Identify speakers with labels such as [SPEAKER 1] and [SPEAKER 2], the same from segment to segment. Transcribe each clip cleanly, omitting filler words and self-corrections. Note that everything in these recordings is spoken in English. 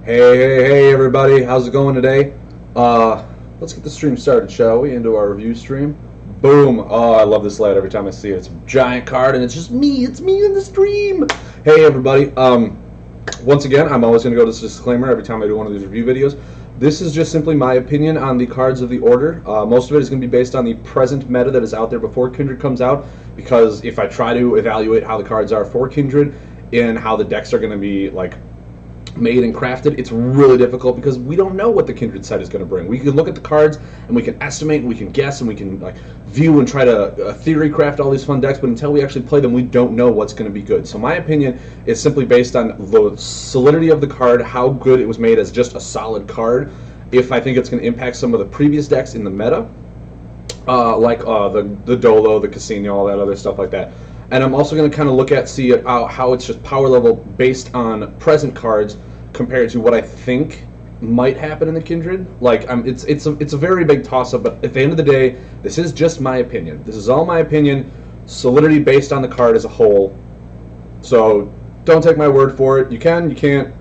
[SPEAKER 1] Hey everybody, how's it going today? Let's get the stream started, shall we? Into our review stream. Boom! Oh, I love this light every time I see it. It's a giant card and it's just me. It's me in the stream. Hey everybody. Once again, I'm always going to go to this disclaimer every time I do one of these review videos. This is just simply my opinion on the cards of the order. Most of it is going to be based on the present meta that is out there before Kindred comes out, because if I try to evaluate how the cards are for Kindred and how the decks are going to be like made and crafted, it's really difficult because we don't know what the Kindred set is going to bring. We can look at the cards and we can estimate and we can guess and we can like view and try to theory craft all these fun decks, but until we actually play them, we don't know what's going to be good. So my opinion is simply based on the solidity of the card, how good it was made as just a solid card. If I think it's going to impact some of the previous decks in the meta, like the Dolo, the Casino, all that other stuff like that. And I'm also going to kind of look at, see how it's just power level based on present cards compared to what I think might happen in the Kindred. Like, it's a very big toss-up, but at the end of the day, this is just my opinion. This is all my opinion, solidity based on the card as a whole. So don't take my word for it. You can, you can't.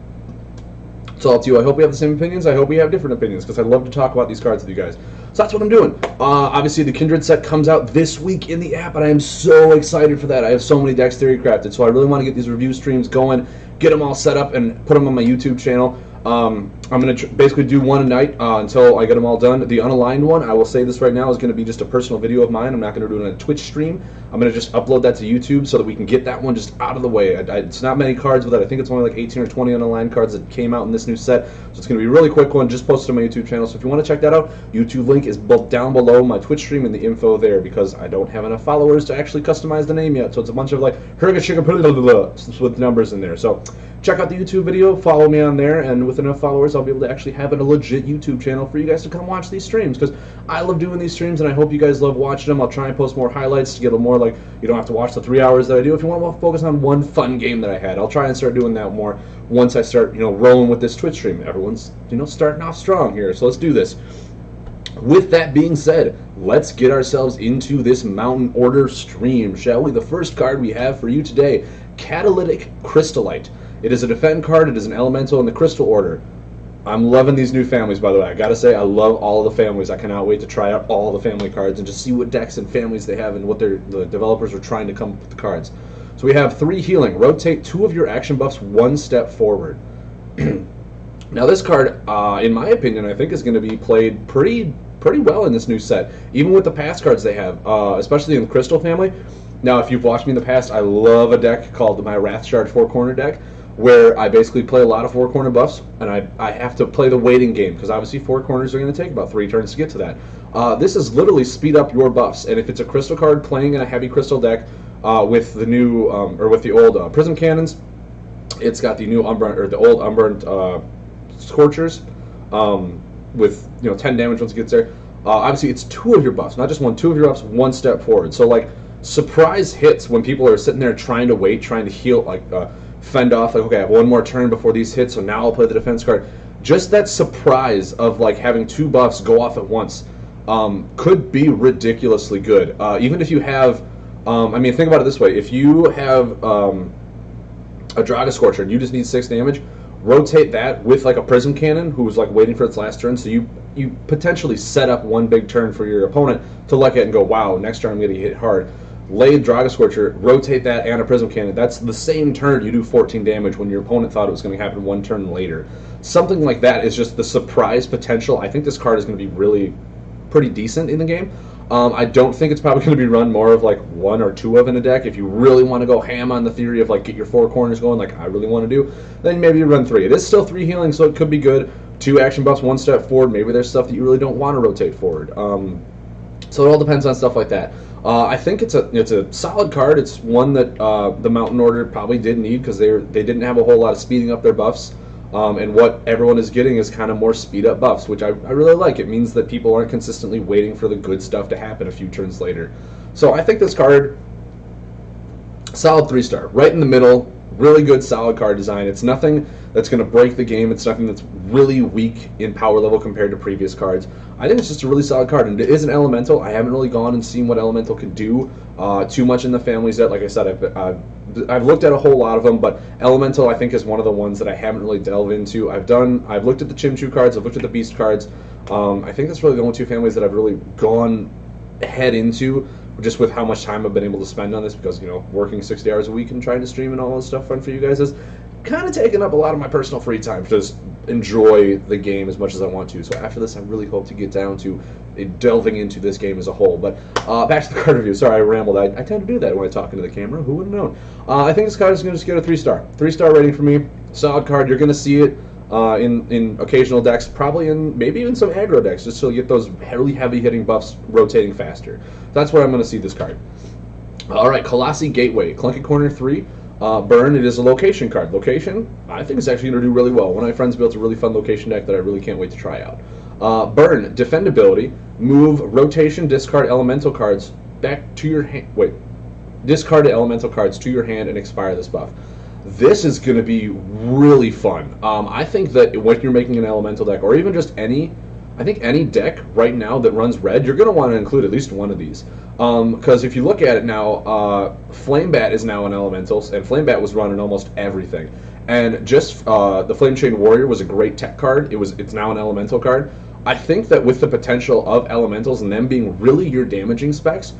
[SPEAKER 1] It's all up to you. I hope we have the same opinions. I hope we have different opinions, because I'd love to talk about these cards with you guys. So that's what I'm doing. Obviously, the Kindred set comes out this week in the app, and I am so excited for that. I have so many decks theory crafted, so I really want to get these review streams going, get them all set up, and put them on my YouTube channel. I'm going to basically do one a night until I get them all done. The unaligned one, I will say this right now, is going to be just a personal video of mine. I'm not going to do it on a Twitch stream. I'm going to just upload that to YouTube so that we can get that one just out of the way. It's not many cards with it. I think it's only like 18 or 20 unaligned cards that came out in this new set. So it's going to be a really quick one. Just posted on my YouTube channel. So if you want to check that out, YouTube link is both down below my Twitch stream and the info there, because I don't have enough followers to actually customize the name yet. So it's a bunch of like with numbers in there. So check out the YouTube video, follow me on there, and with enough followers, I'll be able to actually have a legit YouTube channel for you guys to come watch these streams, because I love doing these streams, and I hope you guys love watching them. I'll try and post more highlights to get a more, like, you don't have to watch the 3 hours that I do. If you want to focus on one fun game that I had, I'll try and start doing that more once I start, rolling with this Twitch stream. Everyone's, starting off strong here, so let's do this. With that being said, let's get ourselves into this Mountain Order stream, shall we? The first card we have for you today, Catalytic Crystallite. It is a defend card. It is an elemental in the Crystal Order. I'm loving these new families, by the way. I gotta say, I love all the families. I cannot wait to try out all the family cards and just see what decks and families they have and what the developers are trying to come up with the cards. So we have 3 healing. Rotate 2 of your action buffs 1 step forward. Now this card, in my opinion, I think is going to be played pretty well in this new set, even with the past cards they have, especially in the Crystal family. Now, if you've watched me in the past, I love a deck called my Wrathshard 4-corner deck, where I basically play a lot of 4-corner buffs, and I have to play the waiting game, because obviously 4 corners are going to take about 3 turns to get to that. This is literally speed up your buffs, and if it's a Crystal card playing in a heavy Crystal deck with the new, or with the old Prism Cannons, it's got the new Unburnt, or the old Unburnt Scorchers, with 10 damage once it gets there. Obviously, it's 2 of your buffs, not just 1, 2 of your buffs, 1 step forward. So, like, surprise hits when people are sitting there trying to wait, trying to heal, like, fend off, like, okay, I have 1 more turn before these hit, so now I'll play the defense card. Just that surprise of, like, having 2 buffs go off at once could be ridiculously good. Even if you have, I mean, think about it this way. If you have a Draga Scorcher and you just need 6 damage, rotate that with, like, a Prism Cannon who's, like, waiting for its last turn, so you potentially set up 1 big turn for your opponent to look at and go, wow, next turn I'm going to hit hard. Lay Draga Scorcher, rotate that, and a Prism Cannon. That's the same turn you do 14 damage when your opponent thought it was going to happen 1 turn later. Something like that is just the surprise potential. I think this card is going to be really pretty decent in the game. I don't think it's probably going to be run more of like 1 or 2 of in a deck. If you really want to go ham on the theory of like get your 4 corners going like I really want to do, then maybe you run 3. It is still 3 healing, so it could be good. 2 action buffs, 1 step forward. Maybe there's stuff that you really don't want to rotate forward. So it all depends on stuff like that. I think it's a solid card. It's one that the Mountain Order probably did need, because they didn't have a whole lot of speeding up their buffs. And what everyone is getting is kind of more speed up buffs, which I really like. It means that people aren't consistently waiting for the good stuff to happen a few turns later. So I think this card, solid 3-star, right in the middle. Really good, solid card design. It's nothing that's going to break the game. It's nothing that's really weak in power level compared to previous cards. I think it's just a really solid card, and it is an elemental. I haven't really gone and seen what elemental can do too much in the families yet. Like I said, I've I've looked at a whole lot of them, but Elemental I think is one of the ones that I haven't really delved into. I've looked at the Chimchu cards, I've looked at the Beast cards. I think that's really the only two families that I've really gone head into, just with how much time I've been able to spend on this, because working 60 hours a week and trying to stream and all this stuff fun for you guys is kind of taking up a lot of my personal free time to just enjoy the game as much as I want to. So after this, I really hope to get down to delving into this game as a whole. But back to the card review. Sorry, I rambled. I tend to do that when I talk into the camera. Who would have known? I think this card is going to just get a 3-star. 3-star rating for me. Solid card. You're going to see it in occasional decks, probably in maybe even some aggro decks, just so you get those really heavy hitting buffs rotating faster. That's where I'm going to see this card. All right, Colossi Gateway. Clunky Corner 3. Burn, it is a location card. Location, I think it's actually going to do really well. One of my friends built a really fun location deck that I really can't wait to try out. Burn, defendability, move, rotation, discard elemental cards back to your hand. Wait, discard elemental cards to your hand and expire this buff. This is going to be really fun. I think that when you're making an elemental deck, or even just any deck right now that runs red, you're going to want to include at least one of these. Because if you look at it now, Flame Bat is now an elemental, and Flame Bat was run in almost everything. And just the Flame Chain Warrior was a great tech card. It's now an elemental card. I think that with the potential of elementals and them being really your damaging specs,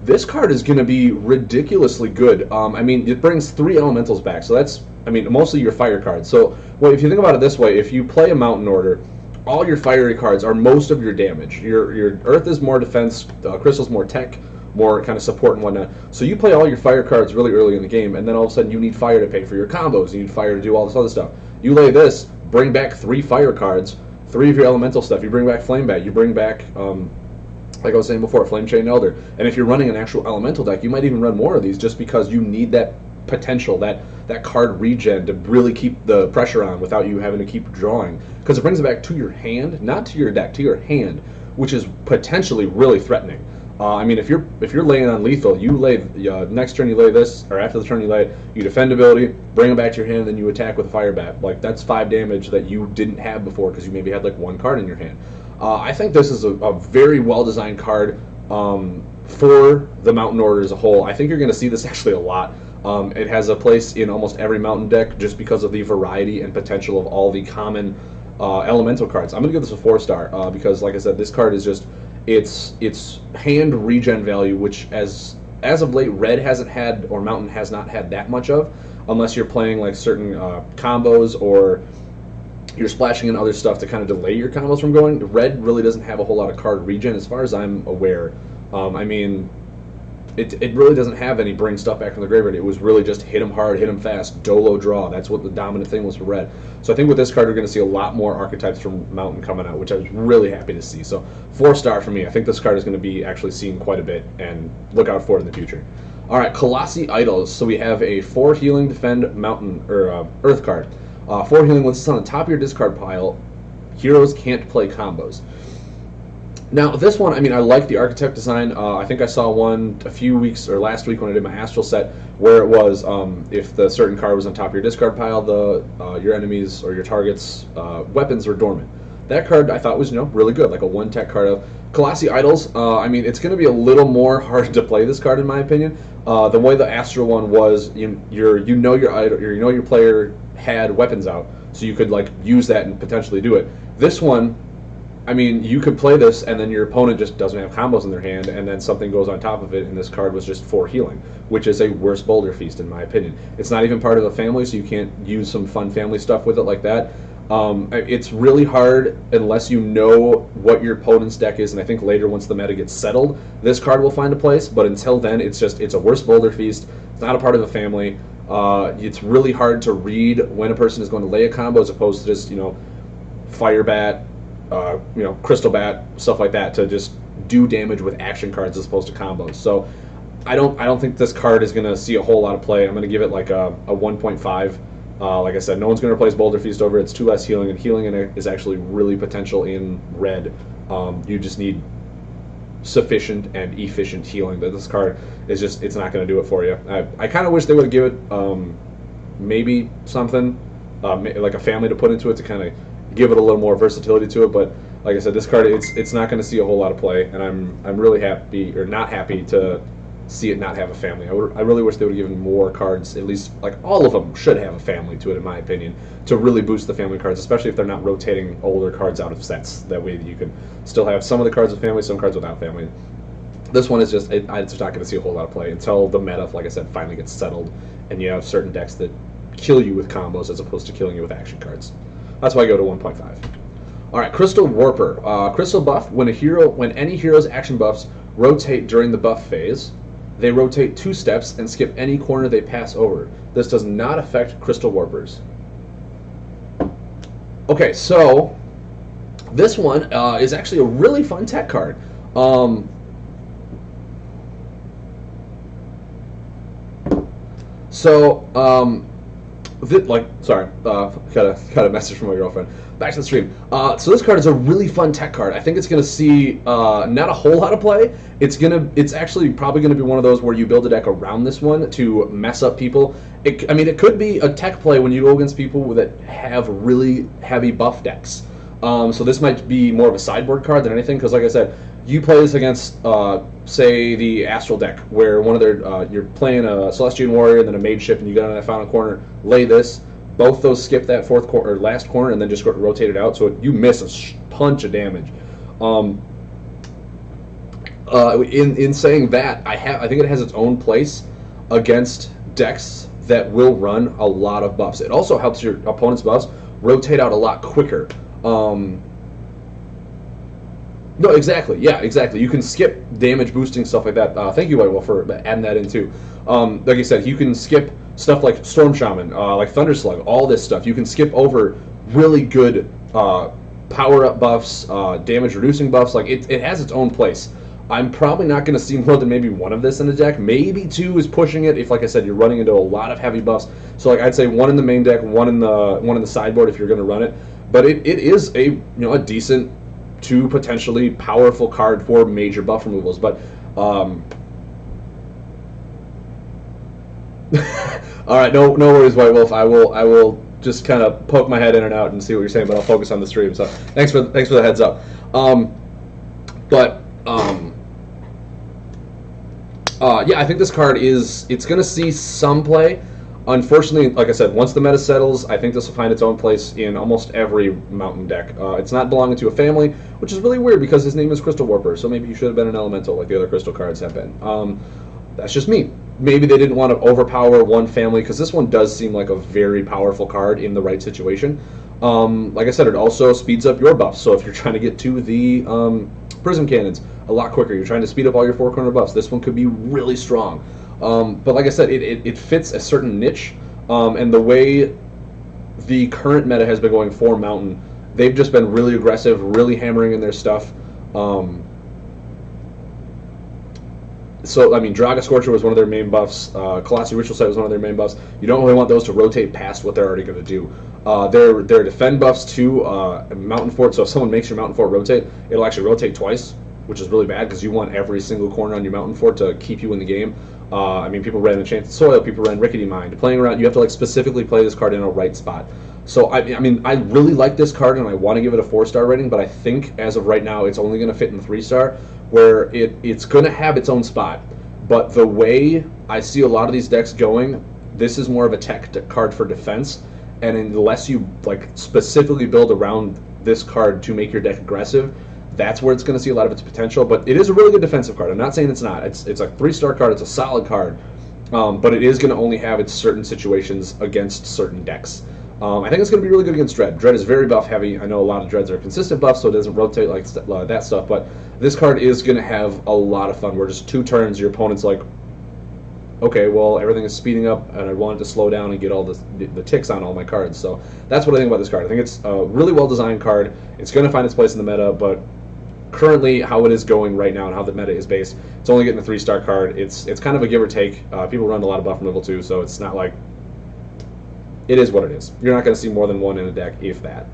[SPEAKER 1] this card is going to be ridiculously good. I mean, it brings 3 elementals back, so that's, mostly your fire cards. So, well, if you think about it this way, if you play a Mountain Order, all your fiery cards are most of your damage. Your Earth is more defense, Crystal's more tech, more kind of support and whatnot. So you play all your fire cards really early in the game, and then all of a sudden you need fire to pay for your combos, you need fire to do all this other stuff. You lay this, bring back 3 fire cards, 3 of your elemental stuff, you bring back Flame Bat, you bring back, like I was saying before, Flame Chain Elder. And if you're running an actual elemental deck, you might even run more of these just because you need that potential, that card regen to really keep the pressure on without you having to keep drawing, because it brings it back to your hand, not to your deck, to your hand, which is potentially really threatening. If you're laying on lethal, you lay next turn you lay this, or after the turn you lay, you defend ability, bring it back to your hand, then you attack with a Fire Bat. Like, that's 5 damage that you didn't have before because you maybe had like 1 card in your hand. I think this is a very well designed card for the Mountain Order as a whole. I think you're going to see this actually a lot. It has a place in almost every Mountain deck just because of the variety and potential of all the common elemental cards. I'm going to give this a 4-star because, like I said, this card is just its hand regen value, which as of late Red hasn't had, or Mountain has not had that much of, unless you're playing like certain combos or you're splashing in other stuff to kind of delay your combos from going. Red really doesn't have a whole lot of card regen as far as I'm aware. It really doesn't have any bring stuff back from the graveyard. It was really just hit them hard, hit them fast, dolo draw. That's what the dominant thing was for Red. So I think with this card, we're going to see a lot more archetypes from Mountain coming out, which I was really happy to see. So 4-star for me. I think this card is going to be actually seen quite a bit, and look out for it in the future. All right, Colossi Idols. So we have a 4 healing defend Mountain or Earth card. 4 healing. Once it's on the top of your discard pile, heroes can't play combos. Now, this one, I like the architect design. I think I saw one a few weeks, or last week when I did my Astral set, where it was, if the certain card was on top of your discard pile, your enemies or your target's weapons were dormant. That card I thought was, really good, like a 1-tech card of Colossi Idols. It's going to be a little more hard to play this card in my opinion. The way the Astral one was, your idol, your player had weapons out, so you could like use that and potentially do it. This one, you could play this, and then your opponent just doesn't have combos in their hand, and then something goes on top of it, and this card was just 4 healing, which is a worse Boulder Feast, in my opinion. It's not even part of the family, so you can't use some fun family stuff with it like that. It's really hard unless you know what your opponent's deck is, and I think later, once the meta gets settled, this card will find a place, but until then, it's a worse Boulder Feast. It's not a part of the family. It's really hard to read when a person is going to lay a combo as opposed to just, Fire Bat, Crystal Bat, stuff like that, to just do damage with action cards as opposed to combos. So I don't think this card is going to see a whole lot of play. I'm going to give it like a 1.5. Like I said, no one's going to replace Boulder Feast over it. It's 2 less healing, and healing in it is actually really potential in Red. You just need sufficient and efficient healing. But this card is just, it's not going to do it for you. I kind of wish they would give it maybe something like a family to put into it to kind of give it a little more versatility to it, but like I said, this card it's not going to see a whole lot of play, and I'm really happy, or not happy, to see it not have a family. I really wish they would have given more cards, at least like all of them should have a family to it, in my opinion, to really boost the family cards, especially if they're not rotating older cards out of sets. That way you can still have some of the cards with family, some cards without family. This one is just, it's not going to see a whole lot of play until the meta, like I said, finally gets settled, and you have certain decks that kill you with combos as opposed to killing you with action cards. That's why I go to 1.5. All right, Crystal Warper. Crystal buff, when any hero's action buffs rotate during the buff phase, they rotate 2 steps and skip any corner they pass over. This does not affect Crystal Warpers. Okay, so this one is actually a really fun tech card. Got a message from my girlfriend. Back to the stream. So this card is a really fun tech card. I think it's going to see not a whole lot of play. It's actually probably going to be one of those where you build a deck around this one to mess up people. It could be a tech play when you go against people that have really heavy buff decks. So this might be more of a sideboard card than anything, because like I said, you play this against, say, the Astral deck, where one of their you're playing a Celestian Warrior and then a Mage Ship, and you get on that final corner, lay this. Both those skip that fourth corner, or last corner, and then just rotate it out, so you miss a punch of damage. In saying that, I think it has its own place against decks that will run a lot of buffs. It also helps your opponent's buffs rotate out a lot quicker. No, exactly. Yeah, exactly. You can skip damage boosting stuff like that. Thank you, Whitewolf, for adding that in too. Like I said, you can skip stuff like Storm Shaman, like Thunder Slug, all this stuff. You can skip over really good power-up buffs, damage-reducing buffs. Like it has its own place. I'm probably not going to see more than maybe 1 of this in the deck. Maybe 2 is pushing it. If, like I said, you're running into a lot of heavy buffs. So, like I'd say 1 in the main deck, 1 in the sideboard if you're going to run it. But it is a a decent to potentially powerful card for major buff removals. But all right, no worries, White Wolf. I will just kind of poke my head in and out and see what you're saying, but I'll focus on the stream. So thanks for the heads up. Yeah, I think this card it's going to see some play. Unfortunately, like I said, once the meta settles, I think this will find its own place in almost every Mountain deck. It's not belonging to a family, which is really weird because his name is Crystal Warper, so maybe you should have been an Elemental like the other Crystal cards have been. That's just me. Maybe they didn't want to overpower one family, because this one does seem like a very powerful card in the right situation. Like I said, it also speeds up your buffs, so if you're trying to get to the Prism Cannons a lot quicker, you're trying to speed up all your 4-corner buffs, this one could be really strong. But like I said, it fits a certain niche, and the way the current meta has been going for Mountain, they've just been really aggressive, really hammering in their stuff. So, I mean, Draga Scorcher was one of their main buffs, Colossi Ritual Site was one of their main buffs. You don't really want those to rotate past what they're already going to do. Their defend buffs too, Mountain Fort, so if someone makes your Mountain Fort rotate, it'll actually rotate twice, which is really bad because you want every single corner on your Mountain Fort to keep you in the game. I mean, people ran Enchanted Soil, people ran Rickety Mind. Playing around, you have to like specifically play this card in a right spot. So, I mean, I really like this card and I want to give it a 4-star rating, but I think as of right now, it's only going to fit in 3-star, where it's going to have its own spot. But the way I see a lot of these decks going, this is more of a tech card for defense, and unless you like specifically build around this card to make your deck aggressive, that's where it's going to see a lot of its potential. But it is a really good defensive card. I'm not saying it's not. It's a 3-star card. It's a solid card, but it is going to only have its certain situations against certain decks. I think it's going to be really good against Dread. Dread is very buff heavy. I know a lot of Dreads are consistent buffs, so it doesn't rotate like that stuff. But this card is going to have a lot of fun. Where just 2 turns, your opponent's like, okay, well, everything is speeding up, and I want it to slow down and get all the ticks on all my cards. So that's what I think about this card. I think it's a really well-designed card. It's going to find its place in the meta, but currently how it is going right now and how the meta is based, it's only getting a 3-star card. It's kind of a give or take. People run a lot of buff removal too, so it's not like, it is what it is. You're not going to see more than 1 in a deck, if that.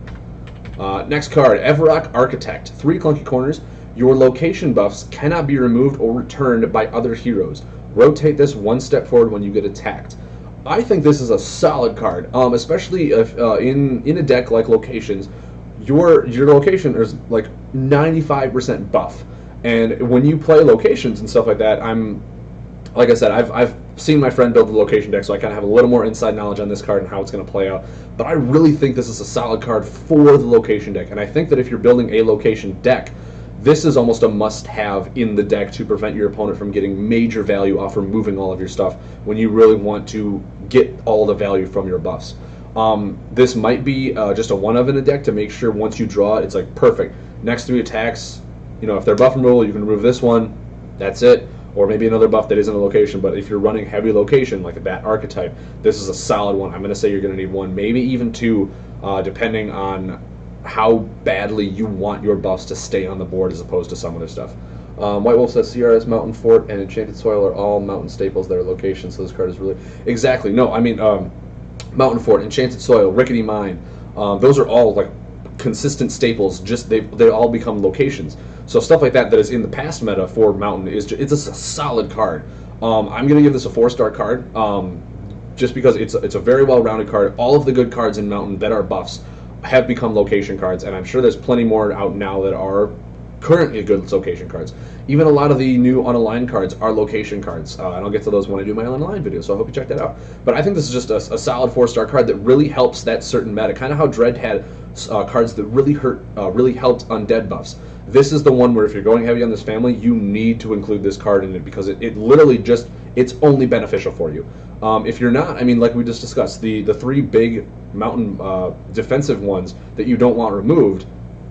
[SPEAKER 1] Next card, Everok Architect. 3 clunky corners. Your location buffs cannot be removed or returned by other heroes. Rotate this 1 step forward when you get attacked. I think this is a solid card, especially if in a deck like Locations, your location is like 95% buff, and when you play Locations and stuff like that, like I said, I've seen my friend build the location deck, so I kind of have a little more inside knowledge on this card and how it's going to play out. But I really think this is a solid card for the location deck, and I think that if you're building a location deck, this is almost a must-have in the deck to prevent your opponent from getting major value off removing all of your stuff when you really want to get all the value from your buffs. This might be just a one-of in a deck to make sure once you draw it, it's like perfect. Next 3 attacks, you know, if they're buff removal, you can remove this one, that's it. Or maybe another buff that isn't a location, but if you're running heavy location, like that archetype, this is a solid one. I'm going to say you're going to need 1, maybe even 2, depending on how badly you want your buffs to stay on the board as opposed to some other stuff. White Wolf says CRS, Mountain Fort, and Enchanted Soil are all mountain staples that are locations, so this card is really... Exactly. No, I mean, Mountain Fort, Enchanted Soil, Rickety Mine, those are all like consistent staples. Just they all become locations. So stuff like that is in the past meta for Mountain it's just a solid card. I'm gonna give this a 4-star card, just because it's a very well-rounded card. All of the good cards in Mountain that are buffs have become location cards, and I'm sure there's plenty more out now that are currently good location cards. Even a lot of the new unaligned cards are location cards, and I'll get to those when I do my unaligned video, so I hope you check that out. But I think this is just a solid 4-star card that really helps that certain meta, kind of how Dread had cards that really helped undead buffs. This is the one where if you're going heavy on this family, you need to include this card in it because it literally just, it's only beneficial for you. If you're not, I mean, like we just discussed, the 3 big mountain defensive ones that you don't want removed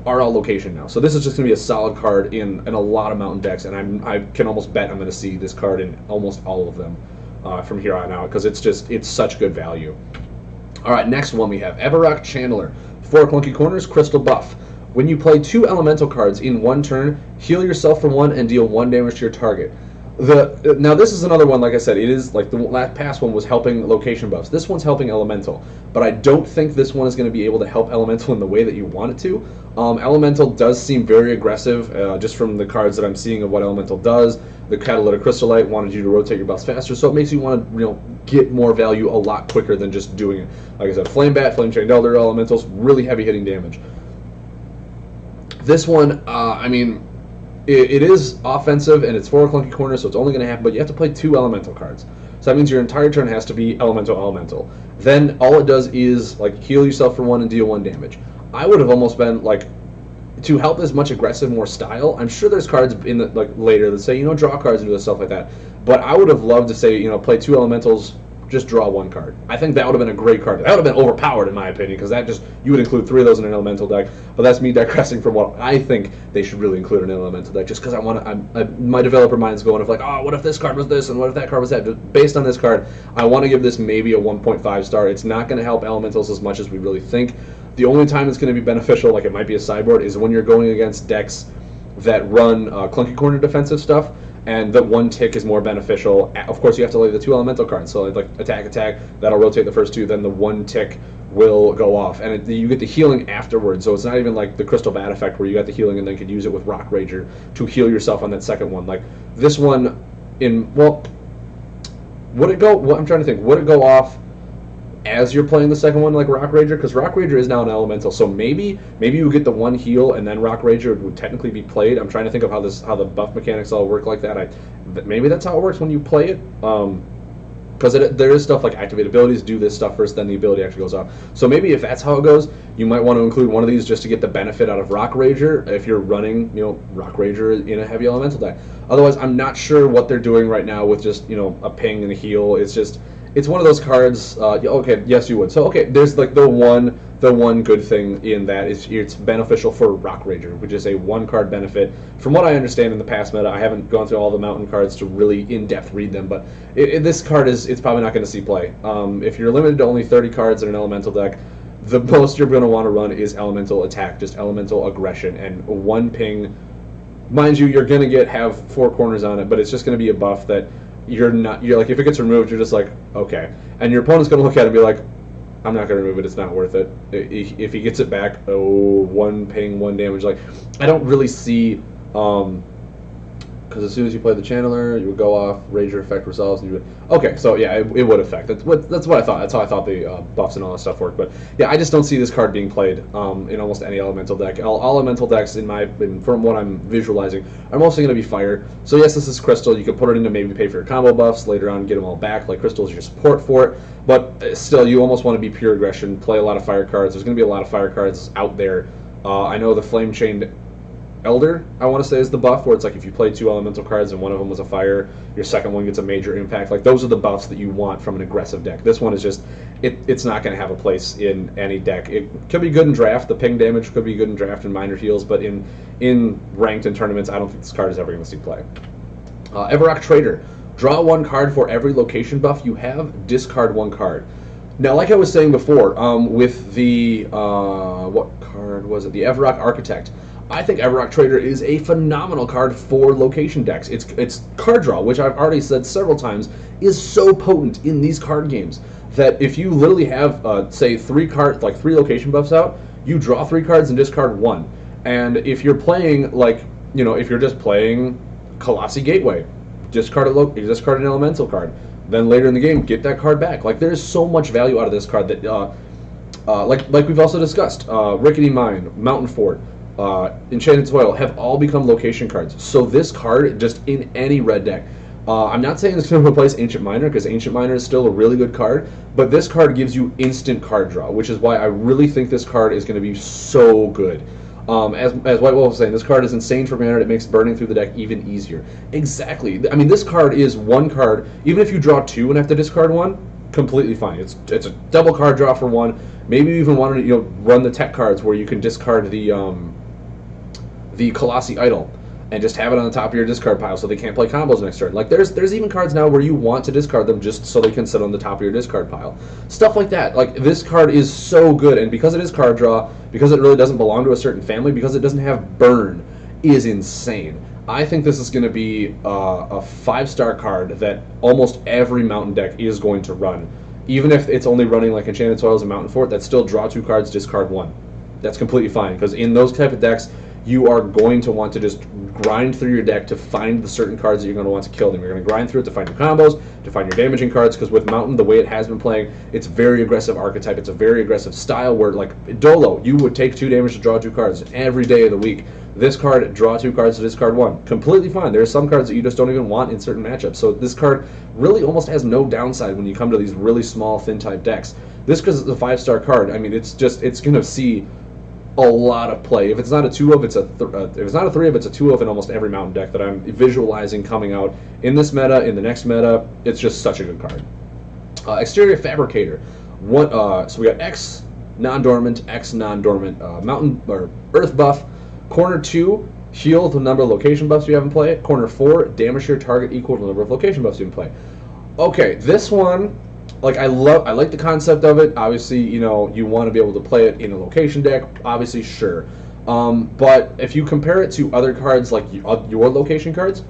[SPEAKER 1] are all location now. So this is just going to be a solid card in a lot of mountain decks, and I can almost bet I'm going to see this card in almost all of them from here on out because it's such good value. All right, next one we have Everrock Channeler. 4 clunky corners, crystal buff. When you play 2 elemental cards in 1 turn, heal yourself for 1 and deal 1 damage to your target. Now this is another one, like I said, it is like the past one was helping location buffs. This one's helping elemental, but I don't think this one is going to be able to help elemental in the way that you want it to. Elemental does seem very aggressive, just from the cards that I'm seeing of what elemental does. The Catalytic Crystallite wanted you to rotate your buffs faster, so it makes you want to, you know, get more value a lot quicker than just doing it. Like I said, Flame Bat, Flame Chained Elder, elementals, really heavy hitting damage. This one, I mean, it is offensive, and it's 4 clunky corners, so it's only going to happen, but you have to play 2 elemental cards. So that means your entire turn has to be elemental. Then all it does is like heal yourself for 1 and deal 1 damage. I would have almost been like, to help this much aggressive, more style, I'm sure there's cards in the like later that say, you know, draw cards and do stuff like that. But I would have loved to say, you know, play 2 elementals, just draw 1 card. I think that would have been a great card. That would have been overpowered in my opinion, because that just, you would include 3 of those in an elemental deck. But that's me digressing from what I think they should really include in an elemental deck, just because I want to, my developer mind's going of like, oh, what if this card was this, and what if that card was that? Just based on this card, I want to give this maybe a 1.5 star. It's not going to help elementals as much as we really think. The only time it's going to be beneficial, like it might be a sideboard, is when you're going against decks that run clunky corner defensive stuff, and that 1 tick is more beneficial. Of course, you have to lay the 2 elemental cards, so like attack, that'll rotate the first 2, then the 1 tick will go off, and you get the healing afterwards, so it's not even like the Crystal Bat effect where you got the healing and then could use it with Rock Rager to heal yourself on that second one. Like, this one, well, would it go, I'm trying to think, would it go off as you're playing the second one like Rock Rager? Because Rock Rager is now an elemental, so maybe you get the 1 heal and then Rock Rager would technically be played. I'm trying to think of how the buff mechanics all work like that. Maybe that's how it works when you play it, because there is stuff like activate abilities, do this stuff first, then the ability actually goes off. So maybe if that's how it goes, you might want to include one of these just to get the benefit out of Rock Rager if you're running, you know, Rock Rager in a heavy elemental deck. Otherwise, I'm not sure what they're doing right now with just, you know, a ping and a heal. It's one of those cards. Okay, yes, you would. So okay, there's like the one good thing in that is it's beneficial for Rock Rager, which is a 1 card benefit. From what I understand in the past meta, I haven't gone through all the mountain cards to really in depth read them, but this card it's probably not going to see play. If you're limited to only 30 cards in an elemental deck, the most you're going to want to run is elemental attack, just elemental aggression, and 1 ping. Mind you, you're going to have 4 corners on it, but it's just going to be a buff that you're like, if it gets removed, you're just like, okay. And your opponent's going to look at it and be like, I'm not going to remove it, it's not worth it. If he gets it back, oh, 1 ping, 1 damage. Like, I don't really see, because Because as soon as you play the channeler, you would go off, rage your effect resolves, and you would... Okay, so yeah, it would affect. That's what I thought. That's how I thought the buffs and all that stuff worked. But yeah, I just don't see this card being played in almost any elemental deck. All elemental decks, from what I'm visualizing, are mostly going to be fire. So yes, this is crystal. You could put it in to maybe pay for your combo buffs later on, get them all back. Like crystal is your support for it. But still, you almost want to be pure aggression, play a lot of fire cards. There's going to be a lot of fire cards out there. I know the Flame Chained Elder, I want to say, is the buff, where it's like if you play 2 elemental cards and one of them was a fire, your second one gets a major impact. Like, those are the buffs that you want from an aggressive deck. This one is just, it's not going to have a place in any deck. It could be good in draft. The ping damage could be good in draft and minor heals, but in ranked and tournaments, I don't think this card is ever going to see play. Everrock Trader. Draw 1 card for every location buff you have, discard 1 card. Now, like I was saying before, with the, what card was it? The Everrock Architect. I think Everrock Trader is a phenomenal card for location decks. Its card draw, which I've already said several times, is so potent in these card games that if you literally have, say, 3 location buffs out, you draw 3 cards and discard 1. And if you're playing, like, you know, if you're just playing Colossi Gateway, discard an elemental card. Then later in the game, get that card back. Like, there's so much value out of this card that, like we've also discussed, Rickety Mine, Mountain Fort, Enchanted Soil have all become location cards. So this card, just in any red deck, I'm not saying it's going to replace Ancient Miner, because Ancient Miner is still a really good card, but this card gives you instant card draw, which is why I really think this card is going to be so good. As White Wolf was saying, this card is insane for mana. It makes burning through the deck even easier. Exactly. I mean, this card is 1 card. Even if you draw 2 and have to discard 1, completely fine. It's a double card draw for 1. Maybe you even want to run the tech cards where you can discard the Colossi Idol and just have it on the top of your discard pile so they can't play combos next turn. Like, there's even cards now where you want to discard them just so they can sit on the top of your discard pile. Stuff like that. Like, this card is so good, and because it is card draw, because it really doesn't belong to a certain family, because it doesn't have burn, is insane. I think this is going to be a 5-star card that almost every Mountain deck is going to run. Even if it's only running like Enchanted Soils and Mountain Fort, that's still draw 2 cards, discard 1. That's completely fine, because in those type of decks, you are going to want to just grind through your deck to find the certain cards that you're going to want to kill them. You're going to grind through it to find your combos, to find your damaging cards, because with Mountain, the way it has been playing, it's very aggressive archetype. It's a very aggressive style where, like, Dolo, you would take 2 damage to draw 2 cards every day of the week. This card, draw 2 cards to discard 1. Completely fine. There are some cards that you just don't even want in certain matchups. So this card really almost has no downside when you come to these really small, thin-type decks. This, because it's a 5-star card, I mean, it's going to see a lot of play. If it's not a 2-of, if it's not a 3-of, it's a 2-of in almost every Mountain deck that I'm visualizing coming out in this meta, in the next meta. It's just such a good card. Exterior Fabricator. So we got X non-dormant, X non-dormant Mountain or Earth buff. Corner 2, heal the number of location buffs you have in play. Corner 4, damage your target equal to the number of location buffs you have in play. Okay, this one, like, I like the concept of it. Obviously, you want to be able to play it in a location deck. Obviously, sure. But if you compare it to other cards, like your location cards,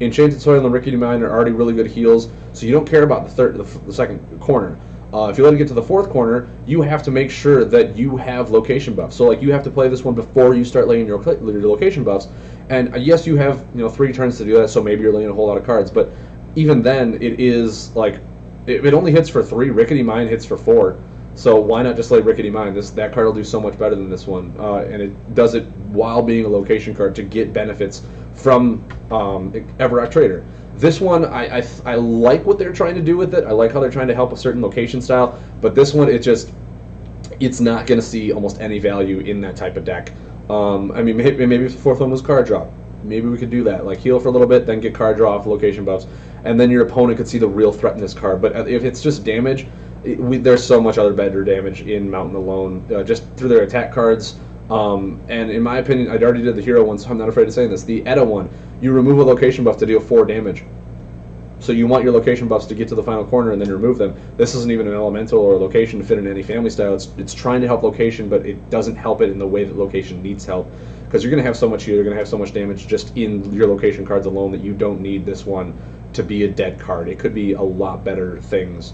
[SPEAKER 1] Enchanted Soil and Rickety Mine are already really good heals, so you don't care about the second corner. If you let it get to the 4th corner, you have to make sure that you have location buffs. So, like, you have to play this one before you start laying your location buffs. And yes, you have 3 turns to do that, so maybe you're laying a whole lot of cards. But even then, it is like, it only hits for 3. Rickety Mine hits for 4. So why not just lay Rickety Mine? That card will do so much better than this one, and it does it while being a location card to get benefits from Everrock Trader. This one, I like what they're trying to do with it. I like how they're trying to help a certain location style, but this one, it's not going to see almost any value in that type of deck. I mean, maybe if the 4th one was card draw, maybe we could do that. Like, heal for a little bit, then get card draw off location buffs, and then your opponent could see the real threat in this card. But if it's just damage, there's so much other better damage in Mountain alone, just through their attack cards. And in my opinion, I already did the hero one, so I'm not afraid of saying this. The Edda one, you remove a location buff to deal 4 damage. So you want your location buffs to get to the final corner and then remove them. This isn't even an elemental or a location to fit in any family style. It's trying to help location, but it doesn't help it in the way that location needs help. Because you're going to have so much heal, you're going to have so much damage just in your location cards alone that you don't need this one to be a dead card. It could be a lot better things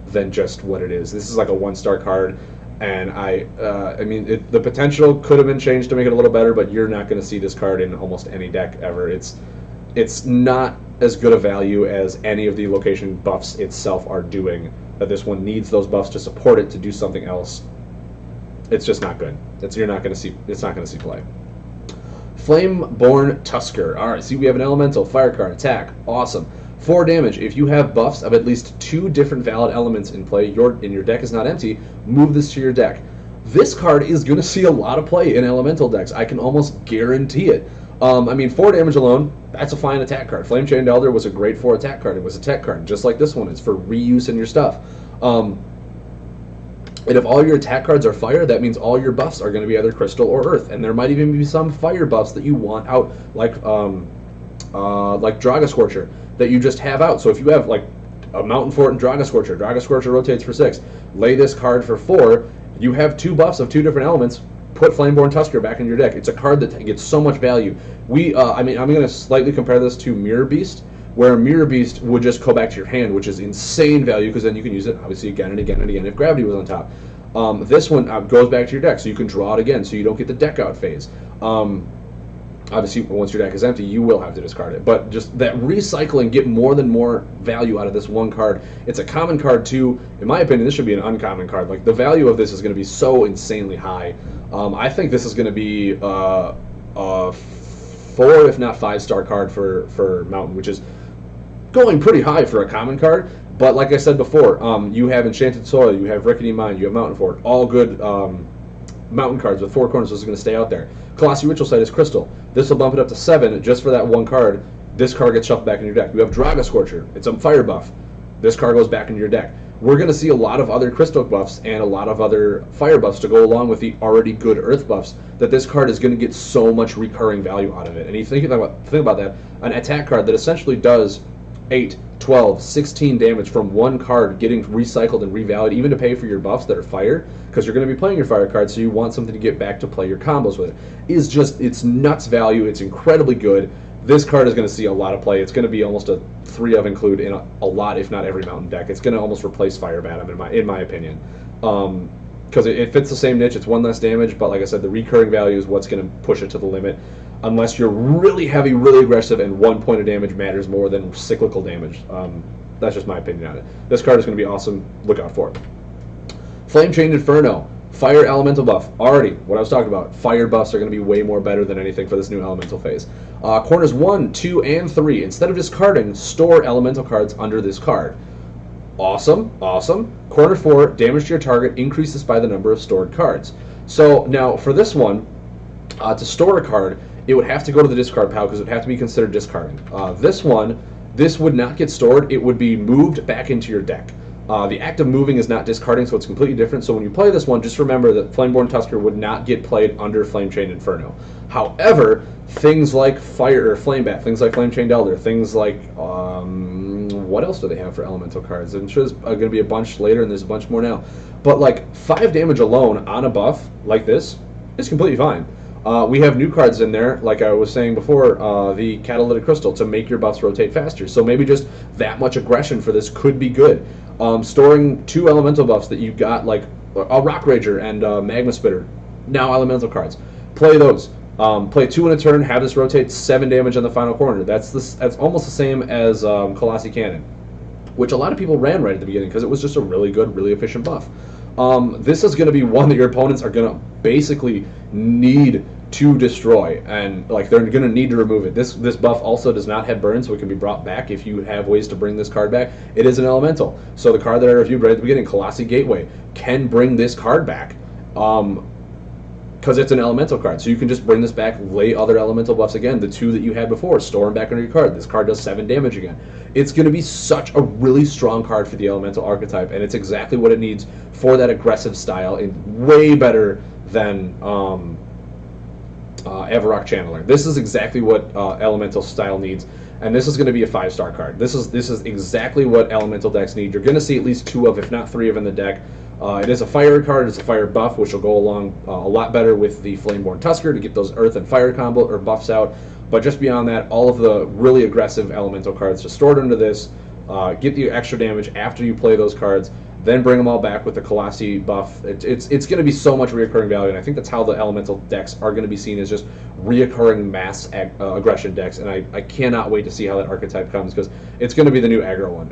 [SPEAKER 1] than just what it is. This is like a 1-star card. And I mean, the potential could have been changed to make it a little better, but you're not going to see this card in almost any deck ever. it's not as good a value as any of the location buffs itself are doing. That this one needs those buffs to support it to do something else. It's just not good. You're not going to see. It's not going to see play. Flameborn Tusker. All right, see we have an elemental fire card attack. Awesome. 4 damage. If you have buffs of at least 2 different valid elements in play, your deck is not empty. Move this to your deck. This card is going to see a lot of play in elemental decks. I can almost guarantee it. I mean, 4 damage alone, that's a fine attack card. Flame Chained Elder was a great 4 attack card. It was a tech card, just like this one. It's for reuse in your stuff. And if all your attack cards are fire, that means all your buffs are going to be either crystal or earth. And there might even be some fire buffs that you want out, like Draga Scorcher, that you just have out. So if you have like a Mountain Fort and Draga Scorcher rotates for 6. Lay this card for 4. You have 2 buffs of 2 different elements. Put Flameborn Tusker back in your deck. It's a card that gets so much value. I mean, I'm going to slightly compare this to Mirror Beast, where Mirror Beast would just go back to your hand, which is insane value, because then you can use it, obviously, again and again and again if Gravity was on top. This one goes back to your deck, so you can draw it again, so you don't get the deck out phase. Obviously, once your deck is empty, you will have to discard it. But just that recycling, get more value out of this one card. It's a common card, too. In my opinion, this should be an uncommon card. Like, the value of this is going to be so insanely high. I think this is going to be a 4, if not 5-star card for Mountain, which is going pretty high for a common card. But like I said before, you have Enchanted Soil, you have Rickety Mine, you have Mountain Fort, all good Mountain cards with 4 corners. Those are going to stay out there. Colossi Ritual Site is Crystal. This will bump it up to 7 just for that one card. This card gets shuffled back in your deck. You have Draga Scorcher. It's a fire buff. This card goes back in your deck. We're going to see a lot of other crystal buffs and a lot of other fire buffs to go along with the already good earth buffs, that this card is going to get so much recurring value out of it. And you think about that, an attack card that essentially does 8, 12, 16 damage from one card getting recycled and revalued, even to pay for your buffs that are fire, because you're going to be playing your fire card, so you want something to get back to play your combos with it, is just, it's nuts value. It's incredibly good. This card is going to see a lot of play. It's going to be almost a 3 of include in a lot, if not every Mountain deck. It's going to almost replace Fire Batum in my opinion, because it fits the same niche. It's 1 less damage, but like I said, the recurring value is what's going to push it to the limit. Unless you're really heavy, really aggressive, and 1 point of damage matters more than cyclical damage. That's just my opinion on it. This card is going to be awesome. Look out for it. Flame Chained Inferno. Fire Elemental buff. Already, what I was talking about. Fire buffs are going to be way more better than anything for this new Elemental phase. Corners 1, 2, and 3. Instead of discarding, store Elemental cards under this card. Awesome, awesome. Corner 4, damage to your target increases by the number of stored cards. So now for this one, to store a card, it would have to go to the discard pile because it would have to be considered discarding. This would not get stored. It would be moved back into your deck. The act of moving is not discarding, so it's completely different. So when you play this one, just remember that Flameborn Tusker would not get played under Flame Chained Inferno. However, things like Fire or Flame Bat, things like Flame Chained Elder, things like what else do they have for elemental cards? I'm sure there's going to be a bunch later, and there's a bunch more now. But like 5 damage alone on a buff like this is completely fine. We have new cards in there, like I was saying before, the Catalytic Crystal, to make your buffs rotate faster. So maybe just that much aggression for this could be good. Storing 2 elemental buffs that you got, like a Rock Rager and Magma Spitter, now elemental cards. Play those. Play 2 in a turn, have this rotate 7 damage on the final corner. That's almost the same as Colossi Cannon, which a lot of people ran right at the beginning because it was just a really good, really efficient buff. This is going to be one that your opponents are going to basically need to destroy, and like they're going to need to remove it. This buff also does not have burn, so it can be brought back if you have ways to bring this card back. It is an elemental, so the card that I reviewed right at the beginning, Colossi Gateway, can bring this card back because it's an elemental card. So you can just bring this back, lay other elemental buffs again, the 2 that you had before, store them back under your card. This card does 7 damage again. It's going to be such a really strong card for the elemental archetype, and it's exactly what it needs for that aggressive style, and way better than Avarok Channeler. This is exactly what elemental style needs, and this is going to be a 5-star card. This is exactly what elemental decks need. You're going to see at least 2 of, if not 3 of in the deck. It is a fire card. It's a fire buff, which will go along a lot better with the Flameborn Tusker to get those earth and fire combo or buffs out. But just beyond that, all of the really aggressive elemental cards just stored under this. Get the extra damage after you play those cards. Then bring them all back with the Colossi buff. It's going to be so much recurring value, and I think that's how the elemental decks are going to be seen, as just reoccurring mass aggression decks, and I cannot wait to see how that archetype comes, because it's going to be the new aggro one.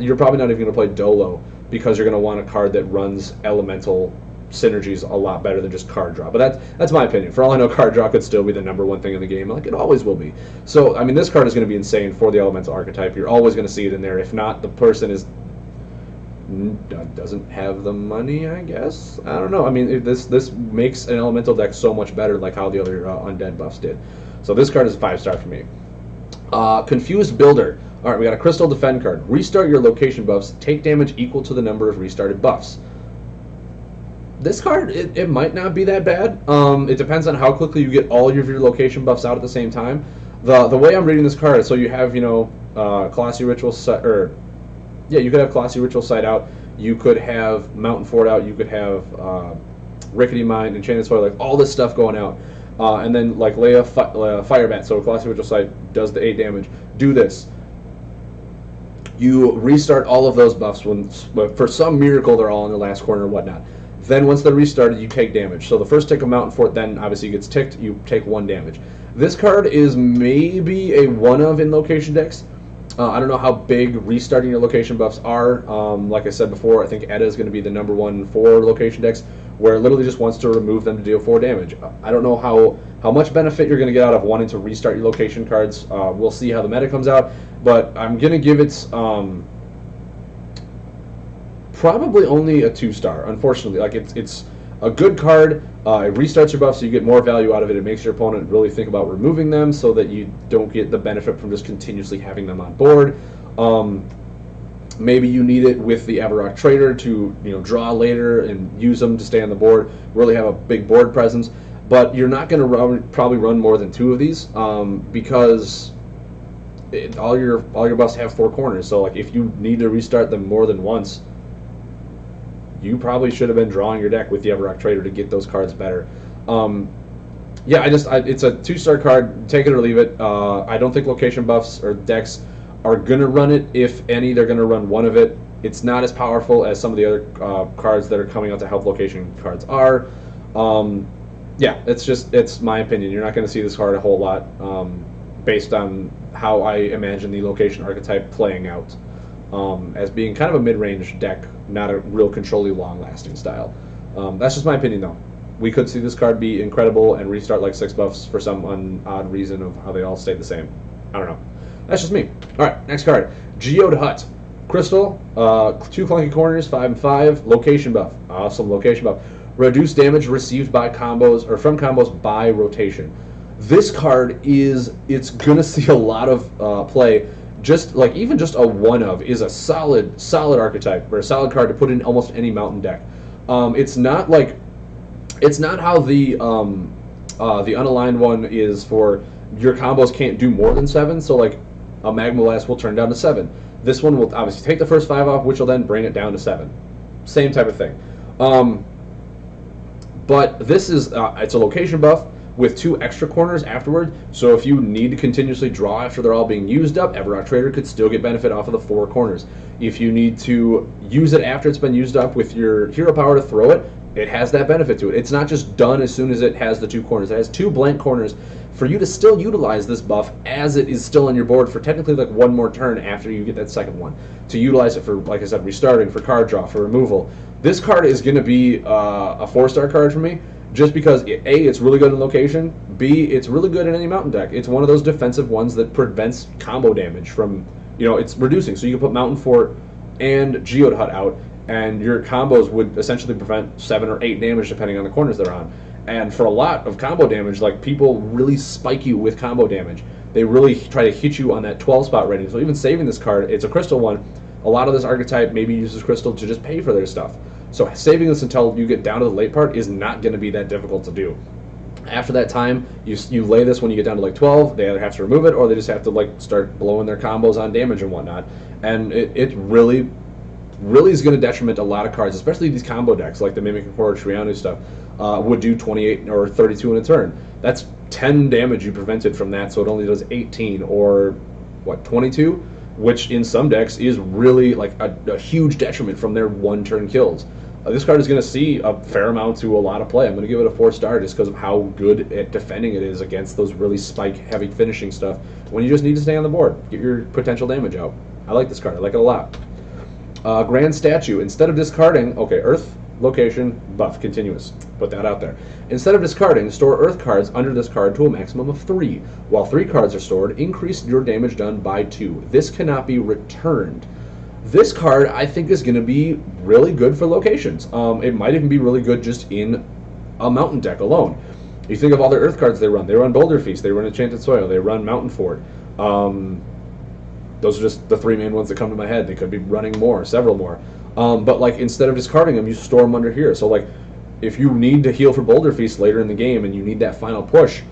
[SPEAKER 1] You're probably not even going to play Dolo, because you're going to want a card that runs elemental synergies a lot better than just card draw. But that's my opinion. For all I know, card draw could still be the #1 thing in the game, like it always will be. So I mean, this card is going to be insane for the elemental archetype. You're always going to see it in there. If not, the person doesn't have the money, I guess. I don't know. I mean, this makes an elemental deck so much better, like how the other undead buffs did. So this card is a 5-star for me. Confused Builder. All right, we got a Crystal Defend card. Restart your location buffs. Take damage equal to the number of restarted buffs. This card, it might not be that bad. It depends on how quickly you get all of your location buffs out at the same time. The way I'm reading this card, so you have, you know, Classy Ritual set, or yeah, you could have Classy Ritual Sight out. You could have Mountain Fort out. You could have Rickety Mind, Enchanted Soil, like all this stuff going out. And then like lay a Fire Bat, so Classy Ritual Sight does the 8 damage. Do this. You restart all of those buffs when, for some miracle, they're all in the last corner or whatnot. Then once they're restarted, you take damage. So the first tick of Mountain Fort then obviously gets ticked, you take 1 damage. This card is maybe a one-of in location decks. I don't know how big restarting your location buffs are. Like I said before, I think Edda is going to be the #1 for location decks, where it literally just wants to remove them to deal 4 damage. I don't know how much benefit you're going to get out of wanting to restart your location cards. We'll see how the meta comes out, but I'm going to give it probably only a 2-star, unfortunately. Like it's a good card. It restarts your buff, so you get more value out of it. It makes your opponent really think about removing them, so that you don't get the benefit from just continuously having them on board. Maybe you need it with the Avarok Trader to, you know, draw later and use them to stay on the board. Really have a big board presence, but you're not going to probably run more than 2 of these, because all your buffs have 4 corners. So like if you need to restart them more than once, you probably should have been drawing your deck with the Avarok Trader to get those cards better. Yeah, it's a 2-star card. Take it or leave it. I don't think location buffs or decks are going to run it. If any, they're going to run 1 of it. It's not as powerful as some of the other cards that are coming out to help location cards are. Yeah, it's my opinion. You're not going to see this card a whole lot, based on how I imagine the location archetype playing out. As being kind of a mid-range deck, not a real control-y, long-lasting style. That's just my opinion, though. We could see this card be incredible and restart like 6 buffs for some odd reason of how they all stayed the same. I don't know. That's just me. All right, next card. Geode Hut. Crystal, 2 clunky corners, 5 and 5. Location buff. Awesome location buff. Reduce damage received by combos, or from combos by rotation. This card it's going to see a lot of play. Just like even just a 1-of is a solid archetype, or a solid card to put in almost any mountain deck. It's not how the unaligned one is for your combos can't do more than 7. So like a Magma Blast will turn down to 7. This one will obviously take the first 5 off, which will then bring it down to 7. Same type of thing. But this is it's a location buff with 2 extra corners afterward, so if you need to continuously draw after they're all being used up, Avarok Trader could still get benefit off of the 4 corners. If you need to use it after it's been used up with your hero power to throw it, it has that benefit to it. It's not just done as soon as it has the 2 corners. It has 2 blank corners for you to still utilize this buff as it is still on your board for technically like 1 more turn after you get that second one, to utilize it for, like I said, restarting, for card draw, for removal. This card is going to be a 4-star card for me, just because A, it's really good in location, B, it's really good in any mountain deck. It's one of those defensive ones that prevents combo damage from, you know, it's reducing. So you can put Mountain Fort and Geode Hut out, and your combos would essentially prevent 7 or 8 damage depending on the corners they're on. And for a lot of combo damage, like, people really spike you with combo damage. They really try to hit you on that 12 spot rating. So even saving this card, it's a crystal one. A lot of this archetype maybe uses crystal to just pay for their stuff. So saving this until you get down to the late part is not going to be that difficult to do. After that time, you lay this when you get down to like 12. They either have to remove it, or they just have to like start blowing their combos on damage and whatnot. And it really is going to detriment a lot of cards, especially these combo decks like the Mimic and Horror Trianu stuff. Would do 28 or 32 in a turn. That's 10 damage you prevented from that, so it only does 18 or what, 22, which in some decks is really like a huge detriment from their 1-turn kills. This card is going to see a fair amount to a lot of play. I'm going to give it a 4-star just because of how good at defending it is against those really spike-heavy finishing stuff when you just need to stay on the board. Get your potential damage out. I like this card. I like it a lot. Grand Statue. Instead of discarding... Okay, Earth, location, buff, continuous. Put that out there. Instead of discarding, store Earth cards under this card to a maximum of 3. While 3 cards are stored, increase your damage done by 2. This cannot be returned. This card, I think, is going to be really good for locations. It might even be really good just in a mountain deck alone. You think of all the Earth cards they run. They run Boulder Feast, they run Enchanted Soil, they run Mountain Fort. Those are just the 3 main ones that come to my head. They could be running more, several more. But like instead of discarding them, you store them under here. So like if you need to heal for Boulder Feast later in the game and you need that final push,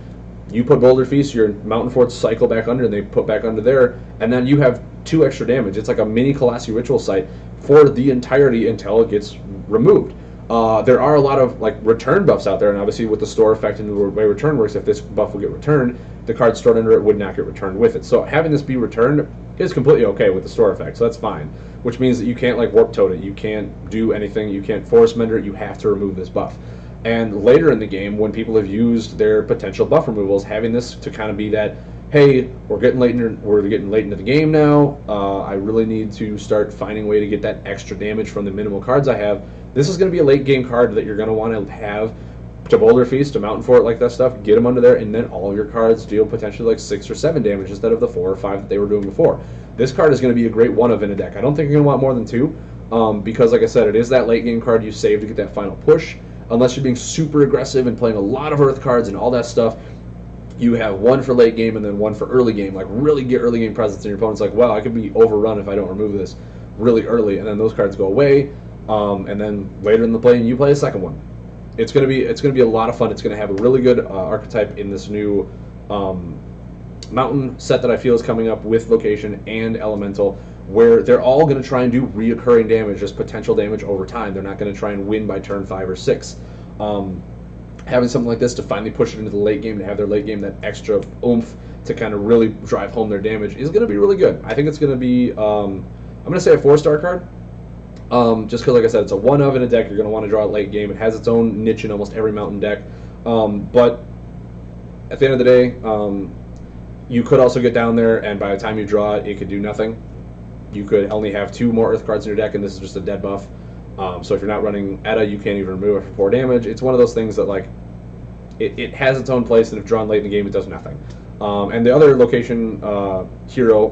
[SPEAKER 1] you put Boulder Feast, your Mountain Forts cycle back under, and they put back under there, and then you have 2 extra damage. It's like a mini Colossi Ritual Site for the entirety until it gets removed. There are a lot of like return buffs out there, and obviously with the store effect and the way return works, if this buff will get returned, the card stored under it would not get returned with it. So having this be returned is completely okay with the store effect, so that's fine. Which means that you can't like Warp Toad it, you can't do anything, you can't Force Mender it, you have to remove this buff. And later in the game, when people have used their potential buff removals, having this to kind of be that, hey, we're getting late into the game now. I really need to start finding a way to get that extra damage from the minimal cards I have. This is going to be a late game card that you're going to want to have to Boulder Feast, to Mountain Fort, like that stuff. Get them under there, and then all your cards deal potentially like 6 or 7 damage instead of the 4 or 5 that they were doing before. This card is going to be a great one of in a deck. I don't think you're going to want more than 2, because like I said, it is that late game card you save to get that final push. Unless you're being super aggressive and playing a lot of Earth cards and all that stuff, you have 1 for late game and then 1 for early game. Like really get early game presence, and your opponent's like, wow, I could be overrun if I don't remove this really early, and then those cards go away. And then later in the play, you play a second one. It's gonna be a lot of fun. It's gonna have a really good archetype in this new mountain set that I feel is coming up with location and elemental, where they're all going to try and do reoccurring damage, just potential damage over time. They're not going to try and win by turn 5 or 6. Having something like this to finally push it into the late game, to have their late game that extra oomph to kind of really drive home their damage, is going to be really good. I think it's going to be, I'm going to say a 4-star card, just because, like I said, it's a 1 of in a deck. You're going to want to draw it late game. It has its own niche in almost every mountain deck. But at the end of the day, you could also get down there, and by the time you draw it, it could do nothing. You could only have 2 more Earth cards in your deck, and this is just a dead buff. So if you're not running Edda, you can't even remove it for 4 damage. It's one of those things that, like, it has its own place, and if drawn late in the game, it does nothing. And the other location hero,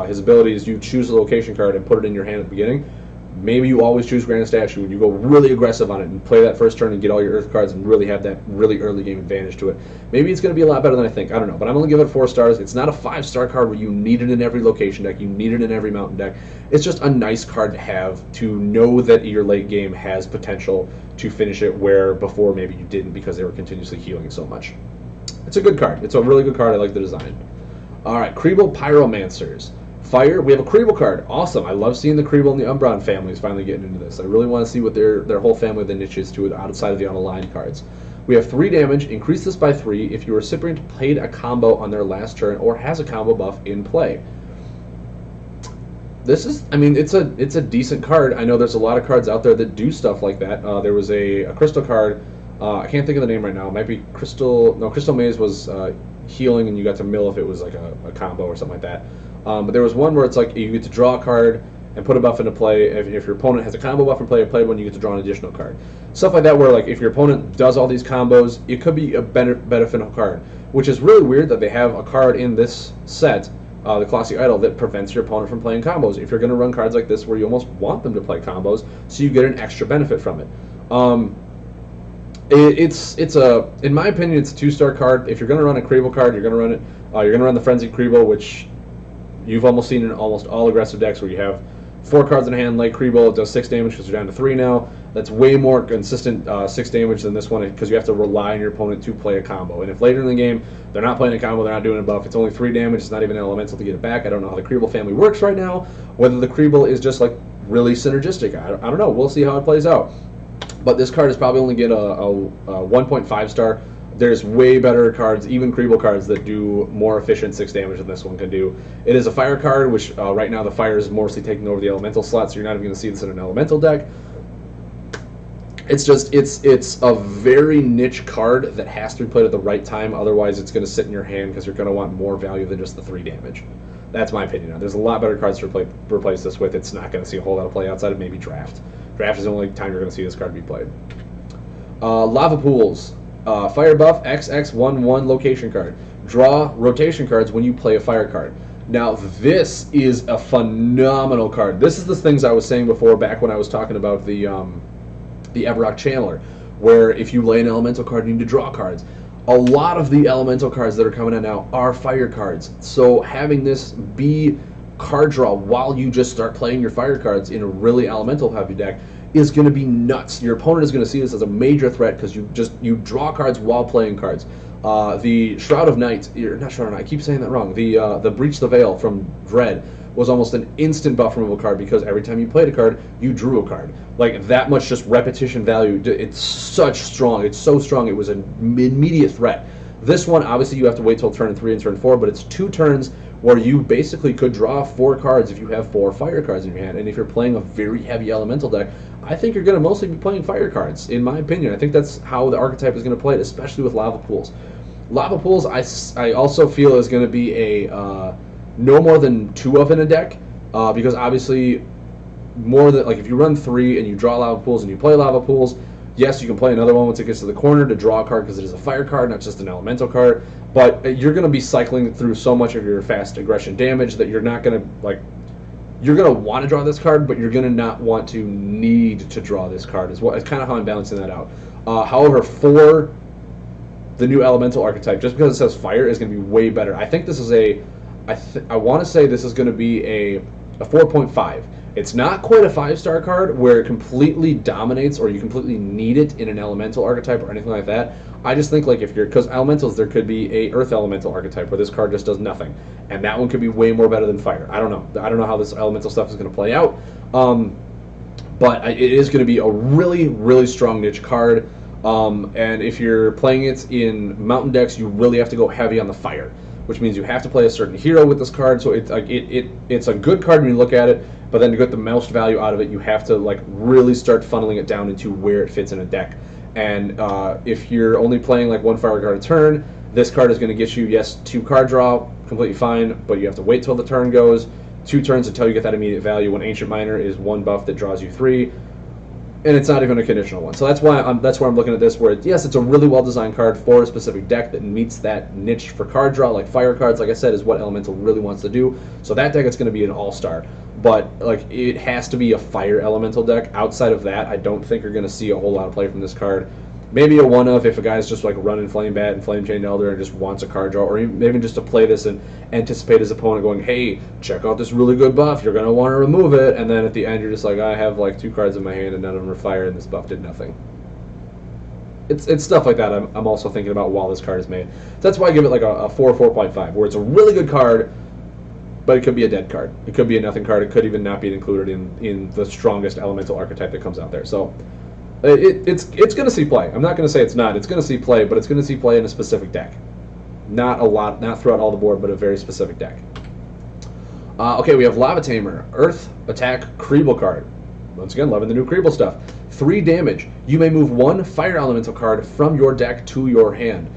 [SPEAKER 1] his ability is you choose a location card and put it in your hand at the beginning. Maybe you always choose Grand Statue and you go really aggressive on it and play that first turn and get all your Earth cards and really have that really early game advantage to it. Maybe it's going to be a lot better than I think. I don't know. But I'm going to give it 4 stars. It's not a 5-star card where you need it in every location deck. You need it in every mountain deck. It's just a nice card to have, to know that your late game has potential to finish it where before maybe you didn't because they were continuously healing so much. It's a good card. It's a really good card. I like the design. All right, Kriebel Pyromancers. Fire, we have a Kriebel card. Awesome. I love seeing the Kriebel and the Umbron families finally getting into this. I really want to see what their whole family of the niches to it outside of the unaligned cards. We have 3 damage. Increase this by 3 if your recipient played a combo on their last turn or has a combo buff in play. This is, I mean, it's a decent card. I know there's a lot of cards out there that do stuff like that. There was a crystal card. I can't think of the name right now. It might be Crystal. No, Crystal Maze was healing, and you got to mill if it was like a combo or something like that. But there was one where it's like you get to draw a card and put a buff into play. If your opponent has a combo buff in play or played one, you get to draw an additional card. Stuff like that where like if your opponent does all these combos, it could be a beneficial card, which is really weird that they have a card in this set, the Colossi Idol, that prevents your opponent from playing combos. If you're going to run cards like this where you almost want them to play combos, so you get an extra benefit from it. In my opinion, it's a 2-star card. If you're going to run a Kriebel card, you're going to run it. You're going to run the Frenzied Kriebel, which you've almost seen in almost all aggressive decks where you have 4 cards in hand like Kriebel. It does 6 damage because you're down to 3 now. That's way more consistent 6 damage than this one because you have to rely on your opponent to play a combo. And if later in the game they're not playing a combo, they're not doing a buff, it's only 3 damage. It's not even an elemental to get it back. I don't know how the Kriebel family works right now. Whether the Kriebel is just like really synergistic, I don't know. We'll see how it plays out. But this card is probably only get a 1.5 star. There's way better cards, even Kriebel cards, that do more efficient 6 damage than this one can do. It is a fire card, which right now the fire is mostly taking over the elemental slot, so you're not even going to see this in an elemental deck. It's just it's a very niche card that has to be played at the right time. Otherwise, it's going to sit in your hand because you're going to want more value than just the 3 damage. That's my opinion. There's a lot better cards to replace this with. It's not going to see a whole lot of play outside of maybe draft. Draft is the only time you're going to see this card be played. Lava Pools. Fire buff, XX11 location card. Draw rotation cards when you play a fire card. Now, this is a phenomenal card. This is the things I was saying before back when I was talking about the Everrock Channeler, where if you lay an elemental card, you need to draw cards. A lot of the elemental cards that are coming in now are fire cards. So having this be card draw while you just start playing your fire cards in a really elemental heavy deck is going to be nuts. Your opponent is going to see this as a major threat because you draw cards while playing cards. The Shroud of Night, not Shroud of Night, I keep saying that wrong. The Breach the Veil from Dread was almost an instant buff removal card because every time you played a card, you drew a card. Like, that much just repetition value. It's such strong. It's so strong. It was an immediate threat. This one, obviously, you have to wait till turn 3 and turn 4, but it's 2 turns where you basically could draw 4 cards if you have 4 fire cards in your hand. And if you're playing a very heavy elemental deck, I think you're going to mostly be playing fire cards, in my opinion. I think that's how the archetype is going to play it, especially with Lava Pools. Lava Pools, I also feel is going to be a no more than 2 of in a deck, because obviously more than, like, if you run 3 and you draw Lava Pools and you play Lava Pools, yes, you can play another one once it gets to the corner to draw a card because it is a fire card, not just an elemental card, but you're going to be cycling through so much of your fast aggression damage that you're not going to, like, you're going to want to draw this card, but you're going to not want to need to draw this card. It's kind of how I'm balancing that out. However, for the new elemental archetype, just because it says fire, is going to be way better. I think this is I want to say this is going to be a 4.5. It's not quite a 5-star card where it completely dominates or you completely need it in an elemental archetype or anything like that. I just think, like, if you're, because elementals, there could be a earth elemental archetype where this card just does nothing, and that one could be way more better than fire. I don't know how this elemental stuff is going to play out, but it is going to be a really, really strong niche card. And if you're playing it in mountain decks, you really have to go heavy on the fire, which means you have to play a certain hero with this card. So it's a good card when you look at it, but then to get the most value out of it, you have to, like, really start funneling it down into where it fits in a deck. And if you're only playing like 1 fire card a turn, this card is going to get you, yes, 2 card draw, completely fine, but you have to wait till the turn goes, 2 turns until you get that immediate value, when Ancient Miner is 1 buff that draws you 3, and it's not even a conditional one. So that's why I'm looking at this, where yes, it's a really well designed card for a specific deck that meets that niche for card draw, like fire cards, like I said, is what Elemental really wants to do. So that deck is going to be an all-star. But, like, it has to be a fire elemental deck. Outside of that, I don't think you're going to see a whole lot of play from this card. Maybe a one-of if a guy's just, like, running Flame Bat and Flame Chain Elder and just wants a card draw, or even just to play this and anticipate his opponent going, hey, check out this really good buff, you're going to want to remove it, and then at the end you're just like, I have, like, 2 cards in my hand and none of them are fire, and this buff did nothing. It's stuff like that I'm also thinking about while this card is made. So that's why I give it, like, a 4.5, where it's a really good card, but it could be a dead card. It could be a nothing card. It could even not be included in the strongest elemental archetype that comes out there. So it's going to see play. I'm not going to say it's not. It's going to see play, but it's going to see play in a specific deck. Not a lot, not throughout all the board, but a very specific deck. Okay, we have Lava Tamer, Earth Attack Creeble card. Once again, loving the new Creeble stuff. 3 damage. You may move 1 fire elemental card from your deck to your hand.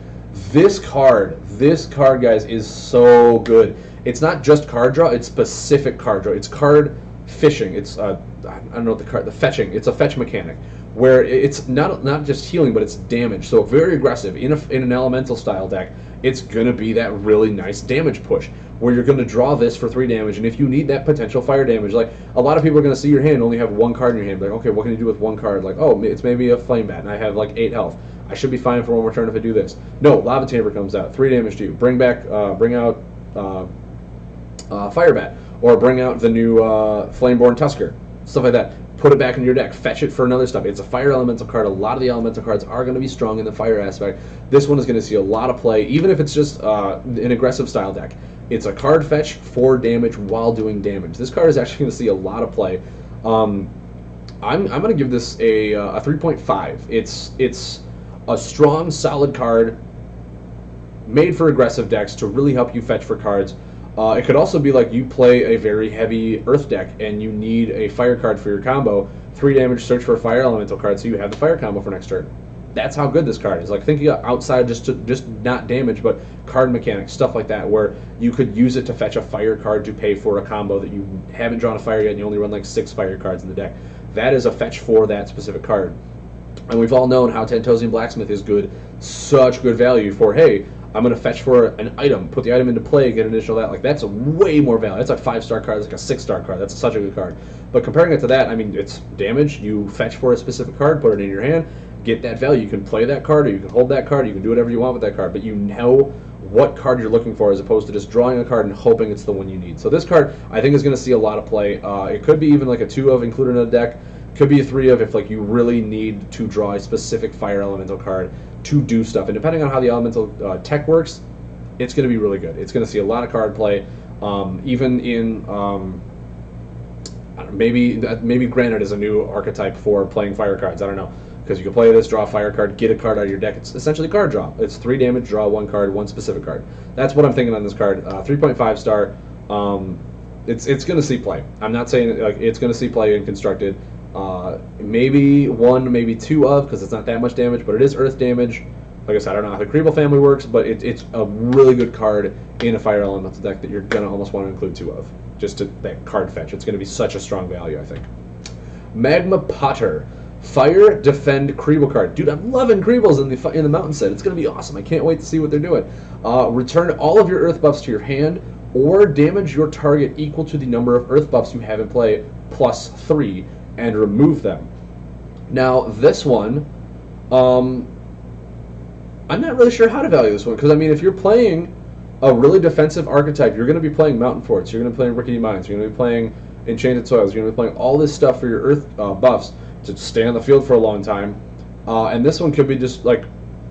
[SPEAKER 1] This card, guys, is so good. It's not just card draw, it's specific card draw. It's card fishing. It's I don't know what the fetching. It's a fetch mechanic where it's not just healing, but it's damage. So very aggressive. In an elemental style deck, it's gonna be that really nice damage push where you're gonna draw this for 3 damage, and if you need that potential fire damage, like a lot of people are gonna see your hand and only have 1 card in your hand, like, okay, what can you do with 1 card? Like, oh, it's maybe a Flame Bat, and I have like 8 health. I should be fine for 1 more turn if I do this. No, Lava Tamer comes out, 3 damage to you. Bring out Fire Bat, or bring out the new Flameborn Tusker, stuff like that. Put it back in your deck, fetch it for another stuff. It's a fire elemental card. A lot of the elemental cards are going to be strong in the fire aspect. This one is going to see a lot of play, even if it's just an aggressive style deck. It's a card fetch for damage while doing damage. This card is actually going to see a lot of play. I'm going to give this a 3.5. It's a strong, solid card made for aggressive decks to really help you fetch for cards. It could also be like you play a very heavy earth deck and you need a fire card for your combo. 3 damage, search for a fire elemental card, so you have the fire combo for next turn. That's how good this card is. Like, thinking outside just not damage, but card mechanics, stuff like that, where you could use it to fetch a fire card to pay for a combo that you haven't drawn a fire yet, and you only run like 6 fire cards in the deck. That is a fetch for that specific card. And we've all known how Tantosian Blacksmith is good, such good value for, hey, I'm going to fetch for an item, put the item into play, get an additional that. Like, that's a way more value. That's a 5-star card, that's like a 6-star card. That's such a good card. But comparing it to that, I mean, it's damage. You fetch for a specific card, put it in your hand, get that value. You can play that card, or you can hold that card, you can do whatever you want with that card, but you know what card you're looking for as opposed to just drawing a card and hoping it's the one you need. So this card, I think, is going to see a lot of play. It could be even like a 2 of included in a deck. Could be a 3 of if like you really need to draw a specific fire elemental card to do stuff. And depending on how the elemental tech works, it's going to be really good. It's going to see a lot of card play. Even in maybe Granite is a new archetype for playing fire cards. I don't know, because you can play this, draw a fire card, get a card out of your deck. It's essentially card draw. It's 3 damage, draw 1 card, 1 specific card. That's what I'm thinking on this card. 3.5 star. It's going to see play. I'm not saying like it's going to see play in constructed. Maybe 1, maybe 2 of, because it's not that much damage, but it is earth damage. Like I said, I don't know how the Creeble family works, but it's a really good card in a fire elemental deck that you're going to almost want to include 2 of, just to that card fetch. It's going to be such a strong value, I think. Magma Potter. Fire Defend Creeble card. Dude, I'm loving Creebles in the mountain set. It's going to be awesome. I can't wait to see what they're doing. Return all of your earth buffs to your hand, or damage your target equal to the number of earth buffs you have in play plus 3, and remove them. Now, this one, I'm not really sure how to value this one, because, I mean, if you're playing a really defensive archetype, you're going to be playing Mountain Forts, you're going to be playing Rickety Mines, you're going to be playing Enchanted Soils, you're going to be playing all this stuff for your earth buffs to stay on the field for a long time. And this one could be just, like,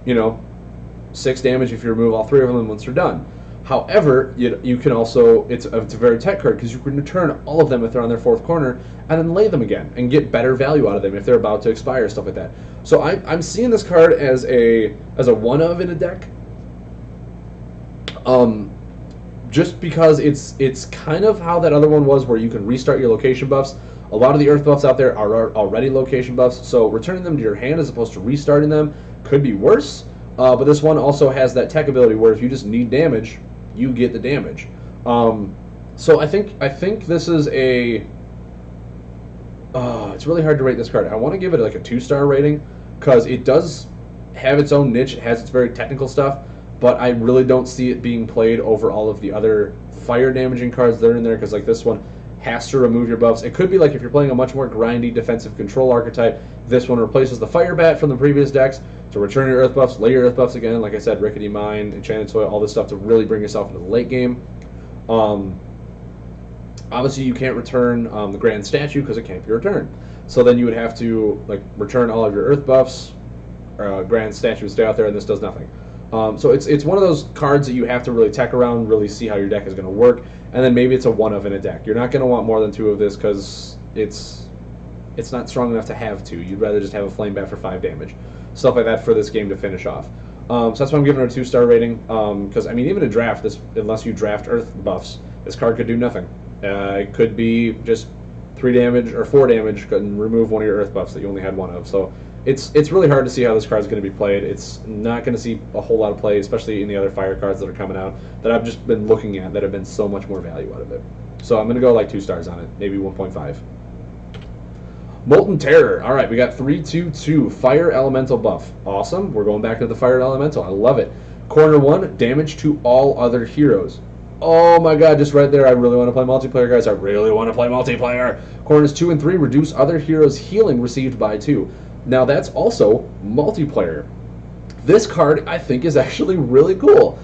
[SPEAKER 1] 6 damage if you remove all 3 of them once you're done. However, you can also, it's a very tech card, because you can return all of them if they're on their 4th corner, and then lay them again, and get better value out of them if they're about to expire, stuff like that. So I'm seeing this card as a 1-of in a deck, just because it's kind of how that other one was, where you can restart your location buffs. A lot of the earth buffs out there are already location buffs, so returning them to your hand as opposed to restarting them could be worse. But this one also has that tech ability where if you just need damage, you get the damage. So I think this is a. It's really hard to rate this card. I want to give it like a 2-star rating, because it does have its own niche. It has its very technical stuff, but I really don't see it being played over all of the other fire damaging cards that are in there, because like this one has to remove your buffs. It could be like if you're playing a much more grindy defensive control archetype, this one replaces the fire bat from the previous decks to return your earth buffs, lay your earth buffs again, like I said, Rickety Mine, Enchanted Soil, all this stuff to really bring yourself into the late game. Obviously you can't return the Grand Statue because it can't be returned. So then you would have to like return all of your earth buffs, Grand Statue would stay out there, and this does nothing. So it's one of those cards that you have to really tech around, really see how your deck is going to work, and then maybe it's a 1-of in a deck. You're not going to want more than 2 of this, because it's not strong enough to have 2. You'd rather just have a Flame Bat for 5 damage. Stuff like that for this game to finish off. So that's why I'm giving it a 2-star rating, because, I mean, even in draft, unless you draft earth buffs, this card could do nothing. It could be just 3 damage or 4 damage and remove one of your earth buffs that you only had 1 of. So it's really hard to see how this card is going to be played. It's not going to see a whole lot of play, especially in the other fire cards that are coming out that I've just been looking at that have been so much more value out of it. So I'm going to go like 2 stars on it, maybe 1.5. Molten Terror. All right, we got 3/2/2 Fire Elemental buff. Awesome. We're going back to the Fire Elemental. I love it. Corner 1, damage to all other heroes. Oh my god, just right there, I really want to play multiplayer, guys. I really want to play multiplayer. Corners 2 and 3, reduce other heroes' healing received by 2. Now that's also multiplayer. This card, I think, is actually really cool.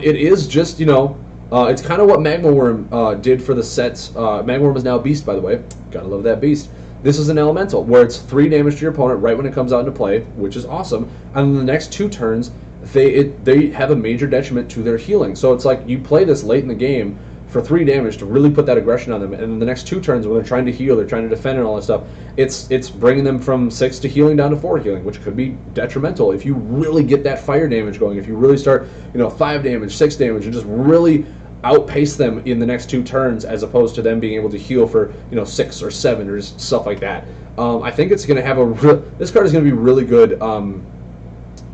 [SPEAKER 1] It is just, it's kind of what Magma Worm did for the sets. Magma Worm is now Beast, by the way. Gotta love that Beast. This is an Elemental, where it's 3 damage to your opponent right when it comes out into play, which is awesome. And then the next 2 turns, they have a major detriment to their healing. So it's like you play this late in the game for 3 damage to really put that aggression on them, and in the next 2 turns when they're trying to heal, they're trying to defend and all that stuff, it's bringing them from 6 to healing down to 4 healing, which could be detrimental if you really get that fire damage going. If you really start 5 damage, 6 damage, and just really outpace them in the next 2 turns, as opposed to them being able to heal for 6 or 7 or stuff like that. I think it's going to have this card is going to be really good.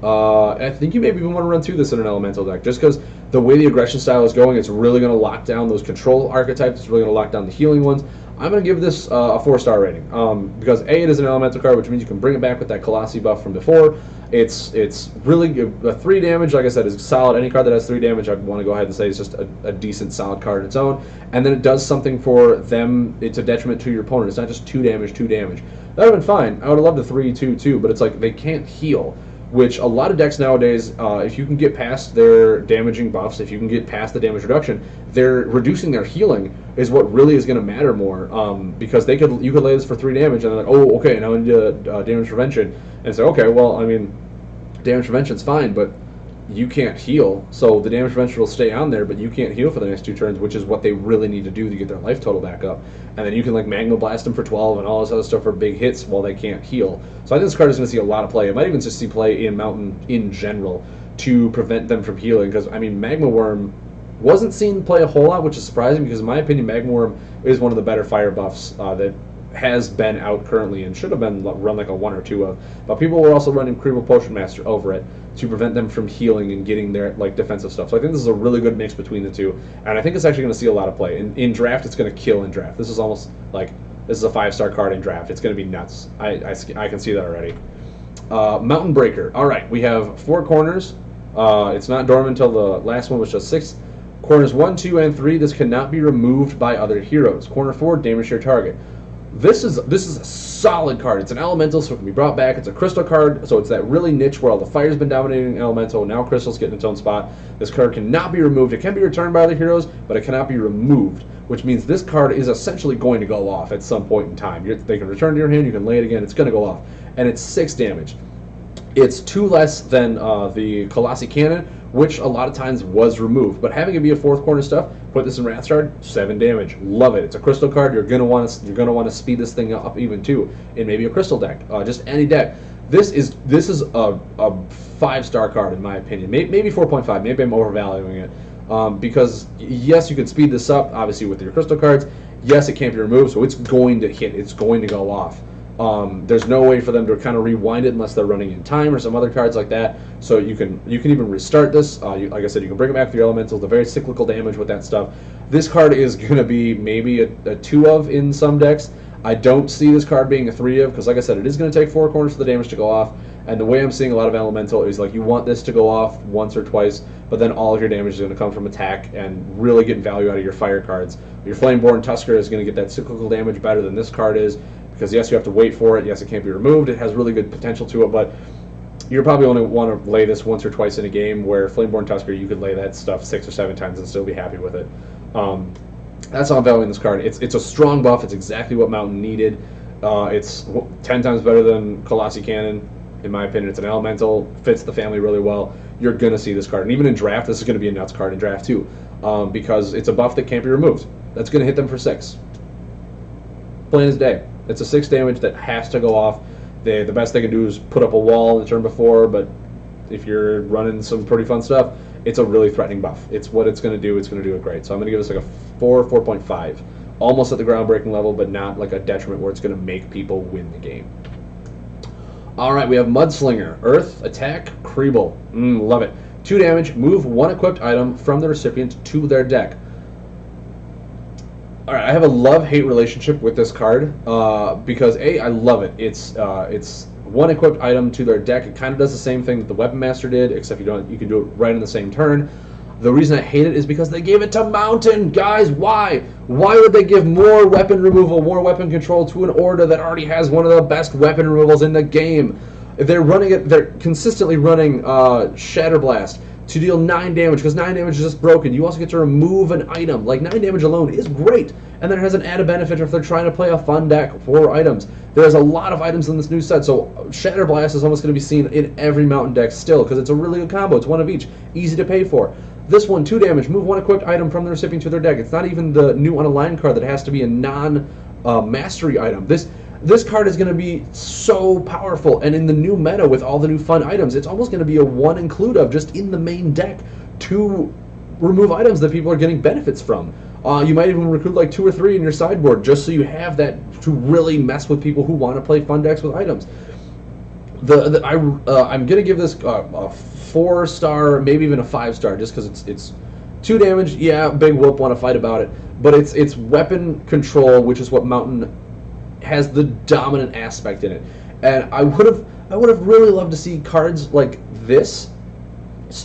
[SPEAKER 1] I think you maybe even want to run through this in an elemental deck, just because the way the aggression style is going, it's really going to lock down those control archetypes. It's really going to lock down the healing ones. I'm going to give this a 4-star rating because A, it is an elemental card, which means you can bring it back with that Colossi buff from before. It's really good. 3 damage, like I said, is solid. Any card that has 3 damage, I'd want to go ahead and say is just a decent, solid card on its own. And then it does something for them. It's a detriment to your opponent. It's not just 2 damage, 2 damage. That would have been fine. I would have loved a 3/2/2, but it's like they can't heal. Which a lot of decks nowadays, if you can get past their damaging buffs, if you can get past the damage reduction, they're reducing their healing is what really is going to matter more. Because you could lay this for 3 damage and they're like, oh, okay, now I need damage prevention, and say, okay, well, I mean, damage prevention's fine, but you can't heal, so the damage prevention will stay on there, but you can't heal for the next 2 turns, which is what they really need to do to get their life total back up. And then you can like Magma Blast them for 12 and all this other stuff for big hits while they can't heal. So I think this card is going to see a lot of play. It might even just see play in Mountain in general to prevent them from healing, because I mean Magma Worm wasn't seen play a whole lot, which is surprising because in my opinion Magma Worm is one of the better fire buffs that has been out currently and should have been run like a 1 or 2 of. But people were also running Creeble Potion Master over it to prevent them from healing and getting their like defensive stuff. So I think this is a really good mix between the two, and I think it's actually going to see a lot of play. In draft, it's going to kill in draft. This is almost like this is a 5-star card in draft. It's going to be nuts. I can see that already. Mountain Breaker. All right, we have 4 corners. It's not dormant until the last one, which is 6. Corners 1, 2, and 3. This cannot be removed by other heroes. Corner 4, damage your target. This is a solid card. It's an elemental, so it can be brought back. It's a crystal card, so it's that really niche where all the fire's been dominating elemental. Now crystal's getting its own spot. This card cannot be removed. It can be returned by other heroes, but it cannot be removed, which means this card is essentially going to go off at some point in time. They can return to your hand. You can lay it again. It's going to go off, and it's 6 damage. It's 2 less than the Colossi Cannon, which a lot of times was removed. But having it be a 4th corner stuff, put this in Wrathshard, 7 damage. Love it. It's a crystal card. You're gonna want to speed this thing up even too in maybe a crystal deck, just any deck. This is a 5-star card in my opinion. Maybe 4.5. Maybe I'm overvaluing it because yes, you can speed this up obviously with your crystal cards. Yes, it can't be removed, so it's going to hit. It's going to go off. There's no way for them to kind of rewind it unless they're running in time or some other cards like that. So you can even restart this. Like I said, you can bring it back to your elementals. The very cyclical damage with that stuff. This card is going to be maybe a 2 of in some decks. I don't see this card being a 3 of because, like I said, it is going to take 4 corners for the damage to go off. And the way I'm seeing a lot of elemental is like you want this to go off once or twice, but then all of your damage is going to come from attack and really get value out of your fire cards. Your Flameborn Tusker is going to get that cyclical damage better than this card is. Because yes, you have to wait for it. Yes, it can't be removed. It has really good potential to it, but you're probably only want to lay this once or twice in a game. Where Flameborn Tusker, you could lay that stuff 6 or 7 times and still be happy with it. That's how I'm valuing this card. It's a strong buff. It's exactly what Mountain needed. It's 10 times better than Colossi Cannon, in my opinion. It's an elemental, fits the family really well. You're gonna see this card, and even in draft, this is gonna be a nuts card in draft too, because it's a buff that can't be removed. That's gonna hit them for 6. Plain as day. It's a 6 damage that has to go off. The best they can do is put up a wall in the turn before, but if you're running some pretty fun stuff, it's a really threatening buff. It's what it's going to do. It's going to do it great. So I'm going to give this like a 4, 4.5. Almost at the groundbreaking level, but not like a detriment where it's going to make people win the game. All right, we have Mudslinger. Earth, attack, Creeble. Love it. 2 damage, move 1 equipped item from the recipient to their deck. All right, I have a love-hate relationship with this card because A, I love it. It's 1 equipped item to their deck. It kind of does the same thing that the Weapon Master did, except you can do it right in the same turn. The reason I hate it is because they gave it to Mountain, guys. Why? Why would they give more weapon removal, more weapon control to an order that already has one of the best weapon removals in the game? If they're running it, they're consistently running Shatter Blast to deal 9 damage, because 9 damage is just broken. You also get to remove an item. Like, 9 damage alone is great, and then it has an added benefit if they're trying to play a fun deck for items. There's a lot of items in this new set, so Shatter Blast is almost going to be seen in every Mountain deck still, because it's a really good combo. It's 1 of each. Easy to pay for. This one, 2 damage. Move 1 equipped item from the recipient to their deck. It's not even the new unaligned card that has to be a non-mastery item. This card is going to be so powerful, and in the new meta with all the new fun items, it's almost going to be a 1 include of just in the main deck to remove items that people are getting benefits from. You might even recruit like 2 or 3 in your sideboard just so you have that to really mess with people who want to play fun decks with items. I'm gonna give this a 4-star, maybe even a 5-star, just because it's 2 damage. Yeah, big whoop, want to fight about it, but it's weapon control, which is what Mountain has the dominant aspect in it. And I would have really loved to see cards like this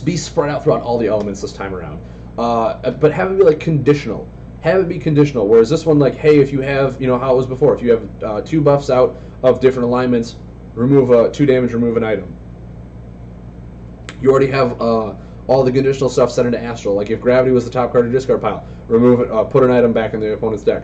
[SPEAKER 1] be spread out throughout all the elements this time around. But have it be like conditional. Have it be conditional. Whereas this one, like, hey, if you have, you know how it was before, if you have 2 buffs out of different alignments, remove 2 damage, remove an item. You already have all the conditional stuff set into Astral. Like if Gravity was the top card of your discard pile, remove it, put an item back in the opponent's deck.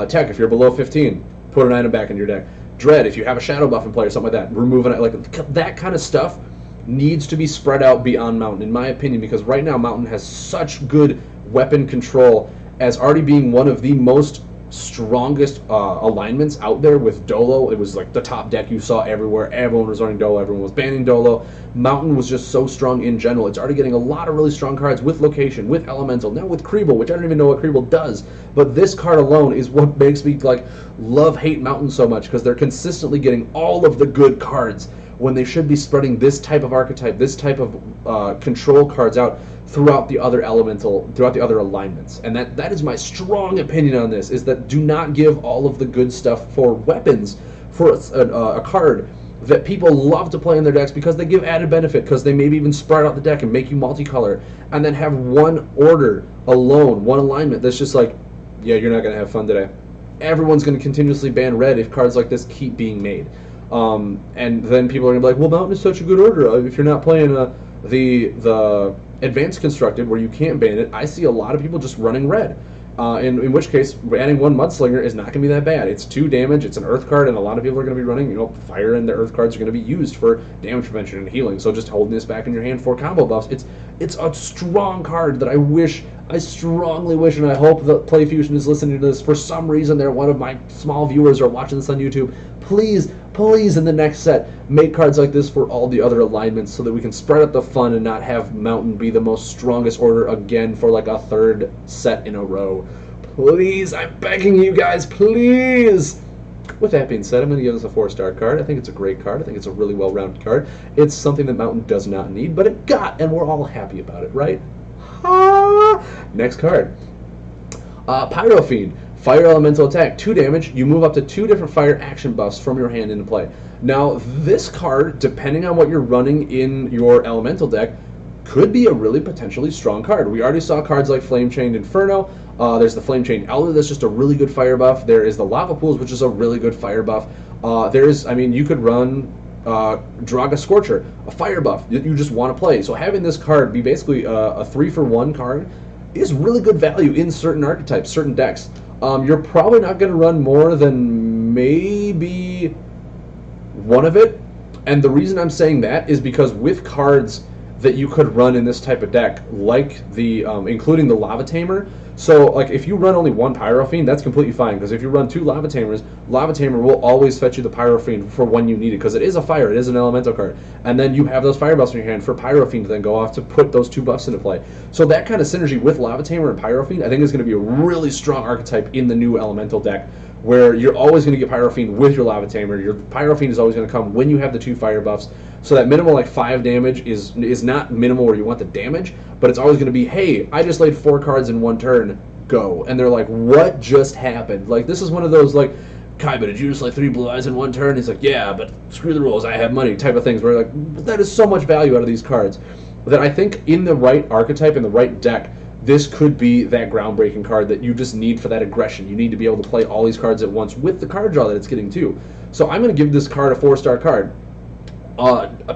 [SPEAKER 1] Tech, if you're below 15, put an item back in your deck. Dread, if you have a shadow buff in play or something like that, remove it. Like that kind of stuff needs to be spread out beyond Mountain, in my opinion, because right now Mountain has such good weapon control as already being one of the most strongest alignments out there with Dolo. It was like the top deck you saw everywhere. Everyone was running Dolo. Everyone was banning Dolo. Mountain was just so strong in general. It's already getting a lot of really strong cards with Location, with Elemental, now with Kriebel, which I don't even know what Kriebel does. But this card alone is what makes me like hate Mountain so much, because they're consistently getting all of the good cards when they should be spreading this type of archetype, this type of control cards out throughout the other throughout the other alignments. And that is my strong opinion on this, is that do not give all of the good stuff for weapons for a card that people love to play in their decks because they give added benefit, because they maybe even spread out the deck and make you multicolor, and then have one order alone, one alignment that's just like, yeah, you're not going to have fun today. Everyone's going to continuously ban red if cards like this keep being made. And then people are going to be like, well, Mountain is such a good order. If you're not playing the Advanced Constructed, where you can't ban it, I see a lot of people just running red. In which case, adding 1 Mudslinger is not going to be that bad. It's 2 damage, it's an Earth card, and a lot of people are going to be running, you know, Fire, and the Earth cards are going to be used for damage prevention and healing. So just holding this back in your hand for combo buffs, it's a strong card that I strongly wish, and I hope that PlayFusion is listening to this. For some reason, they're one of my small viewers or watching this on YouTube. Please, in the next set, make cards like this for all the other alignments so that we can spread out the fun and not have Mountain be the most strongest order again for like a 3rd set in a row. Please, I'm begging you guys, please! With that being said, I'm going to give this a 4-star card. I think it's a great card. I think it's a really well-rounded card. It's something that Mountain does not need, but it got, and we're all happy about it, right? Next card. Pyro Fiend. Fire Elemental Attack, 2 damage. You move up to 2 different fire action buffs from your hand into play. Now, this card, depending on what you're running in your Elemental deck, could be a really potentially strong card. We already saw cards like Flame Chained Inferno. There's the Flame Chained Elder, that's just a really good fire buff. There is the Lava Pools, which is a really good fire buff. You could run Draga Scorcher, a fire buff that you just want to play. So having this card be basically a 3-for-1 card is really good value in certain archetypes, certain decks. You're probably not going to run more than maybe one of it, and the reason I'm saying that is because with cards that you could run in this type of deck, like the including the Lava Tamer. So like if you run only 1 Pyro Fiend, that's completely fine, because if you run 2 Lava Tamers, Lava Tamer will always fetch you the Pyro Fiend for when you need it, because it is a fire, it is an elemental card, and then you have those fire buffs in your hand for Pyro Fiend to then go off to put those 2 buffs into play. So that kind of synergy with Lava Tamer and Pyro Fiend, I think is going to be a really strong archetype in the new elemental deck, where you're always going to get Pyro Fiend with your Lava Tamer. Your Pyro Fiend is always going to come when you have the 2 fire buffs. So that minimal like 5 damage is not minimal where you want the damage, but it's always going to be, hey, I just laid 4 cards in 1 turn, go. And they're like, what just happened? Like, this is one of those, like, Kaiba, did you just like 3 blue eyes in 1 turn? He's like, yeah, but screw the rules, I have money, type of things, where like, that is so much value out of these cards that I think in the right archetype, in the right deck, this could be that groundbreaking card that you just need for that aggression. You need to be able to play all these cards at once with the card draw that it's getting too. So I'm going to give this card a 4-star card.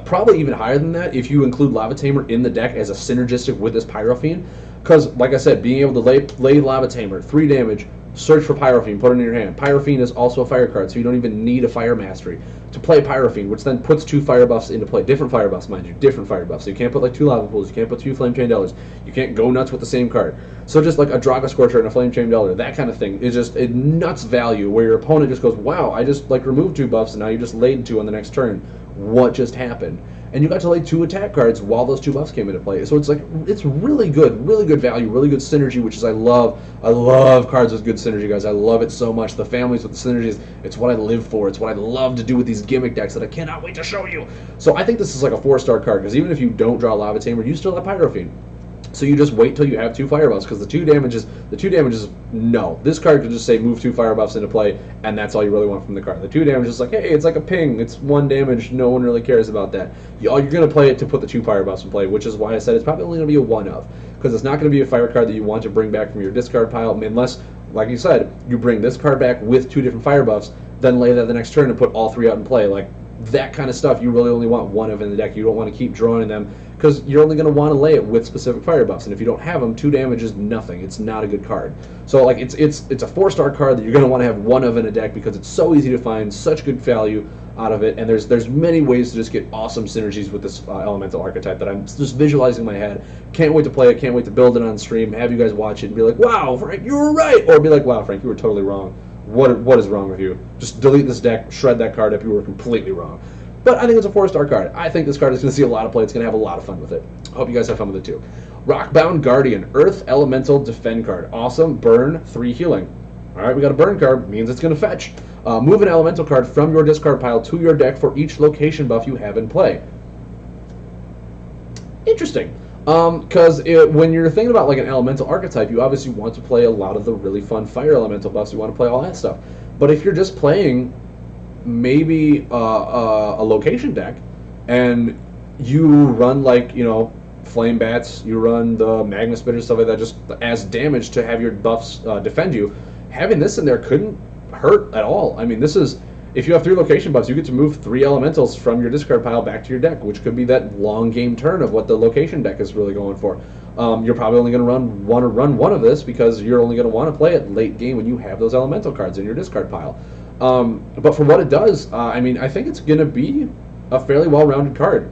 [SPEAKER 1] Probably even higher than that if you include Lava Tamer in the deck as a synergistic with this Pyro Fiend. Because, like I said, being able to lay Lava Tamer, 3 damage, search for Pyro Fiend, put it in your hand. Pyro Fiend is also a fire card, so you don't even need a fire mastery to play Pyro Fiend, which then puts 2 fire buffs into play. Different fire buffs, mind you, different fire buffs. So you can't put like 2 Lava Pools, you can't put 2 Flame Chained Elders, you can't go nuts with the same card. So just like a Draga Scorcher and a Flame Chained Elder, that kind of thing is just a nuts value where your opponent just goes, wow, I just like removed 2 buffs and now you just laid 2 on the next turn. what just happened. And you got to lay 2 attack cards while those 2 buffs came into play. So it's like, it's really good value, really good synergy, which is I love. I love cards with good synergy, guys. I love it so much. The families with the synergies, it's what I live for. It's what I love to do with these gimmick decks that I cannot wait to show you. So I think this is like a 4-star card, because even if you don't draw Lava Tamer, you still have Pyro Fiend. So you just wait till you have 2 fire buffs, because the two damages, no. This card could just say move 2 fire buffs into play, and that's all you really want from the card. The 2 damage is like, hey, it's like a ping. It's 1 damage. No one really cares about that. You're going to play it to put the 2 fire buffs in play, which is why I said it's probably only going to be a 1 of, because it's not going to be a fire card that you want to bring back from your discard pile, unless, like you said, you bring this card back with 2 different fire buffs, then lay that the next turn and put all 3 out in play. Like, that kind of stuff you really only want 1 of in the deck. You don't want to keep drawing them, because you're only going to want to lay it with specific fire buffs, and if you don't have them, 2 damage is nothing. It's not a good card. So like it's a 4-star card that you're going to want to have 1 of in a deck, because it's so easy to find such good value out of it, and there's many ways to just get awesome synergies with this elemental archetype that I'm just visualizing in my head. Can't wait to play it. Can't wait to build it on stream. Have you guys watch it and be like, wow, Frank, you were right, or be like, wow, Frank, you were totally wrong. What is wrong with you? Just delete this deck, shred that card up. You were completely wrong. But I think it's a 4-star card. I think this card is going to see a lot of play. It's going to have a lot of fun with it. Hope you guys have fun with it too. Rockbound Guardian, Earth Elemental Defend card. Awesome. Burn, 3 healing. All right, we got a burn card. Means it's going to fetch. Move an elemental card from your discard pile to your deck for each location buff you have in play. Interesting. Because when you're thinking about like an elemental archetype, you obviously want to play a lot of the really fun fire elemental buffs. You want to play all that stuff. But if you're just playing maybe a location deck, and you run like, you know, Flame Bats, you run the Magma Spitter, stuff like that, just as damage to have your buffs defend you, having this in there couldn't hurt at all. I mean, this is, if you have 3 location buffs, you get to move 3 elementals from your discard pile back to your deck, which could be that long game turn of what the location deck is really going for. You're probably only going to run one of this, because you're only going to want to play it late game when you have those elemental cards in your discard pile. But for what it does, I mean, I think it's going to be a fairly well-rounded card.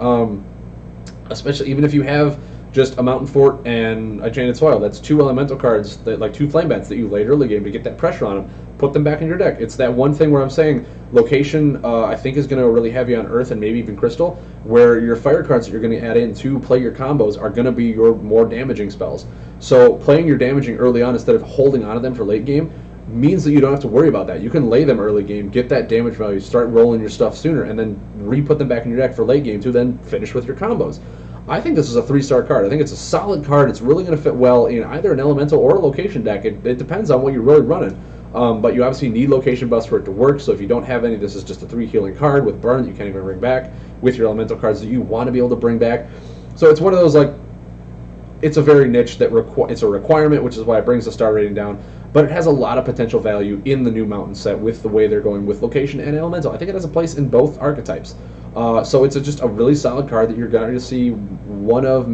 [SPEAKER 1] Especially even if you have just a Mountain Fort and a Jaded Soil. That's 2 elemental cards, that, like 2 Flame Bats that you laid early game to get that pressure on them. Put them back in your deck. It's that one thing where I'm saying location, I think, is going to really heavy on Earth and maybe even Crystal, where your fire cards that you're going to add in to play your combos are going to be your more damaging spells. So playing your damaging early on instead of holding on to them for late game means that you don't have to worry about that. You can lay them early game, get that damage value, start rolling your stuff sooner, and then re-put them back in your deck for late game to then finish with your combos. I think this is a 3-star card. I think it's a solid card. It's really going to fit well in either an elemental or a location deck. It depends on what you're really running. But you obviously need location buffs for it to work, so if you don't have any, this is just a 3 healing card with burn that you can't even bring back, with your elemental cards that you want to be able to bring back. So it's one of those, like, it's a very niche that it's a requirement, which is why it brings the star rating down, but it has a lot of potential value in the new Mountain set with the way they're going with location and elemental. I think it has a place in both archetypes. So it's just a really solid card that you're going to see one of,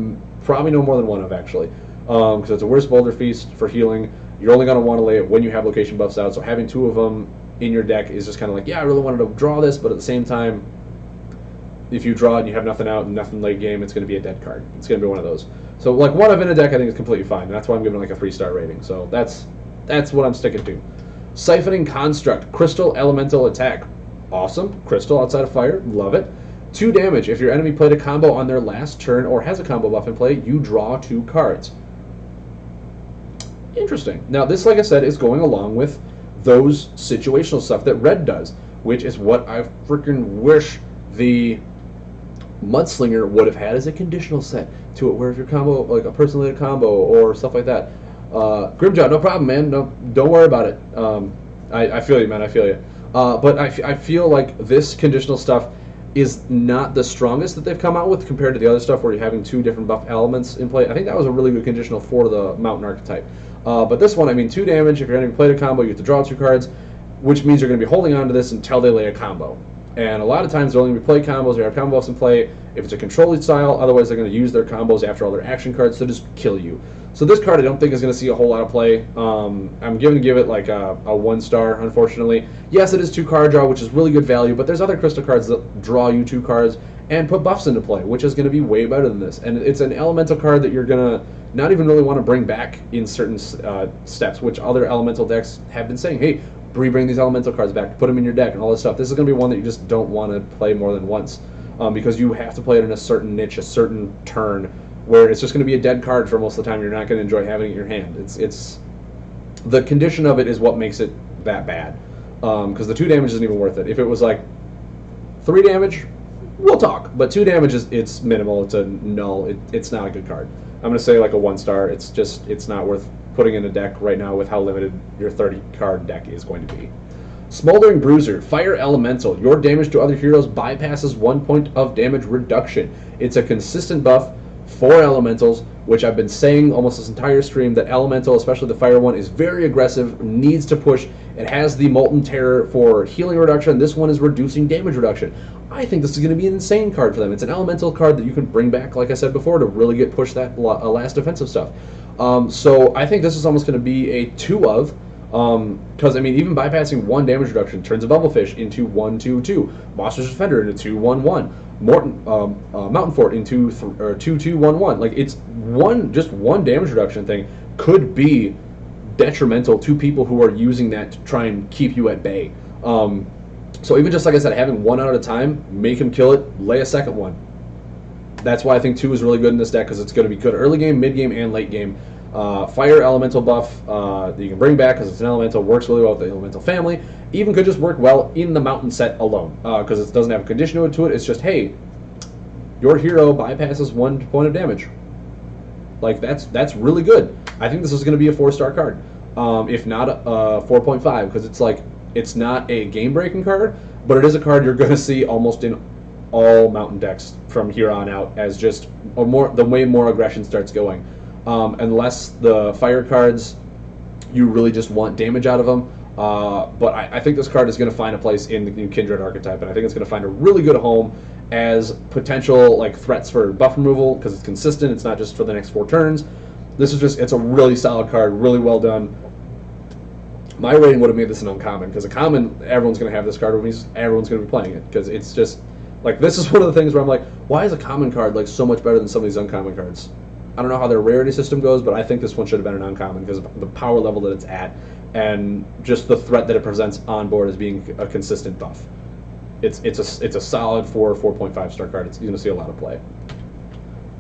[SPEAKER 1] probably no more than one of, actually. Because it's a Worst Boulder Feast for healing. You're only going to want to lay it when you have location buffs out, so having 2 of them in your deck is just kind of like, yeah, I really wanted to draw this, but at the same time, if you draw it and you have nothing out and nothing late game, it's going to be a dead card. It's going to be one of those. So like 1 of in a deck I think is completely fine. That's why I'm giving it like a 3-star rating. So that's what I'm sticking to. Siphoning Construct, Crystal Elemental Attack. Awesome. Crystal outside of fire. Love it. 2 damage. If your enemy played a combo on their last turn or has a combo buff in play, you draw 2 cards. Interesting. Now this, like I said, is going along with those situational stuff that Red does, which is what I freaking wish the Mudslinger would have had as a conditional set to it, where if your combo, like a person laid a combo or stuff like that. Grimjaw, no problem, man. No, don't worry about it. I feel you, man. I feel you. But I feel like this conditional stuff is not the strongest that they've come out with compared to the other stuff where you're having 2 different buff elements in play. I think that was a really good conditional for the Mountain archetype. But this one, I mean, 2 damage. If your enemy played a combo, you get to draw 2 cards, which means you're going to be holding on to this until they lay a combo. And a lot of times they're only going to play combos or have combo buffs in play if it's a control style. Otherwise, they're going to use their combos after all their action cards to just kill you. So this card I don't think is going to see a whole lot of play. I'm going to give it like a 1-star, unfortunately. Yes, it is 2 card draw, which is really good value, but there's other crystal cards that draw you 2 cards and put buffs into play, which is going to be way better than this. And it's an elemental card that you're going to not even really want to bring back in certain steps, which other elemental decks have been saying, hey, bring these elemental cards back, put them in your deck and all this stuff. This is going to be one that you just don't want to play more than once. because you have to play it in a certain niche, a certain turn, where it's just going to be a dead card for most of the time. You're not going to enjoy having it in your hand. It's the condition of it is what makes it that bad, because the 2 damage isn't even worth it. If it was like 3 damage, we'll talk, but 2 damage it's minimal. It's a null. It's not a good card. I'm going to say like a 1-star. It's not worth putting in a deck right now with how limited your 30-card deck is going to be. Smoldering Bruiser, Fire Elemental. Your damage to other heroes bypasses 1 point of damage reduction. It's a consistent buff for elementals, which I've been saying almost this entire stream, that elemental, especially the fire one, is very aggressive, needs to push. It has the Molten Terror for healing reduction. This one is reducing damage reduction. I think this is going to be an insane card for them. It's an elemental card that you can bring back, like I said before, to really push that last defensive stuff. So I think this is almost going to be a 2 of, because I mean, even bypassing 1 damage reduction turns a Bubblefish into 1/2/2, Monstrous Defender into 2/1/1, Mountain Fort into 2/2/1/1. Like, it's just one damage reduction thing could be detrimental to people who are using that to try and keep you at bay. So even just like I said, having 1 out at a time, make him kill it, lay a second one. That's why I think 2 is really good in this deck, because it's going to be good early game, mid game, and late game. Fire Elemental buff that you can bring back because it's an Elemental, works really well with the Elemental family. Even could just work well in the Mountain set alone, because it doesn't have a condition to it. It's just, hey, your hero bypasses 1 point of damage. Like, that's really good. I think this is going to be a 4-star card, if not a 4.5, because it's like, it's not a game-breaking card, but it is a card you're going to see almost in all Mountain decks from here on out, as just the way more aggression starts going. Unless the fire cards, you really just want damage out of them. But I think this card is going to find a place in the new Kindred archetype, and I think it's going to find a really good home as potential like threats for buff removal, because it's consistent. It's not just for the next 4 turns. This is just, it's a really solid card, really well done. My rating would have made this an uncommon, because a common, everyone's going to have this card, which means everyone's going to be playing it, because it's just, like, this is one of the things where I'm like, why is a common card like so much better than some of these uncommon cards? I don't know how their rarity system goes, but I think this one should have been an uncommon because of the power level that it's at and just the threat that it presents on board as being a consistent buff. It's a solid 4.5-star card. You're going to see a lot of play.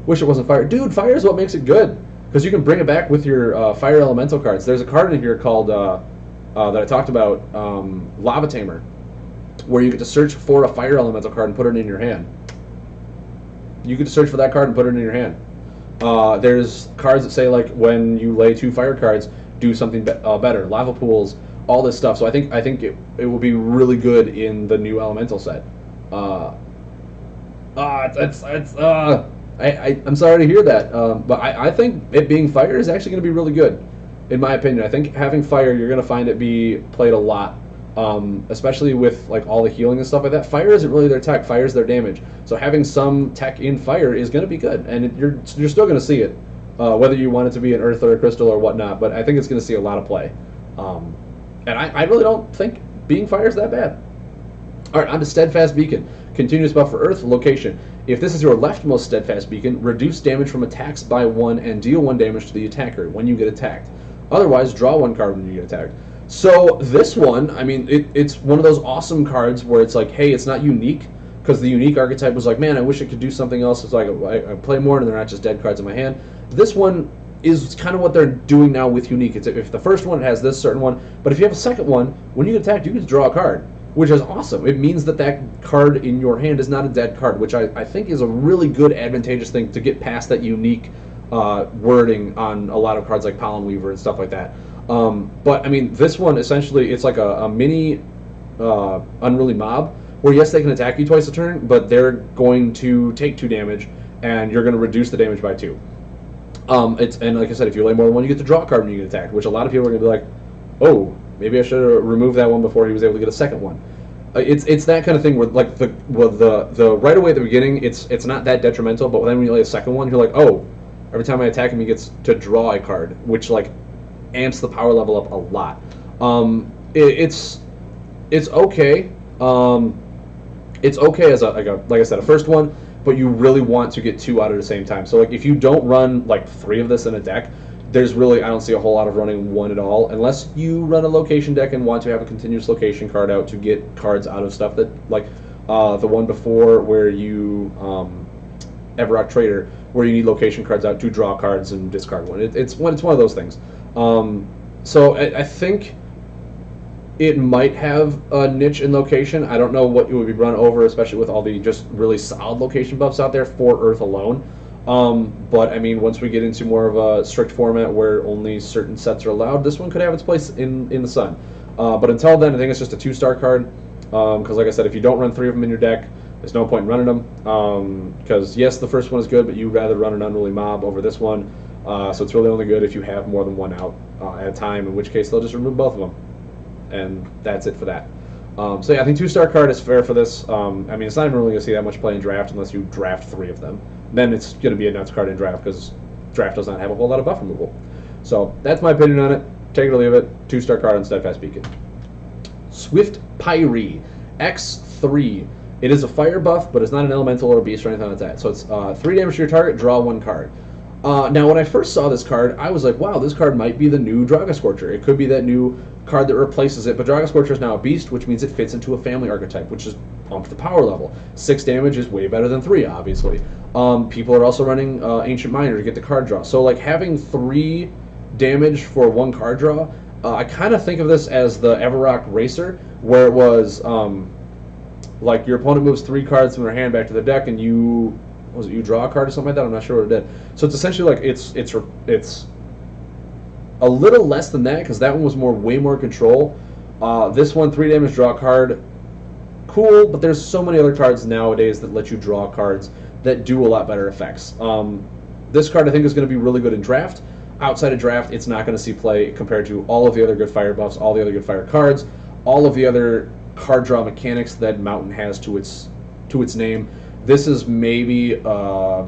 [SPEAKER 1] Wish it wasn't fire. Dude, fire is what makes it good, because you can bring it back with your fire elemental cards. There's a card in here called, that I talked about, Lava Tamer, where you get to search for a fire elemental card and put it in your hand. You get to search for that card and put it in your hand. There's cards that say, like, when you lay 2 fire cards, do something better. Lava pools, all this stuff. So I think it will be really good in the new elemental set. I'm sorry to hear that, but I think it being fire is actually going to be really good, in my opinion. I think having fire, you're going to find it be played a lot. Especially with like all the healing and stuff like that. Fire isn't really their tech, fire is their damage. So having some tech in fire is going to be good, and you're still going to see it, whether you want it to be an earth or a crystal or whatnot. But I think it's going to see a lot of play, and I really don't think being fire is that bad. All right, on to Steadfast Beacon. Continuous buff for earth, location. If this is your leftmost Steadfast Beacon, reduce damage from attacks by 1 and deal 1 damage to the attacker when you get attacked. Otherwise, draw 1 card when you get attacked. So this one, I mean, it's one of those awesome cards where it's like, hey, it's not unique, because the unique archetype was like, man, I wish it could do something else. It's like I play more and they're not just dead cards in my hand. This one is kind of what they're doing now with unique. It's, if the first one has this certain one, but if you have a second one, when you get attacked, you get to draw a card, which is awesome. It means that that card in your hand is not a dead card, which I think is a really good, advantageous thing to get past that unique wording on a lot of cards like Pollen Weaver and stuff like that. But I mean, this one essentially, it's like a mini unruly mob, where yes, they can attack you twice a turn, but they're going to take 2 damage, and you're going to reduce the damage by 2. And like I said, if you lay more than 1, you get to draw a card when you get attacked, which a lot of people are going to be like, oh, maybe I should have removed that one before he was able to get a second one. It's that kind of thing where like the right away at the beginning, it's not that detrimental, but then when you lay a second one, you're like, oh, every time I attack him, he gets to draw a card, which like amps the power level up a lot. It's okay. It's okay as like I said, a first one, but you really want to get 2 out at the same time. So like if you don't run like 3 of this in a deck, there's really, I don't see a whole lot of running 1 at all, unless you run a location deck and want to have a continuous location card out to get cards out of stuff that, like, The one before where you Everrock Trader, where you need location cards out to draw cards and discard one. It's one of those things. So I think it might have a niche in location. I don't know what it would be run over, especially with all the just really solid location buffs out there for Earth alone. But I mean, once we get into more of a strict format where only certain sets are allowed, this one could have its place in the sun. But until then, I think it's just a 2-star card. Because like I said, if you don't run 3 of them in your deck, there's no point in running them. Because yes, the first one is good, but you'd rather run an Unruly Mob over this one. So it's really only good if you have more than one out at a time, in which case they'll just remove both of them. And that's it for that. So yeah, I think 2-star card is fair for this. I mean, it's not even really going to see that much play in draft unless you draft 3 of them. Then it's going to be a nuts card in draft because draft does not have a whole lot of buff removal. So that's my opinion on it. Take it or leave it. 2-star card on Steadfast Beacon. Swift Pyre, X3. It is a fire buff, but it's not an elemental or a beast or anything like that. So it's 3 damage to your target, draw 1 card. Now, when I first saw this card, I was like, wow, this card might be the new Draga Scorcher. It could be that new card that replaces it, but Draga Scorcher is now a beast, which means it fits into a family archetype, which is pumped the power level. 6 damage is way better than 3, obviously. People are also running Ancient Miner to get the card draw. So, like, having 3 damage for 1 card draw, I kind of think of this as the Everrock Racer, where it was, like, your opponent moves 3 cards from their hand back to their deck, and you draw a card or something like that? I'm not sure what it did. So it's essentially like it's a little less than that because that one was way more control. This one, 3 damage, draw a card, cool. But there's so many other cards nowadays that let you draw cards that do a lot better effects. This card I think is going to be really good in draft. Outside of draft, it's not going to see play compared to all of the other good fire buffs, all the other good fire cards, all of the other card draw mechanics that Mountain has to its name. This is maybe a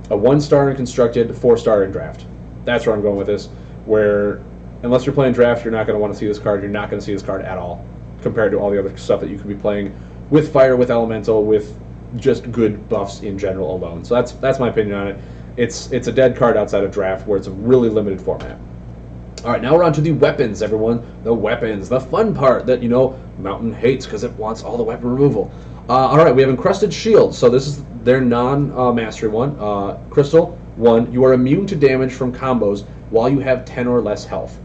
[SPEAKER 1] 1-star in constructed, 4-star in draft. That's where I'm going with this. Where, unless you're playing draft, you're not going to want to see this card. You're not going to see this card at all, compared to all the other stuff that you could be playing with fire, with elemental, with just good buffs in general alone. So that's my opinion on it. It's a dead card outside of draft, where it's a really limited format. All right, now we're on to the weapons, everyone. The weapons, the fun part that, you know, Mountain hates because it wants all the weapon removal. All right, we have Encrusted Shield. So this is their non-mastery one. Crystal, 1. You are immune to damage from combos while you have 10 or less health.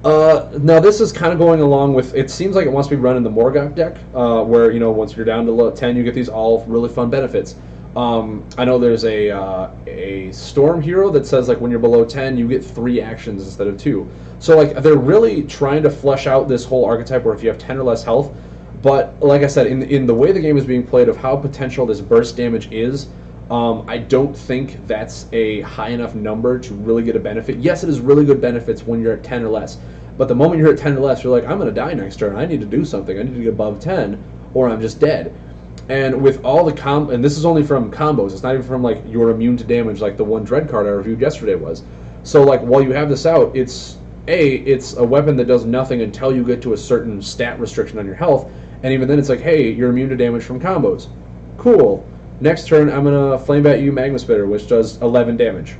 [SPEAKER 1] Now this is kind of going along with, it seems like it wants to be run in the Morgoth deck, where, you know, once you're down to 10, you get these all really fun benefits. I know there's a Storm hero that says, like, when you're below 10, you get 3 actions instead of 2. So, like, they're really trying to flesh out this whole archetype where if you have 10 or less health. But like I said, in the way the game is being played, of how potential this burst damage is, I don't think that's a high enough number to really get a benefit. Yes, it is really good benefits when you're at 10 or less. But the moment you're at 10 or less, you're like, I'm going to die next turn. I need to do something. I need to get above 10, or I'm just dead. And with all the and this is only from combos. It's not even from, like, you're immune to damage, like the one Dread card I reviewed yesterday was. So, like, while you have this out, it's a weapon that does nothing until you get to a certain stat restriction on your health. And even then, it's like, hey, you're immune to damage from combos. Cool. Next turn, I'm going to Flame Bat you Magma Spitter, which does 11 damage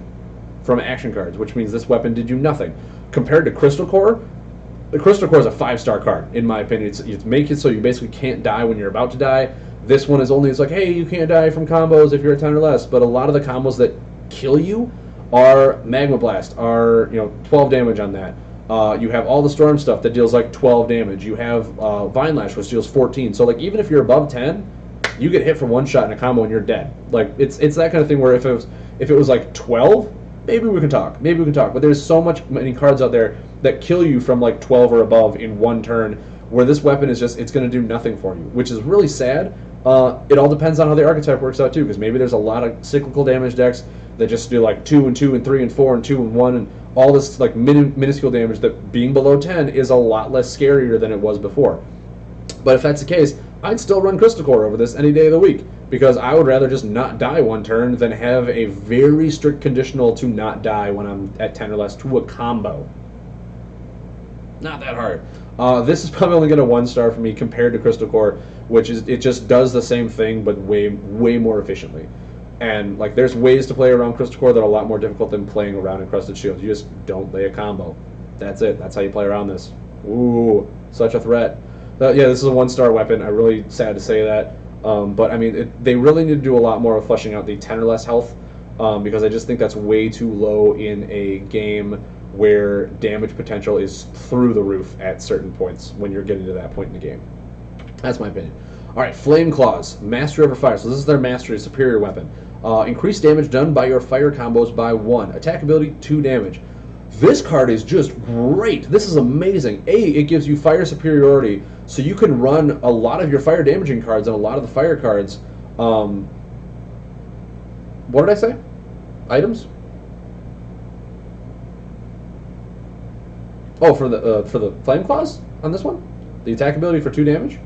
[SPEAKER 1] from action cards, which means this weapon did you nothing. Compared to Crystal Core, the Crystal Core is a 5-star card, in my opinion. It's make it so you basically can't die when you're about to die. This one is only, it's like, hey, you can't die from combos if you're at 10 or less. But a lot of the combos that kill you are Magma Blast, are, you know, 12 damage on that. You have all the Storm stuff that deals like 12 damage. You have Vine Lash, which deals 14. So, like, even if you're above 10, you get hit for 1 shot in a combo and you're dead. Like, it's that kind of thing where if it was like 12, maybe we can talk. Maybe we can talk. But there's so many cards out there that kill you from like 12 or above in 1 turn, where this weapon is just, it's going to do nothing for you, which is really sad. It all depends on how the archetype works out too, because maybe there's a lot of cyclical damage decks that just do like 2 and 2 and 3 and 4 and 2 and 1 and all this like minuscule damage that being below 10 is a lot less scarier than it was before. But if that's the case, I'd still run Crystal Core over this any day of the week, because I would rather just not die 1 turn than have a very strict conditional to not die when I'm at 10 or less to a combo. Not that hard. This is probably only going to 1-star for me compared to Crystal Core, which is, it just does the same thing but way more efficiently. And like, there's ways to play around Crystal Core that are a lot more difficult than playing around Encrusted Shields. You just don't lay a combo. That's it. That's how you play around this. Ooh, such a threat. Yeah, this is a 1-star weapon. I'm really sad to say that. But I mean, they really need to do a lot more of fleshing out the 10 or less health, because I just think that's way too low in a game where damage potential is through the roof at certain points when you're getting to that point in the game. That's my opinion. All right, Flame Claws, Mastery over Fire. So this is their Mastery Superior weapon. Increased damage done by your fire combos by 1. Attack ability, 2 damage. This card is just great. This is amazing. It gives you fire superiority, so you can run a lot of your fire damaging cards and a lot of the fire cards. What did I say? Items? Oh, for the Flame Claws on this one? The attack ability for 2 damage?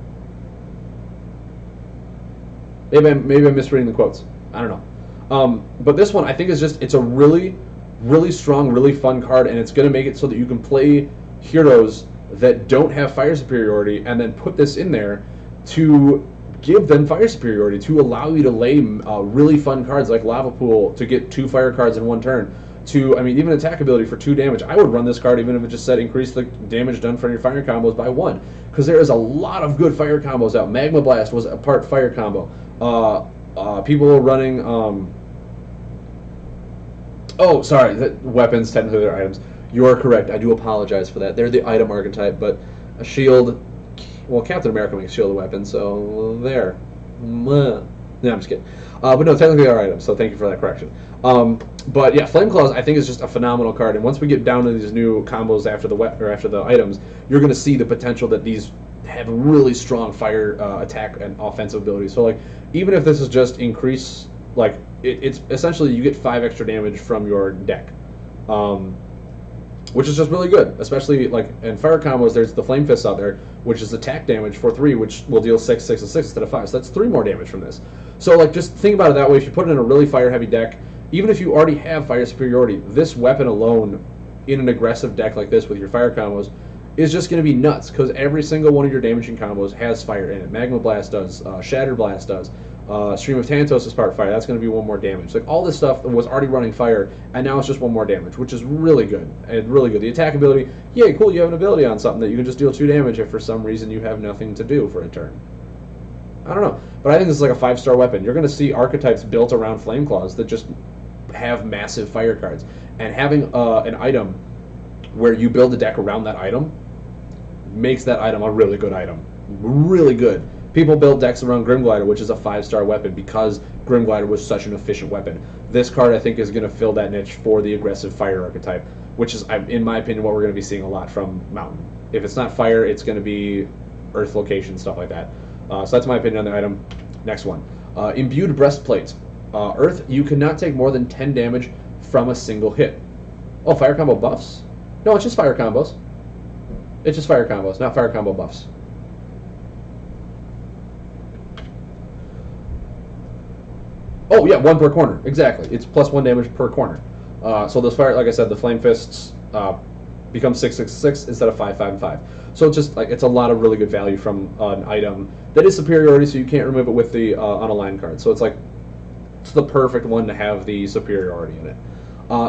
[SPEAKER 1] Maybe I'm misreading the quotes. I don't know. But this one, I think, is just, it's a really, really strong, really fun card, and it's going to make it so that you can play heroes that don't have fire superiority and then put this in there to give them fire superiority, to allow you to lay really fun cards like Lava Pool to get 2 fire cards in 1 turn. I mean, even attack ability for 2 damage. I would run this card even if it just said increase the damage done for your fire combos by 1, because there is a lot of good fire combos out. Magma Blast was a part fire combo. People are running. Oh, sorry. Weapons, technically, they're items. You are correct. I do apologize for that. They're the item archetype, but a shield. Well, Captain America makes shield a weapon, so there. No, I'm just kidding. But no, technically they're items, so thank you for that correction. But yeah, Flame Claws I think is just a phenomenal card, and once we get down to these new combos after the items, you're going to see the potential that these have really strong fire attack and offensive ability. So like, even if this is just increase, like it's essentially you get 5 extra damage from your deck, which is just really good. Especially like in fire combos, there's the Flame Fists out there, which is attack damage for 3, which will deal 6, 6, and 6 instead of 5. So that's 3 more damage from this. So like, just think about it that way. If you put it in a really fire heavy deck, even if you already have fire superiority, this weapon alone in an aggressive deck like this with your fire combos is just going to be nuts, because every single one of your damaging combos has fire in it. Magma Blast does, Shattered Blast does, Stream of Thanatos is part fire, that's going to be 1 more damage. Like, all this stuff was already running fire, and now it's just 1 more damage, which is really good, and really good. The attack ability, yeah, cool, you have an ability on something that you can just deal 2 damage if for some reason you have nothing to do for a turn. I don't know, but I think this is like a 5-star weapon. You're going to see archetypes built around Flame Claws that just have massive fire cards, and having an item where you build a deck around that item makes that item a really good item. Really good. People built decks around Grim Glider, which is a 5-star weapon, because Grim Glider was such an efficient weapon. This card, I think, is going to fill that niche for the aggressive fire archetype, which is, in my opinion, what we're going to be seeing a lot from Mountain. If it's not fire, it's going to be earth location, stuff like that. So that's my opinion on the item. Next one. Imbued Breastplate. Earth, you cannot take more than 10 damage from a single hit. Oh, fire combo buffs? No, it's just fire combos. It's just fire combos, not fire combo buffs. Oh yeah, 1 per corner, exactly. It's plus 1 damage per corner. So those fire, like I said, the Flame Fists become 6, 6, 6 instead of 5, 5, and 5. So it's just like, it's a lot of really good value from an item that is superiority, so you can't remove it with the unaligned card. So it's like, it's the perfect one to have the superiority in it.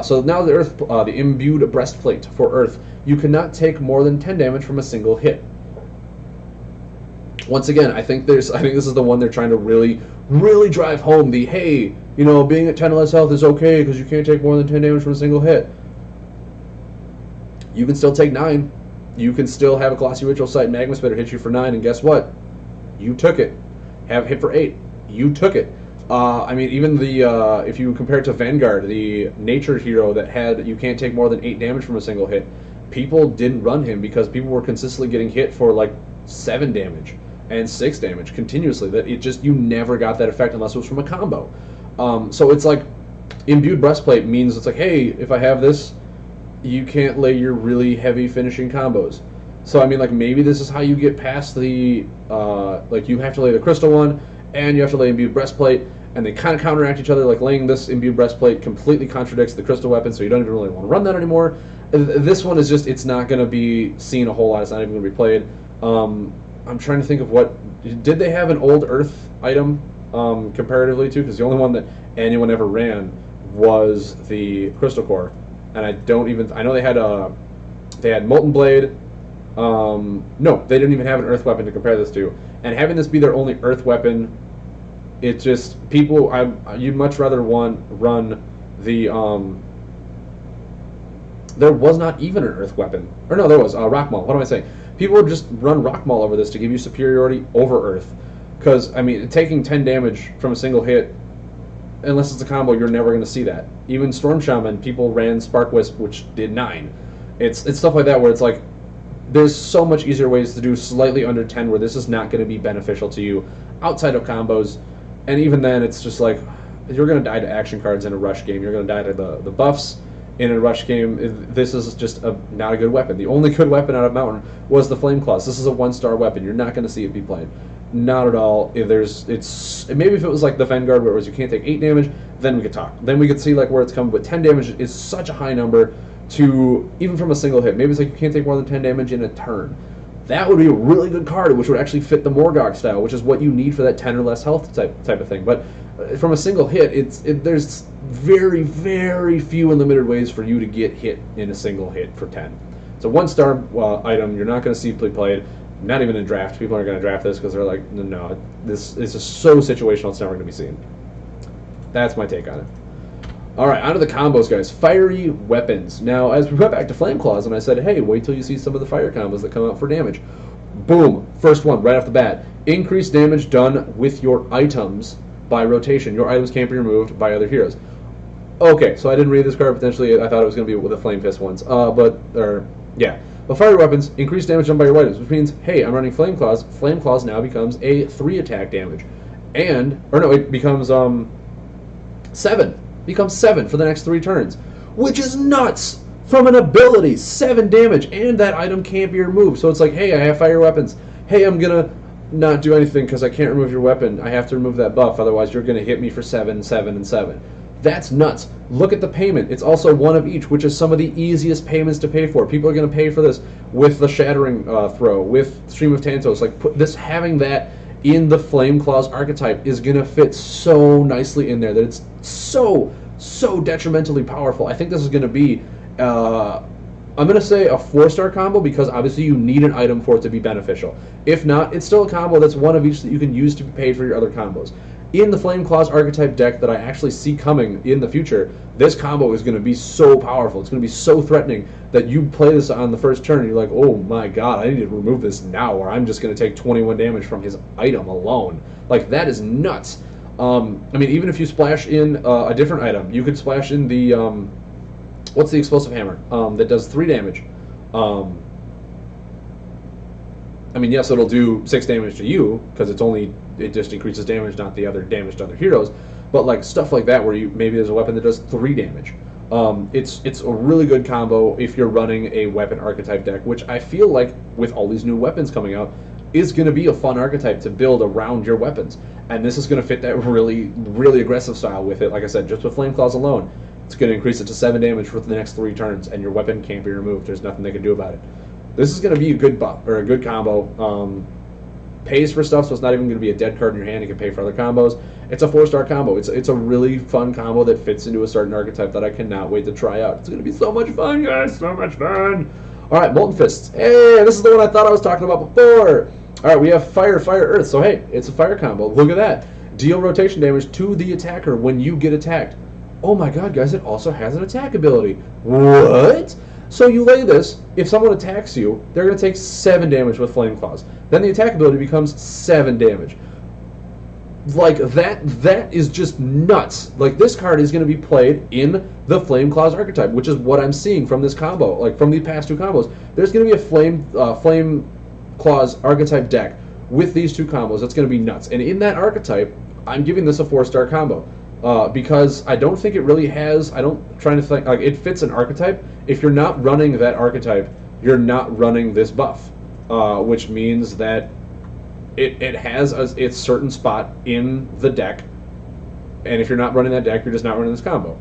[SPEAKER 1] So now the Earth, the Imbued Breastplate for Earth, you cannot take more than 10 damage from a single hit. Once again, I think this is the one they're trying to really, really drive home. The, hey, you know, being at 10 or less health is okay because you can't take more than 10 damage from a single hit. You can still take 9. You can still have a Glossy Ritual Sight Magma Spitter hit you for 9, and guess what? You took it. Have hit for 8. You took it. I mean, even the if you compare it to Vanguard, the nature hero that had you can't take more than 8 damage from a single hit, people didn't run him because people were consistently getting hit for like 7 damage and 6 damage continuously. That it just, you never got that effect unless it was from a combo. So it's like, Imbued Breastplate means it's like, hey, if I have this, you can't lay your really heavy finishing combos. So I mean, like, maybe this is how you get past the like, you have to lay the crystal one and you have to lay Imbued Breastplate, and they kind of counteract each other. Like, laying this Imbued Breastplate completely contradicts the crystal weapon, so you don't even really want to run that anymore. This one is just, it's not going to be seen a whole lot. It's not even going to be played. I'm trying to think of what, did they have an old Earth item comparatively to? Because the only one that anyone ever ran was the Crystal Core, and I know they had Molten Blade, No, they didn't even have an earth weapon to compare this to. And having this be their only earth weapon, it just people. You'd much rather run the. There was not even an earth weapon, or no, there was rock maul. What am I saying? People would just run rock maul over this to give you superiority over earth, because I mean, taking 10 damage from a single hit, unless it's a combo, you're never going to see that. Even Storm Shaman, people ran Spark Wisp, which did 9. It's stuff like that where it's like, there's so much easier ways to do slightly under 10 where this is not going to be beneficial to you outside of combos. And even then, it's just like, you're going to die to action cards in a rush game. You're going to die to the buffs in a rush game. This is just not a good weapon. The only good weapon out of Mountain was the Flame Claws. This is a 1-star weapon. You're not going to see it be played. Not at all. Maybe if it was like the Vanguard where it was you can't take 8 damage, then we could talk. Then we could see like where it's coming. But 10 damage is such a high number to even from a single hit. Maybe it's like you can't take more than 10 damage in a turn. That would be a really good card, which would actually fit the Morgok style, which is what you need for that 10 or less health type of thing. But from a single hit, there's very, very few and limited ways for you to get hit in a single hit for 10. It's a 1-star item. You're not going to see it played. Not even in draft. People aren't going to draft this because they're like, no, this is just so situational. It's never going to be seen. That's my take on it. All right, on to the combos, guys. Fiery weapons. Now, as we went back to Flame Claws, and I said, hey, wait till you see some of the fire combos that come out for damage. Boom. First one, right off the bat. Increased damage done with your items by rotation. Your items can't be removed by other heroes. Okay, so I didn't read this card. Potentially, I thought it was going to be with the Flame Fist ones. Yeah. But fiery weapons, increased damage done by your items, which means, hey, I'm running Flame Claws. Flame Claws now becomes a 3 attack damage. It becomes 7. Becomes 7 for the next 3 turns, which is nuts from an ability. 7 damage, and that item can't be removed. So it's like, hey, I have fire weapons. Hey, I'm gonna not do anything because I can't remove your weapon. I have to remove that buff, otherwise you're gonna hit me for 7, 7, and 7. That's nuts. Look at the payment. It's also 1 of each, which is some of the easiest payments to pay for. People are gonna pay for this with the Shattering Throw, with Stream of Tantos. Like having that in the Flame Claws archetype is going to fit so nicely in there that it's so detrimentally powerful. I think this is going to be, I'm going to say a 4-star combo because obviously you need an item for it to be beneficial. If not, it's still a combo that's 1 of each that you can use to be paid for your other combos. In the Flame Claws archetype deck that I actually see coming in the future, this combo is going to be so powerful. It's going to be so threatening that you play this on the first turn and you're like, oh my god, I need to remove this now or I'm just going to take 21 damage from his item alone. Like, that is nuts. I mean, even if you splash in a different item, you could splash in the, what's the Explosive Hammer that does 3 damage. I mean, yes, it'll do 6 damage to you because it just increases damage, not the other damage to other heroes. But like stuff like that, where maybe there's a weapon that does 3 damage. It's a really good combo if you're running a weapon archetype deck, which I feel like with all these new weapons coming out is going to be a fun archetype to build around your weapons. And this is going to fit that really, really aggressive style with it. Like I said, just with Flame Claws alone, it's going to increase it to 7 damage for the next 3 turns, and your weapon can't be removed. There's nothing they can do about it. This is going to be a good buff or a good combo. Pays for stuff, so it's not even going to be a dead card in your hand. You can pay for other combos. It's a 4-star combo. It's a really fun combo that fits into a certain archetype that I cannot wait to try out. It's going to be so much fun, guys. So much fun. All right, Molten Fists. Hey, this is the one I thought I was talking about before. All right, we have Fire, Fire, Earth. So, hey, it's a fire combo. Look at that. Deal rotation damage to the attacker when you get attacked. Oh my god, guys, it also has an attack ability. What? So you lay this, if someone attacks you, they're going to take 7 damage with Flame Claws. Then the attack ability becomes 7 damage. Like, that is just nuts. Like, this card is going to be played in the Flame Claws archetype, which is what I'm seeing from this combo, like from the past 2 combos. There's going to be a Flame Claws archetype deck with these 2 combos. That's going to be nuts. And in that archetype, I'm giving this a 4-star combo. Because I don't think it really has, trying to think, like, it fits an archetype. If you're not running that archetype, you're not running this buff, which means that it has its certain spot in the deck, and if you're not running that deck, you're just not running this combo.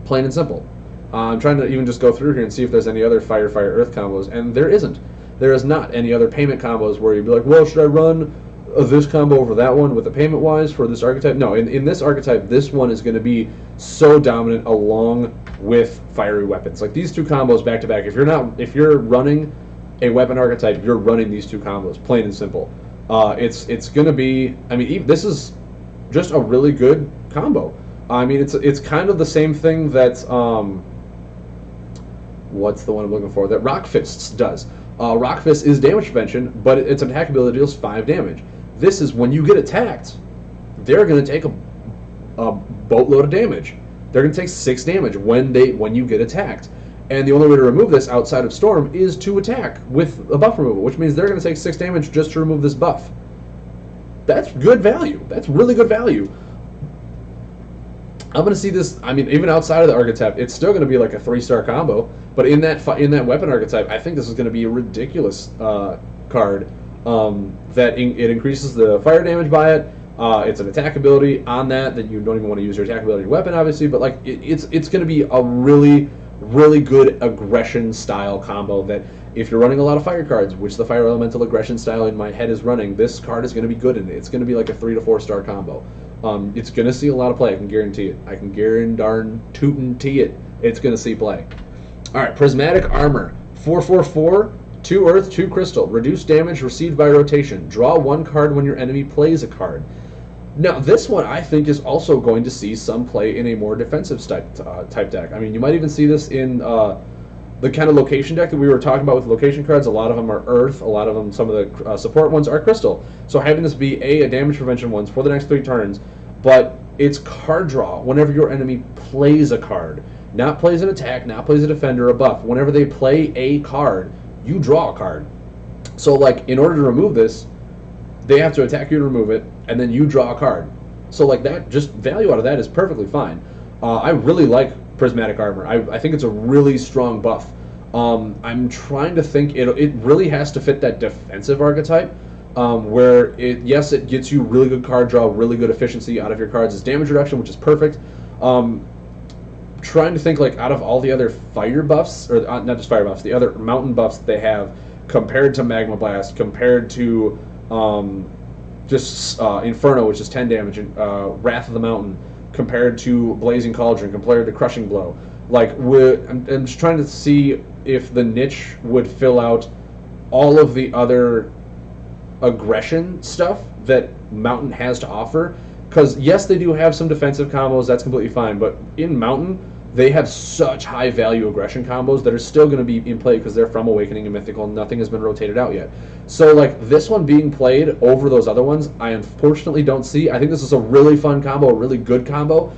[SPEAKER 1] Plain and simple. I'm trying to even just go through here and see if there's any other Fire, Fire, Earth combos, and there isn't. There is not any other payment combos where you'd be like, well, should I run this combo over that one with the payment wise for this archetype? No, in this archetype, this one is going to be so dominant along with fiery weapons. Like, these 2 combos back to back, if you're running a weapon archetype, you're running these two combos, plain and simple. It's going to be, I mean, this is just a really good combo. I mean, it's kind of the same thing that what's the one I'm looking for? That Rock Fists does. Rock Fist is damage prevention, but its attack ability deals 5 damage. This is when you get attacked, they're going to take a boatload of damage. They're going to take 6 damage when you get attacked. And the only way to remove this outside of Storm is to attack with a buff removal, which means they're going to take 6 damage just to remove this buff. That's good value. That's really good value. I'm going to see this, I mean, even outside of the archetype, it's still going to be like a 3-star combo. But in that weapon archetype, I think this is going to be a ridiculous card. That it increases the fire damage by it. It's an attack ability on that you don't even want to use your attack ability weapon, obviously. But like it's going to be a really, really good aggression style combo that if you're running a lot of fire cards, which the fire elemental aggression style in my head is running, this card is going to be good in it. It's going to be like a 3 to 4 star combo. It's going to see a lot of play. I can guarantee it. I can guarantee it. It's going to see play. All right, Prismatic Armor, 4/4/4, 2 Earth, 2 Crystal. Reduce damage received by rotation. Draw 1 card when your enemy plays a card. Now, this one I think is also going to see some play in a more defensive type deck. I mean, you might even see this in the kind of location deck that we were talking about with location cards. A lot of them are Earth. A lot of them, some of the support ones are Crystal. So having this be a damage prevention ones for the next 3 turns, but it's card draw whenever your enemy plays a card. Not plays an attack, not plays a defender, a buff. Whenever they play a card, you draw a card. So, like, in order to remove this, they have to attack you to remove it, and then you draw a card. So, like, that, just value out of that is perfectly fine. I really like Prismatic Armor. I think it's a really strong buff. I'm trying to think, it really has to fit that defensive archetype, where, yes, it gets you really good card draw, really good efficiency out of your cards. It's damage reduction, which is perfect. Trying to think, like, out of all the other fire buffs, or not just fire buffs, the other mountain buffs that they have, compared to Magma Blast, compared to Inferno, which is 10 damage, and Wrath of the Mountain, compared to Blazing Cauldron, compared to Crushing Blow. Like, I'm just trying to see if the niche would fill out all of the other aggression stuff that Mountain has to offer. Because, yes, they do have some defensive combos, that's completely fine, but in Mountain, they have such high-value aggression combos that are still going to be in play because they're from Awakening and Mythical, and nothing has been rotated out yet. So, like, this one being played over those other ones, I unfortunately don't see. I think this is a really fun combo, a really good combo,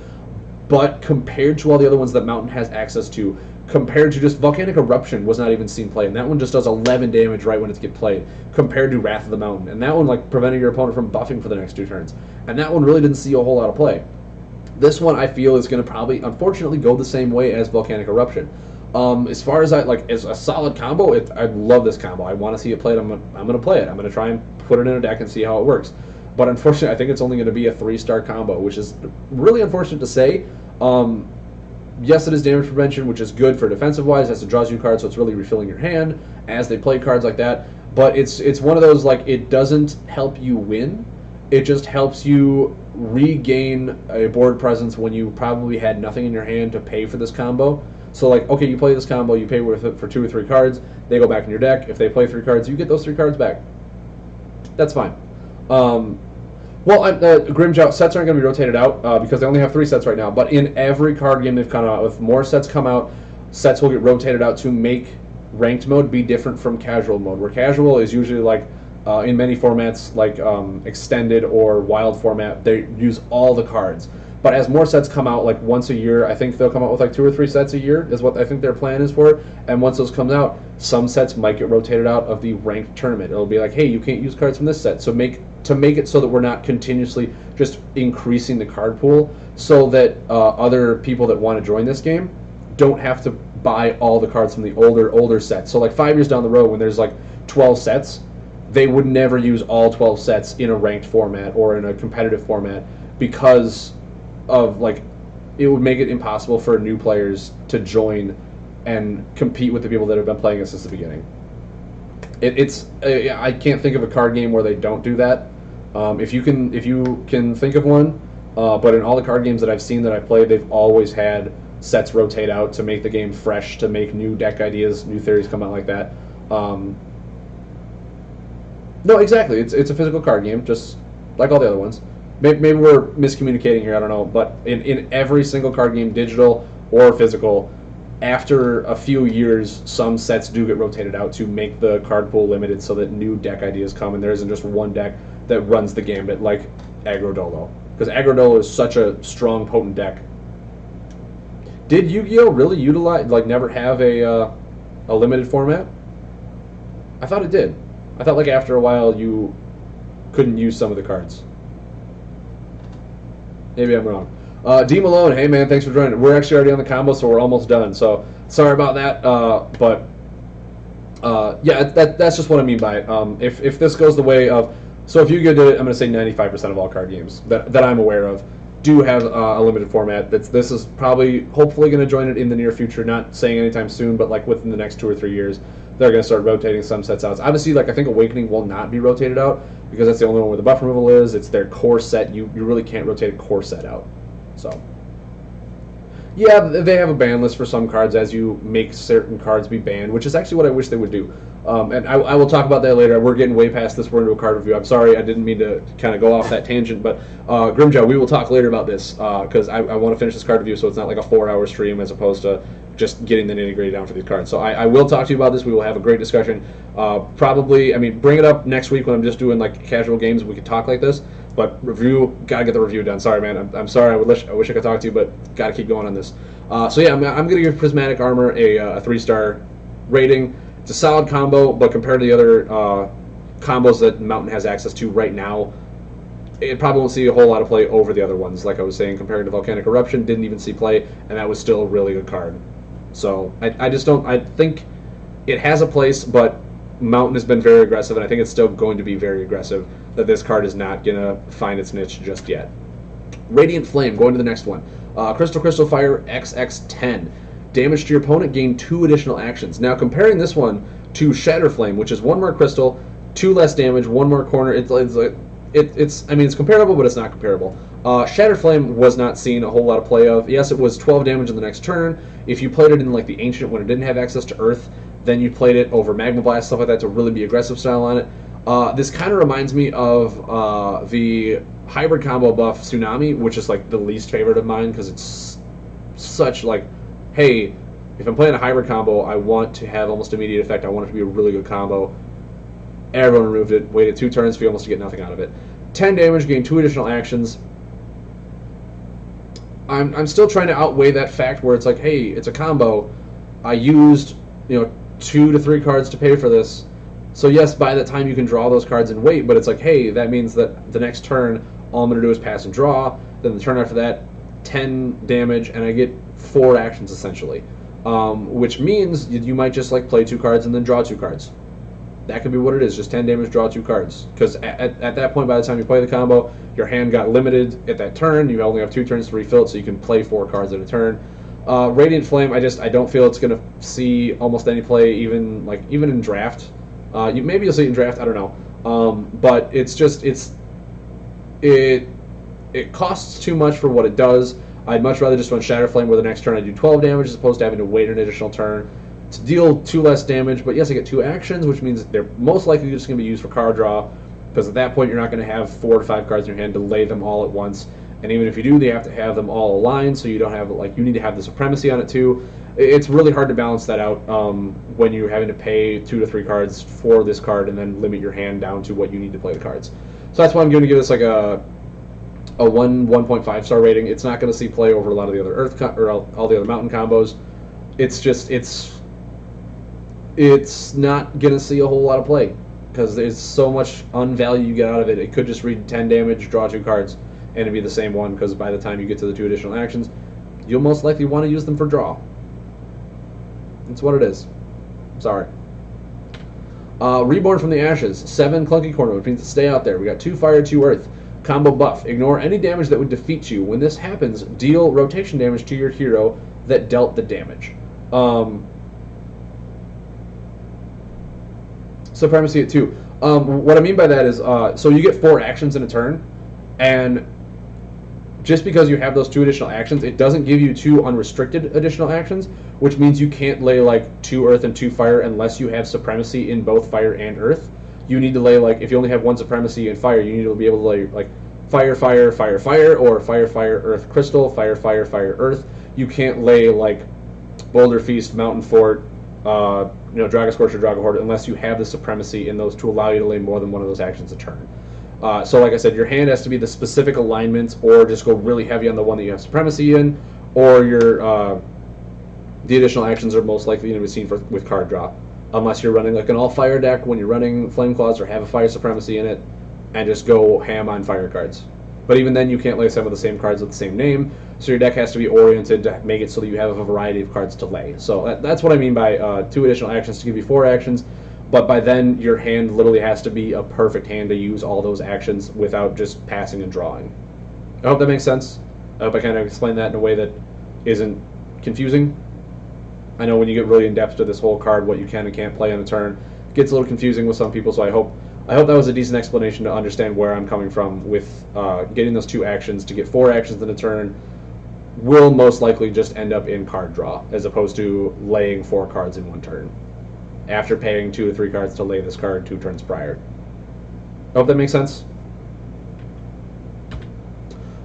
[SPEAKER 1] but compared to all the other ones that Mountain has access to, compared to just Volcanic Eruption was not even seen play, and that one just does 11 damage right when it's get played, compared to Wrath of the Mountain, and that one, like, prevented your opponent from buffing for the next 2 turns, and that one really didn't see a whole lot of play. This one I feel is going to probably, unfortunately, go the same way as Volcanic Eruption. As far as as a solid combo, I love this combo. I want to see it played. I'm going to play it. I'm going to try and put it in a deck and see how it works. But unfortunately, I think it's only going to be a 3-star combo, which is really unfortunate to say. Yes, it is damage prevention, which is good for defensive-wise, as it draws you cards, so it's really refilling your hand as they play cards like that. But it's one of those, like, it doesn't help you win. It just helps you regain a board presence when you probably had nothing in your hand to pay for this combo. So, like, okay, you play this combo, you pay with it for 2 or 3 cards, they go back in your deck. If they play 3 cards, you get those 3 cards back. That's fine. Grimjout sets aren't going to be rotated out because they only have 3 sets right now. But in every card game they've come out, if more sets come out, sets will get rotated out to make ranked mode be different from casual mode, where casual is usually like in many formats, like extended or wild format, they use all the cards. But as more sets come out, like once a year, I think they'll come out with like 2 or 3 sets a year, is what I think their plan is for it. And once those come out, some sets might get rotated out of the ranked tournament. It'll be like, hey, you can't use cards from this set. So make it so that we're not continuously just increasing the card pool, so that other people that want to join this game don't have to buy all the cards from the older sets. So like 5 years down the road, when there's like 12 sets, they would never use all 12 sets in a ranked format or in a competitive format, because of, like, it would make it impossible for new players to join and compete with the people that have been playing it since the beginning. I can't think of a card game where they don't do that. If you can think of one, but in all the card games that I've seen that I've played, they've always had sets rotate out to make the game fresh, to make new deck ideas, new theories come out like that. No, exactly. It's a physical card game, just like all the other ones. Maybe we're miscommunicating here. I don't know, but in every single card game, digital or physical, after a few years, some sets do get rotated out to make the card pool limited, so that new deck ideas come, and there isn't just one deck that runs the gambit like Aggro Dolo. Because Aggro Dolo is such a strong, potent deck. Did Yu-Gi-Oh really utilize, like, never have a limited format? I thought it did. I thought, like, after a while you couldn't use some of the cards. Maybe I'm wrong. D Malone, hey man, thanks for joining. We're actually already on the combo, so we're almost done. So sorry about that, but yeah, that's just what I mean by it. If this goes the way of, so if you go to, I'm going to say 95% of all card games that I'm aware of do have a limited format. This is probably, hopefully, going to join it in the near future. Not saying anytime soon, but like within the next 2 or 3 years, they're going to start rotating some sets out. Obviously, like I think Awakening will not be rotated out because that's the only one where the buff removal is. It's their core set. You really can't rotate a core set out. So, yeah, they have a ban list for some cards as you make certain cards be banned, which is actually what I wish they would do. And I will talk about that later. We're getting way past this. We're into a card review. I'm sorry, I didn't mean to kind of go off that tangent, but Grimjaw, we will talk later about this because I want to finish this card review so it's not like a 4-hour stream as opposed to just getting the nitty-gritty down for these cards. So I will talk to you about this. We will have a great discussion. Probably, I mean, bring it up next week when I'm just doing like casual games. We can talk like this. But review, gotta get the review done. Sorry, man. I'm sorry. I wish I could talk to you, but gotta keep going on this. So yeah, I'm gonna give Prismatic Armor a 3-star rating. It's a solid combo, but compared to the other combos that Mountain has access to right now, it probably won't see a whole lot of play over the other ones. Like I was saying, compared to Volcanic Eruption, didn't even see play, and that was still a really good card. So I just don't. I think it has a place, but Mountain has been very aggressive, and I think it's still going to be very aggressive. That this card is not gonna find its niche just yet. Radiant Flame, going to the next one. Crystal Fire XX10. Damage to your opponent, gain 2 additional actions. Now comparing this one to Shatter Flame, which is 1 more crystal, 2 less damage, 1 more corner. It's I mean, it's comparable, but it's not comparable. Shatter Flame was not seen a whole lot of play of. Yes, it was 12 damage in the next turn. If you played it in like the Ancient when it didn't have access to Earth, then you played it over Magma Blast, stuff like that, to really be aggressive style on it. This kind of reminds me of the hybrid combo buff Tsunami, which is like the least favorite of mine because it's such like, hey, if I'm playing a hybrid combo, I want to have almost immediate effect. I want it to be a really good combo. Everyone removed it, waited 2 turns for you almost to get nothing out of it. 10 damage, gain 2 additional actions. I'm still trying to outweigh that fact where it's like, hey, it's a combo. I used 2 to 3 cards to pay for this. So yes, by the time you can draw those cards and wait, but it's like, hey, that means that the next turn, all I'm going to do is pass and draw. Then the turn after that, 10 damage, and I get 4 actions essentially. Which means you might just like play 2 cards and then draw 2 cards. That could be what it is, just 10 damage, draw 2 cards. Because at that point, by the time you play the combo, your hand got limited at that turn. You only have 2 turns to refill it, so you can play 4 cards at a turn. Radiant Flame, I don't feel it's going to see almost any play, even in draft. Maybe you'll see it in draft, I don't know. But it's just, it costs too much for what it does. I'd much rather just run Shatter Flame where the next turn I do 12 damage as opposed to having to wait an additional turn to deal 2 less damage. But yes, I get 2 actions, which means they're most likely just going to be used for card draw, because at that point you're not going to have 4 to 5 cards in your hand to lay them all at once. And even if you do, they have to have them all aligned, so you don't have, like, you need to have the supremacy on it too. It's really hard to balance that out when you're having to pay 2 to 3 cards for this card and then limit your hand down to what you need to play the cards. So that's why I'm going to give this like a 1.5 star rating. It's not going to see play over a lot of the other Earth or all the other Mountain combos. It's just it's not going to see a whole lot of play because there's so much unvalue you get out of it. It could just read 10 damage, draw 2 cards, and it'd be the same one, because by the time you get to the 2 additional actions, you'll most likely want to use them for draw. That's what it is. Sorry. Reborn from the Ashes. 7 clunky corner, which means to stay out there. We got 2 fire, 2 earth. Combo buff. Ignore any damage that would defeat you. When this happens, deal rotation damage to your hero that dealt the damage. Supremacy at 2. What I mean by that is, so you get 4 actions in a turn, and just because you have those 2 additional actions, it doesn't give you 2 unrestricted additional actions, which means you can't lay like 2 earth and 2 fire unless you have supremacy in both fire and earth. you need to lay, like, if you only have one supremacy and fire, you need to be able to lay, like, fire, fire, fire, fire, or fire, fire, earth, crystal, fire, fire, fire, earth. You can't lay, like, Boulder Feast, Mountain Fort, Dragon Scorcher, Dragon Horde, unless you have the supremacy in those to allow you to lay more than one of those actions a turn. So like I said, your hand has to be the specific alignment, or just go really heavy on the one that you have supremacy in, or your the additional actions are most likely going to be seen with card draw. Unless you're running like an all-fire deck when you're running Flame Claws or have a fire supremacy in it, and just go ham on fire cards. But even then, you can't lay some of the same cards with the same name, so your deck has to be oriented to make it so that you have a variety of cards to lay. So that's what I mean by 2 additional actions to give you 4 actions. But by then, your hand literally has to be a perfect hand to use all those actions without just passing and drawing. I hope that makes sense. I hope I kind of explained that in a way that isn't confusing. I know when you get really in depth to this whole card, what you can and can't play on a turn, it gets a little confusing with some people. So I hope that was a decent explanation to understand where I'm coming from with getting those 2 actions. To get 4 actions in a turn will most likely just end up in card draw, as opposed to laying 4 cards in one turn, after paying 2 to 3 cards to lay this card 2 turns prior. I hope that makes sense.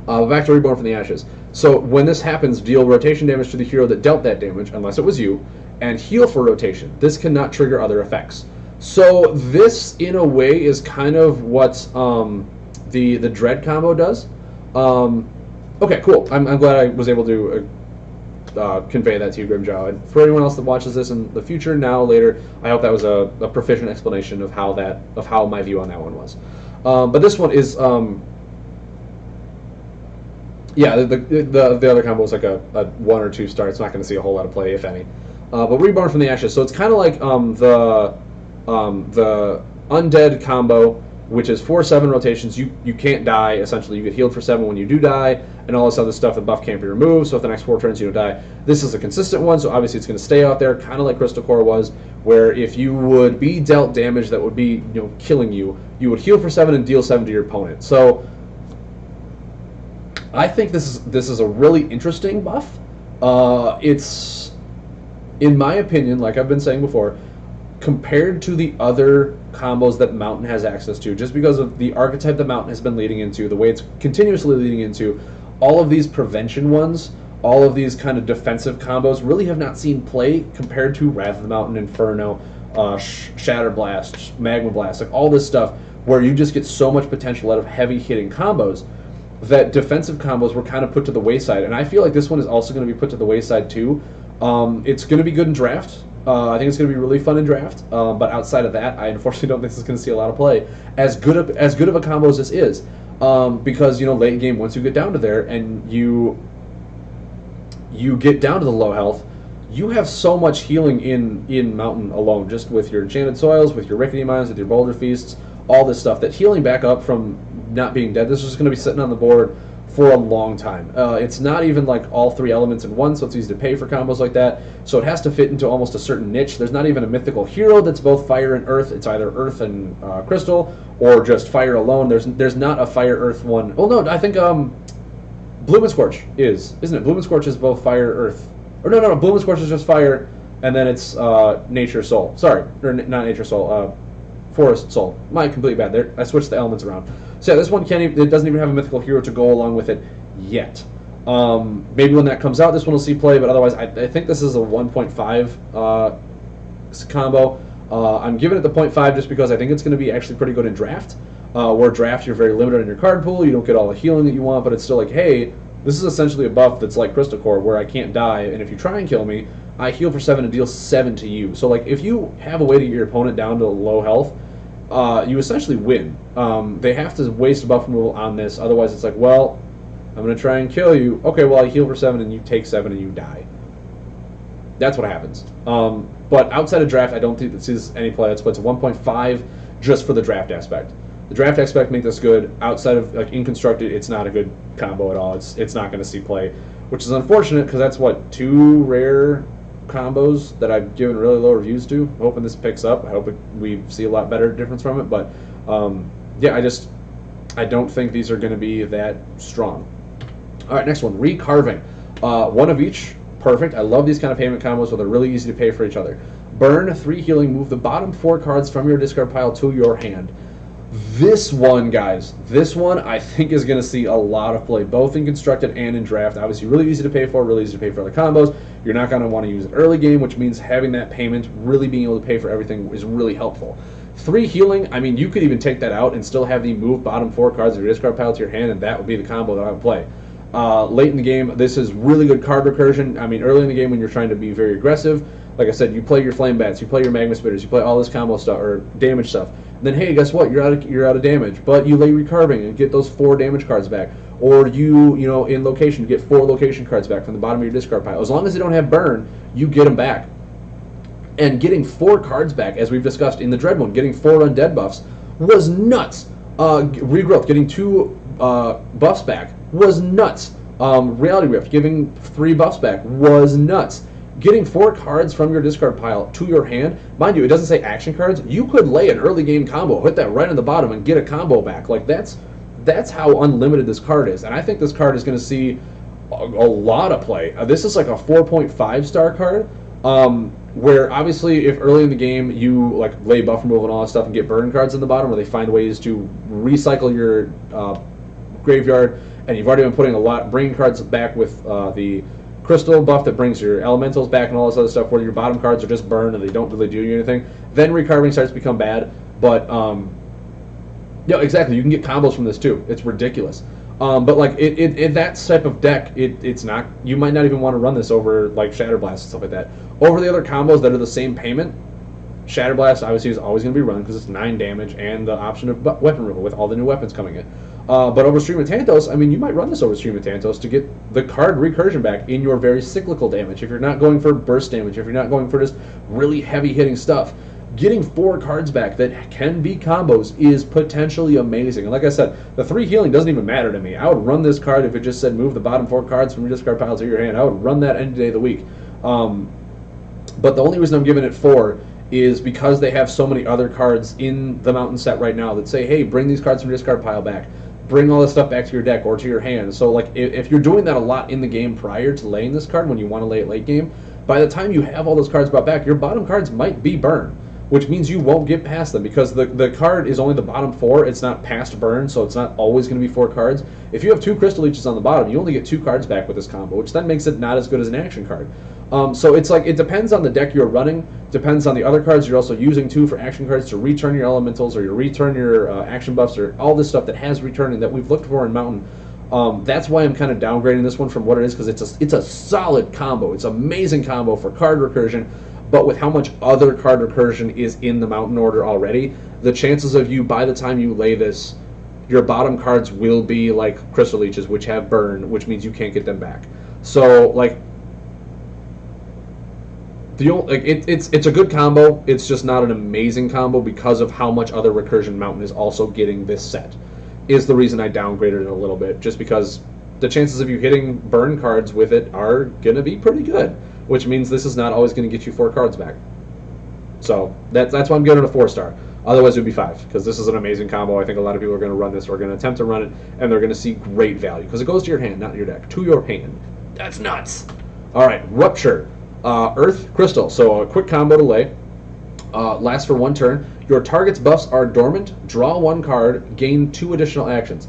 [SPEAKER 1] Back to Reborn from the Ashes. So when this happens, deal rotation damage to the hero that dealt that damage, unless it was you, and heal for rotation. This cannot trigger other effects. So this, in a way, is kind of what the Dread combo does. Okay, cool. I'm glad I was able to convey that to you, Grimjaw. And for anyone else that watches this in the future, now, later, I hope that was a proficient explanation of how my view on that one was. But this one is, yeah, the other combo is like a 1 or 2 star. It's not going to see a whole lot of play, if any. But Reborn from the Ashes. So it's kind of like the Undead combo, which is 4/7 rotations. You can't die. Essentially, you get healed for 7 when you do die, and all this other stuff. The buff can't be removed, so if the next 4 turns you don't die. This is a consistent one, so obviously it's going to stay out there, kind of like Crystal Core was, where if you would be dealt damage that would be killing you, you would heal for 7 and deal 7 to your opponent. So I think this is a really interesting buff. It's, in my opinion, like I've been saying before, compared to the other combos that Mountain has access to, just because of the archetype that Mountain has been leading into, the way it's continuously leading into, all of these prevention ones, all of these kind of defensive combos really have not seen play compared to Wrath of the Mountain, Inferno, Shatter Blast, Magma Blast, like all this stuff where you just get so much potential out of heavy hitting combos that defensive combos were kind of put to the wayside. And I feel like this one is also going to be put to the wayside too. It's going to be good in draft. I think it's going to be really fun in draft, but outside of that, I unfortunately don't think this is going to see a lot of play. As good of a combo as this is, because late game, once you get down to there and you get down to the low health, you have so much healing in Mountain alone, just with your Enchanted Soils, with your Rickety Mines, with your Boulder Feasts, all this stuff. That healing back up from not being dead, this is just going to be sitting on the board for a long time. It's not even like all 3 elements in one, so it's easy to pay for combos like that. So it has to fit into almost a certain niche. There's not even a mythical hero that's both fire and earth. It's either earth and crystal, or just fire alone. There's not a fire earth one. Oh no, I think Bloom and Scorch isn't it? Bloom and Scorch is both fire earth. Or no, Bloom and Scorch is just fire, and then it's nature soul. Sorry, or not nature soul. Forest Soul. My completely bad there. I switched the elements around. So yeah, this one it doesn't even have a mythical hero to go along with it yet. Maybe when that comes out, this one will see play, but otherwise, I think this is a 1.5 combo. I'm giving it the 0.5 just because I think it's going to be actually pretty good in draft. Where draft, you're very limited in your card pool. You don't get all the healing that you want, but it's still like, hey, this is essentially a buff that's like Crystal Core, where I can't die, and if you try and kill me, I heal for 7 and deal 7 to you. So like, if you have a way to get your opponent down to low health, you essentially win. They have to waste a buff removal on this, otherwise it's like, well, I'm going to try and kill you. Okay, well, I heal for 7 and you take 7 and you die. That's what happens. But outside of draft, I don't think this is any play. It's a 1.5 just for the draft aspect. The draft aspect makes this good. Outside of like in constructed, it's not a good combo at all. It's not going to see play, which is unfortunate because that's what 2 rare combos that I've given really low reviews to. I'm hoping this picks up. I hope we see a lot better difference from it. But yeah, I don't think these are going to be that strong. All right, next one, recarving. 1 of each, perfect. I love these kind of payment combos where they're really easy to pay for each other. Burn 3 healing, move the bottom 4 cards from your discard pile to your hand. This one, guys, this one I think is going to see a lot of play, both in Constructed and in Draft. Obviously, really easy to pay for, really easy to pay for other combos. You're not going to want to use it early game, which means having that payment, really being able to pay for everything is really helpful. 3 healing, I mean, you could even take that out and still have the move bottom 4 cards of your discard pile to your hand, and that would be the combo that I would play. Late in the game, this is really good card recursion. I mean, early in the game when you're trying to be very aggressive, like I said, you play your Flame Bats, you play your Magma Spitters, you play all this combo stuff, or damage stuff. And then, hey, guess what? You're out of damage, but you lay Recarving and get those 4 damage cards back. Or you know, in location, you get 4 location cards back from the bottom of your discard pile. As long as they don't have burn, you get them back. And getting 4 cards back, as we've discussed in the Dread one, getting 4 undead buffs was nuts. Regrowth, getting 2 buffs back was nuts. Reality Rift, giving 3 buffs back was nuts. Getting 4 cards from your discard pile to your hand, mind you, it doesn't say action cards. You could lay an early game combo, hit that right on the bottom, and get a combo back. Like that's how unlimited this card is, and I think this card is going to see a lot of play. This is like a 4.5 star card, where obviously if early in the game you like lay buff removal and all that stuff and get burn cards in the bottom, where they find ways to recycle your graveyard, and you've already been putting bringing cards back with the crystal buff that brings your elementals back and all this other stuff, where your bottom cards are just burned and they don't really do you anything, then recarving starts to become bad. But yeah, exactly, you can get combos from this too. It's ridiculous. But like in that type of deck, it's not, you might not even want to run this over like Shatterblast and stuff like that. Over the other combos that are the same payment, Shatterblast obviously is always going to be run because it's 9 damage and the option of weapon removal with all the new weapons coming in. But over Stream of Tantos, I mean, you might run this over Stream of Tantos to get the card recursion back in your very cyclical damage. If you're not going for burst damage, if you're not going for just really heavy hitting stuff, getting 4 cards back that can be combos is potentially amazing. And like I said, the 3 healing doesn't even matter to me. I would run this card if it just said move the bottom 4 cards from your discard pile to your hand. I would run that any day of the week. But the only reason I'm giving it 4 is because they have so many other cards in the Mountain set right now that say, hey, bring these cards from your discard pile back. Bring all this stuff back to your deck or to your hand. So like if you're doing that a lot in the game prior to laying this card, when you want to lay it late game, by the time you have all those cards brought back, your bottom cards might be burn, which means you won't get past them because the card is only the bottom 4. It's not past burn, so it's not always going to be 4 cards. If you have 2 Crystal Leeches on the bottom, you only get 2 cards back with this combo, which then makes it not as good as an action card. So it's like, it depends on the deck you're running, depends on the other cards you're also using too for action cards to return your elementals or you return your action buffs or all this stuff that has returning that we've looked for in Mountain. That's why I'm kind of downgrading this one from what it is, because it's a solid combo. It's an amazing combo for card recursion, but with how much other card recursion is in the Mountain order already, the chances of you, by the time you lay this, your bottom cards will be like Crystal Leeches, which have burn, which means you can't get them back. So like, it's a good combo. It's just not an amazing combo because of how much other recursion Mountain is also getting this set. Is the reason I downgraded it a little bit, just because the chances of you hitting burn cards with it are gonna be pretty good, which means this is not always gonna get you 4 cards back. So that's why I'm giving it a 4-star. Otherwise it would be 5, because this is an amazing combo. I think a lot of people are gonna run this or are gonna attempt to run it, and they're gonna see great value because it goes to your hand, not your deck. To your hand. That's nuts. All right, Rupture. Earth Crystal, so a quick combo to lay. Lasts for 1 turn. Your target's buffs are dormant. Draw 1 card. Gain 2 additional actions.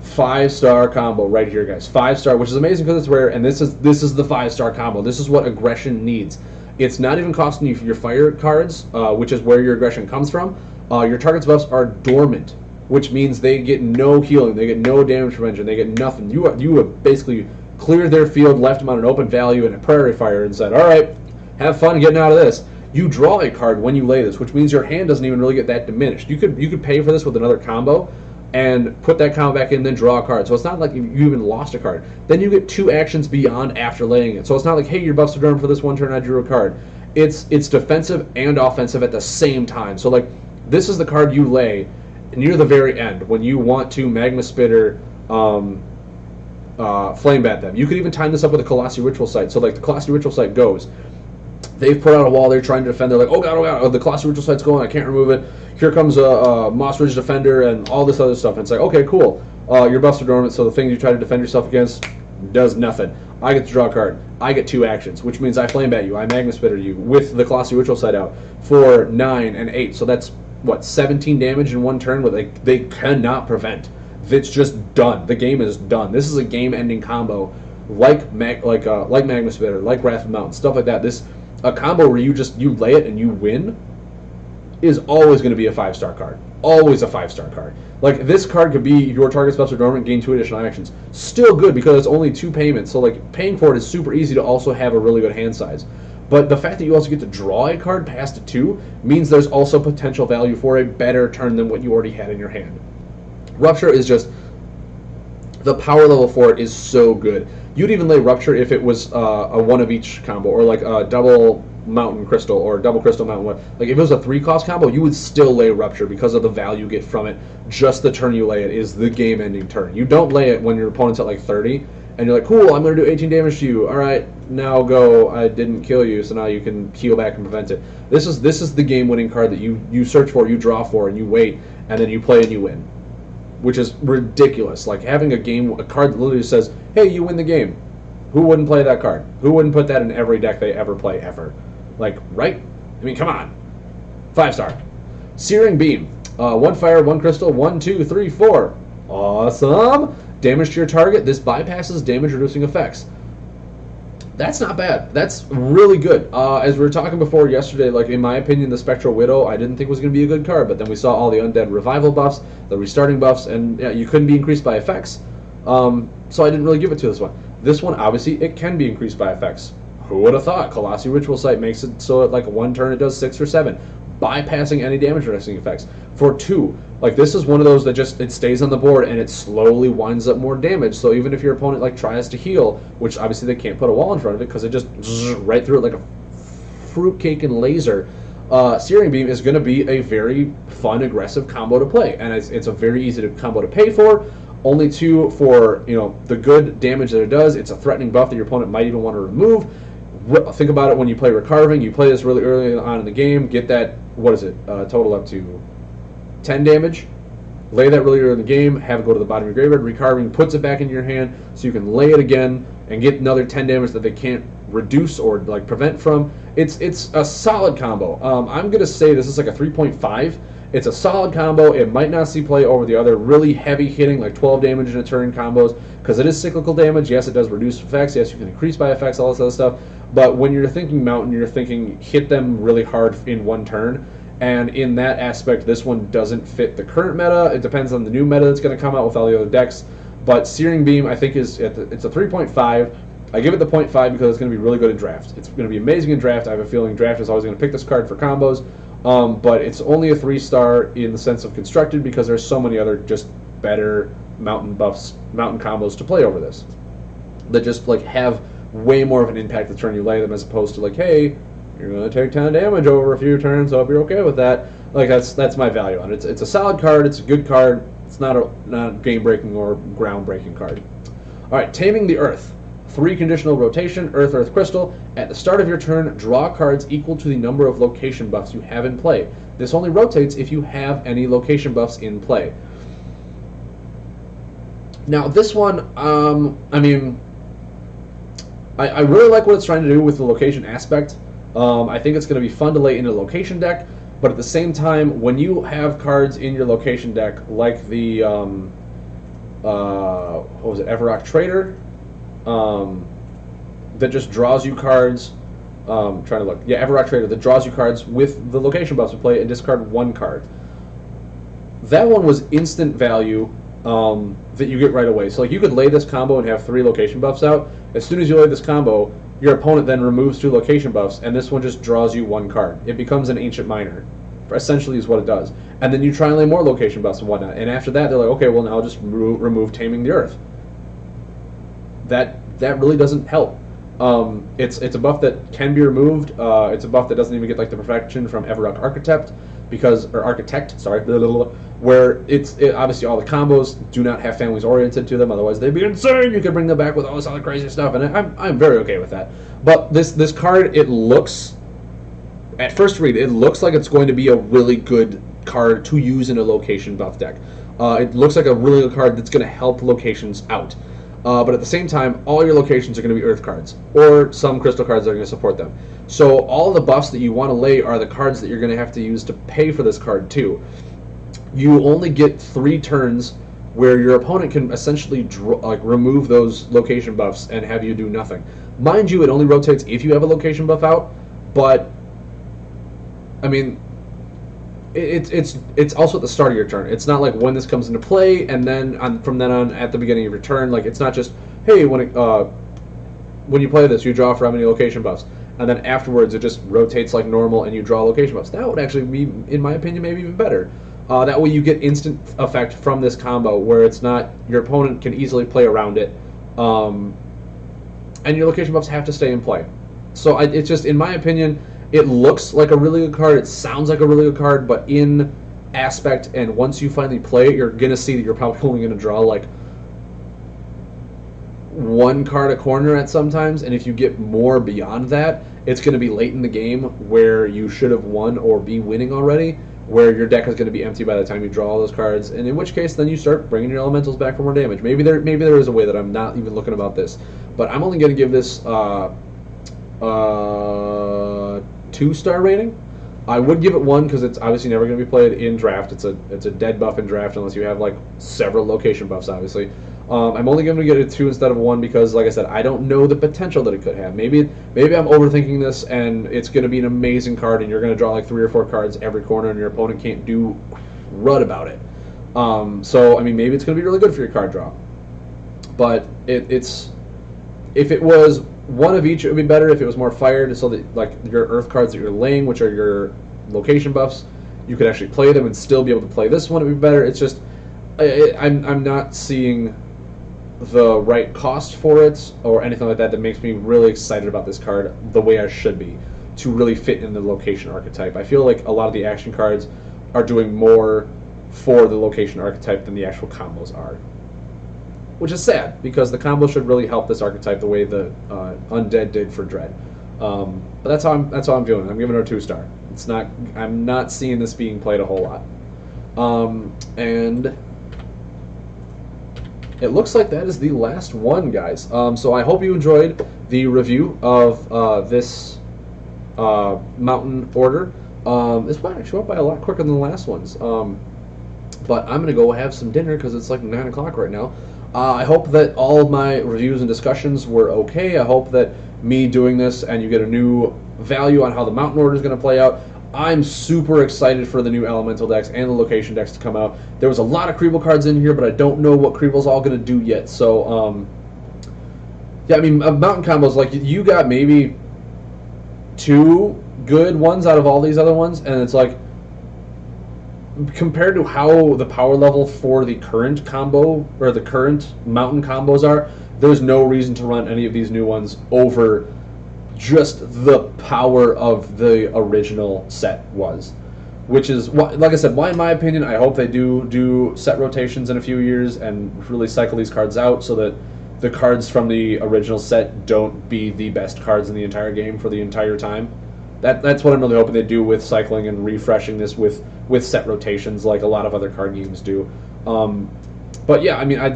[SPEAKER 1] 5-star combo right here, guys. 5-star, which is amazing because it's rare. And this is the 5-star combo. This is what aggression needs. It's not even costing you your fire cards, which is where your aggression comes from. Your target's buffs are dormant, which means they get no healing. They get no damage prevention. They get nothing. You have basically cleared their field, left them on an open value and a prairie fire, and said, all right, have fun getting out of this. You draw a card when you lay this, which means your hand doesn't even really get that diminished. You could pay for this with another combo and put that combo back in, then draw a card. So it's not like you even lost a card. Then you get 2 actions beyond after laying it. So it's not like, hey, your buffs are dormant for this 1 turn, I drew a card. It's defensive and offensive at the same time. So like, this is the card you lay near the very end when you want to Magma Spitter, Flame Bat them. You could even time this up with a Colossi Ritual Site. So like the Colossi Ritual Site goes, they've put out a wall, they're trying to defend, they're like, oh god, the Colossi Ritual Site's going, I can't remove it. Here comes a Moss Ridge Defender and all this other stuff. And it's like, okay, cool. Your buffs are dormant, so the thing you try to defend yourself against does nothing. I get to draw a card. I get 2 actions, which means I Flame Bat you, I Magma Spitter you with the Colossal Ritual Sight out for 9 and 8. So that's, what, 17 damage in one turn, but they cannot prevent. It's just done. The game is done. This is a game-ending combo, like Magma Spitter, like Wrath of Mountain, stuff like that. A combo where you lay it and you win is always going to be a 5-star card. Always a 5-star card. Like, this card could be your target spells are dormant, gain 2 additional actions. Still good because it's only 2 payments, so like paying for it is super easy to also have a really good hand size. But the fact that you also get to draw a card past a 2 means there's also potential value for a better turn than what you already had in your hand. Rupture is just, the power level for it is so good. You'd even lay Rupture if it was a 1 of each combo, or like a double Mountain Crystal or double Crystal Mountain. Like if it was a 3-cost combo, you would still lay Rupture because of the value you get from it. Just the turn you lay it is the game-ending turn. You don't lay it when your opponent's at like 30, and you're like, cool, I'm going to do 18 damage to you. All right, now go. I didn't kill you, so now you can heal back and prevent it. This is the game-winning card that you search for, you draw for, and you wait, and then you play and you win, which is ridiculous. Like having a card that literally says, hey, you win the game. Who wouldn't play that card? Who wouldn't put that in every deck they ever play ever? Like, right? I mean, come on. 5-star. Searing Beam. 1 fire, 1 crystal, 1, 2, 3, 4. Awesome. Damage to your target. This bypasses damage-reducing effects. That's not bad. That's really good. As we were talking before yesterday, like in my opinion, the Spectral Widow I didn't think was going to be a good card, but then we saw all the Undead Revival buffs, the restarting buffs, and yeah, you couldn't be increased by effects. So I didn't really give it to this one. This one, obviously, it can be increased by effects. Who would have thought? Colossal Ritual Sight makes it so at like 1 turn it does 6 or 7, bypassing any damage reducing effects. For 2, like this is one of those that just, it stays on the board and it slowly winds up more damage. So even if your opponent like tries to heal, which obviously they can't put a wall in front of it because it just right through it like a fruitcake and laser, Searing Beam is going to be a very fun, aggressive combo to play, and it's a very easy combo to pay for. Only 2 for, you know, the good damage that it does. It's a threatening buff that your opponent might even want to remove. Think about it when you play Recarving. You play this really early on in the game, get that, what is it, total up to 10 damage. Lay that really early in the game, have it go to the bottom of your graveyard. Recarving puts it back in your hand, so you can lay it again and get another 10 damage that they can't reduce or like prevent from. It's a solid combo. I'm going to say this is like a 3.5. It's a solid combo. It might not see play over the other really heavy hitting, like 12 damage in a turn combos, because it is cyclical damage. Yes, it does reduce effects. Yes, you can increase by effects, all this other stuff. But when you're thinking Mountain, you're thinking hit them really hard in 1 turn. And in that aspect, this one doesn't fit the current meta. It depends on the new meta that's going to come out with all the other decks. But Searing Beam, I think, it's a 3.5. I give it the 0.5 because it's going to be really good in draft. It's going to be amazing in draft. I have a feeling draft is always going to pick this card for combos. But it's only a 3-star in the sense of constructed because there's so many other just better mountain buffs, mountain combos to play over this that just like have way more of an impact the turn you lay them, as opposed to like, hey, you're going to take 10 damage over a few turns, so if you're okay with that, like that's my value on it. It's a solid card. It's a good card. It's not a game breaking or ground breaking card. All right, Taming the Earth. 3 conditional rotation, Earth, Earth, Crystal. At the start of your turn, draw cards equal to the number of location buffs you have in play. This only rotates if you have any location buffs in play. Now, this one, I mean, I really like what it's trying to do with the location aspect. I think it's going to be fun to lay into a location deck, but at the same time, when you have cards in your location deck, like the, what was it, Everrock Trader, that just draws you cards. Trying to look. Yeah, Everrock Trader that draws you cards with the location buffs to play and discard 1 card. That one was instant value that you get right away. So like you could lay this combo and have 3 location buffs out. As soon as you lay this combo, your opponent then removes 2 location buffs, and this one just draws you 1 card. It becomes an Ancient Miner, essentially is what it does. And then you try and lay more location buffs and whatnot. And after that, they're like, okay, well now just remove Taming the Earth. That really doesn't help. It's a buff that can be removed. It's a buff that doesn't even get like the perfection from Everrock Architect, where obviously all the combos do not have families oriented to them. Otherwise, they'd be insane. You could bring them back with all this other crazy stuff, and I'm very okay with that. But this card, it looks, at first read, it looks like it's going to be a really good card to use in a location buff deck. It looks like a really good card that's going to help locations out. But at the same time, all your locations are going to be Earth cards, or some Crystal cards that are going to support them. So all the buffs that you want to lay are the cards that you're going to have to use to pay for this card too. You only get 3 turns where your opponent can essentially remove those location buffs and have you do nothing. Mind you, it only rotates if you have a location buff out, but I mean, it's also at the start of your turn. It's not like when this comes into play and then from then on at the beginning of your turn. Like, it's not just, hey, when you play this, you draw for how many location buffs, and then afterwards it just rotates like normal and you draw location buffs. That would actually be, in my opinion, maybe even better. That way you get instant effect from this combo where it's not, your opponent can easily play around it, and your location buffs have to stay in play. So it's just, in my opinion, it looks like a really good card, it sounds like a really good card, but in aspect, and once you finally play it, you're going to see that you're probably only going to draw like 1 card a corner at sometimes, and if you get more beyond that, it's going to be late in the game where you should have won or be winning already, where your deck is going to be empty by the time you draw all those cards, and in which case then you start bringing your elementals back for more damage. Maybe there is a way that I'm not even looking about this, but I'm only going to give this 2-star rating. I would give it 1 because it's obviously never going to be played in draft. It's a dead buff in draft unless you have like several location buffs, obviously. I'm only going to get a 2 instead of a 1 because, like I said, I don't know the potential that it could have. Maybe I'm overthinking this and it's going to be an amazing card and you're going to draw like 3 or 4 cards every corner and your opponent can't do crud about it. So I mean, maybe it's going to be really good for your card draw. But it's, if it was 1 of each, it would be better. If it was more fired, so that like your Earth cards that you're laying, which are your location buffs, you could actually play them and still be able to play this one, it would be better. It's just, I'm not seeing the right cost for it or anything like that makes me really excited about this card the way I should be to really fit in the location archetype. I feel like a lot of the action cards are doing more for the location archetype than the actual combos are, which is sad because the combo should really help this archetype the way the Undead did for Dread. But that's how I'm doing. I'm giving it a 2-star. It's not. I'm not seeing this being played a whole lot. And it looks like that is the last one, guys. So I hope you enjoyed the review of this Mountain Order. This one actually went by a lot quicker than the last ones. But I'm going to go have some dinner because it's like 9 o'clock right now. I hope that all of my reviews and discussions were okay. I hope that me doing this and you get a new value on how the Mountain Order is going to play out. I'm super excited for the new Elemental decks and the location decks to come out. There was a lot of Creeble cards in here, but I don't know what Creeble's all going to do yet. So, yeah, I mean, Mountain combos, like, you got maybe 2 good ones out of all these other ones, and it's like, compared to how the power level for the current combo, or the current Mountain combos are, there's no reason to run any of these new ones over just the power of the original set was, which is, like I said, why in my opinion, I hope they do set rotations in a few years and really cycle these cards out so that the cards from the original set don't be the best cards in the entire game for the entire time. That's what I'm really hoping they do with cycling and refreshing this with set rotations like a lot of other card games do. But yeah, I mean, I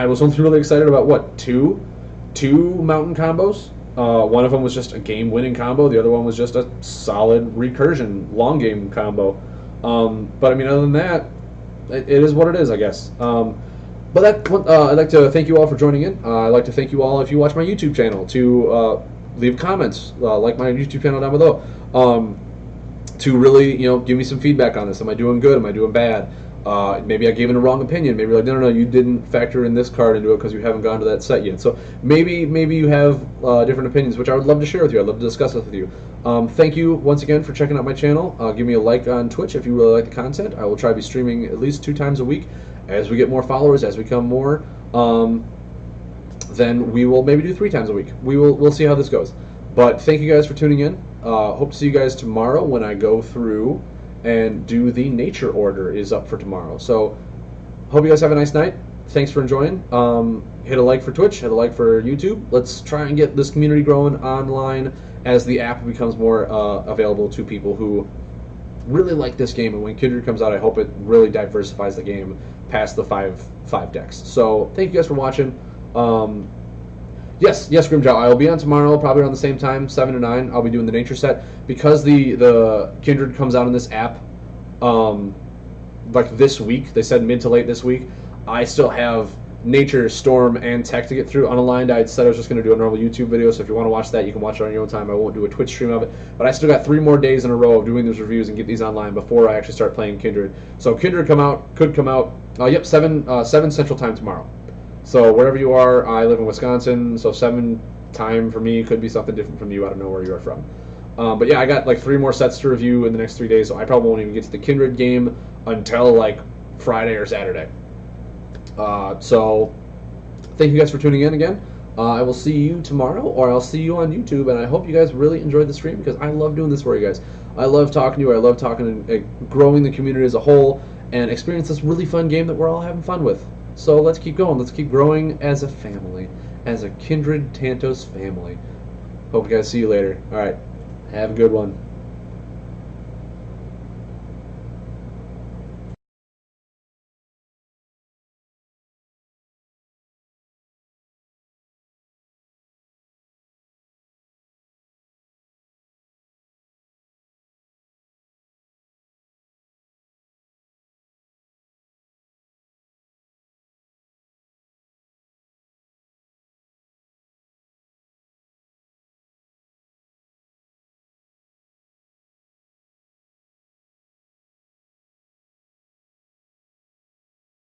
[SPEAKER 1] was only really excited about what, two Mountain combos. One of them was just a game-winning combo. The other one was just a solid recursion long game combo. But I mean, other than that, it is what it is, I guess. But I'd like to thank you all for joining in. I'd like to thank you all if you watch my YouTube channel to leave comments, like my YouTube channel down below, to really, give me some feedback on this. Am I doing good? Am I doing bad? Maybe I gave it a wrong opinion. Maybe like, no, you didn't factor in this card into it because you haven't gone to that set yet. So maybe you have different opinions, which I would love to share with you. I'd love to discuss it with you. Thank you once again for checking out my channel. Give me a like on Twitch if you really like the content. I will try to be streaming at least 2 times a week. As we get more followers, as we become more, then we will maybe do 3 times a week. We'll see how this goes. But thank you guys for tuning in. Hope to see you guys tomorrow when I go through and do the Nature Order is up for tomorrow. So hope you guys have a nice night. Thanks for enjoying. Hit a like for Twitch, hit a like for YouTube. Let's try and get this community growing online as the app becomes more available to people who really like this game. And when Kindred comes out, I hope it really diversifies the game past the five decks. So thank you guys for watching. Yes, Grimjow. I will be on tomorrow, probably around the same time, 7 to 9. I'll be doing the nature set because the Kindred comes out in this app, like this week. They said mid to late this week. I still have nature, storm, and tech to get through unaligned. I said I was just going to do a normal YouTube video, so if you want to watch that, you can watch it on your own time. I won't do a Twitch stream of it, but I still got 3 more days in a row of doing these reviews and get these online before I actually start playing Kindred. So Kindred could come out. Yep, 7 Central Time tomorrow. So wherever you are, I live in Wisconsin, so 7 time for me could be something different from you. I don't know where you are from. But yeah, I got like 3 more sets to review in the next 3 days, so I probably won't even get to the Kindred game until like Friday or Saturday. So thank you guys for tuning in again. I will see you tomorrow, or I'll see you on YouTube, and I hope you guys really enjoyed the stream because I love doing this for you guys. I love talking to you. I love talking and growing the community as a whole and experience this really fun game that we're all having fun with. So let's keep going. Let's keep growing as a family, as a Kindred Tantos family. Hope you guys see you later. All right. Have a good one.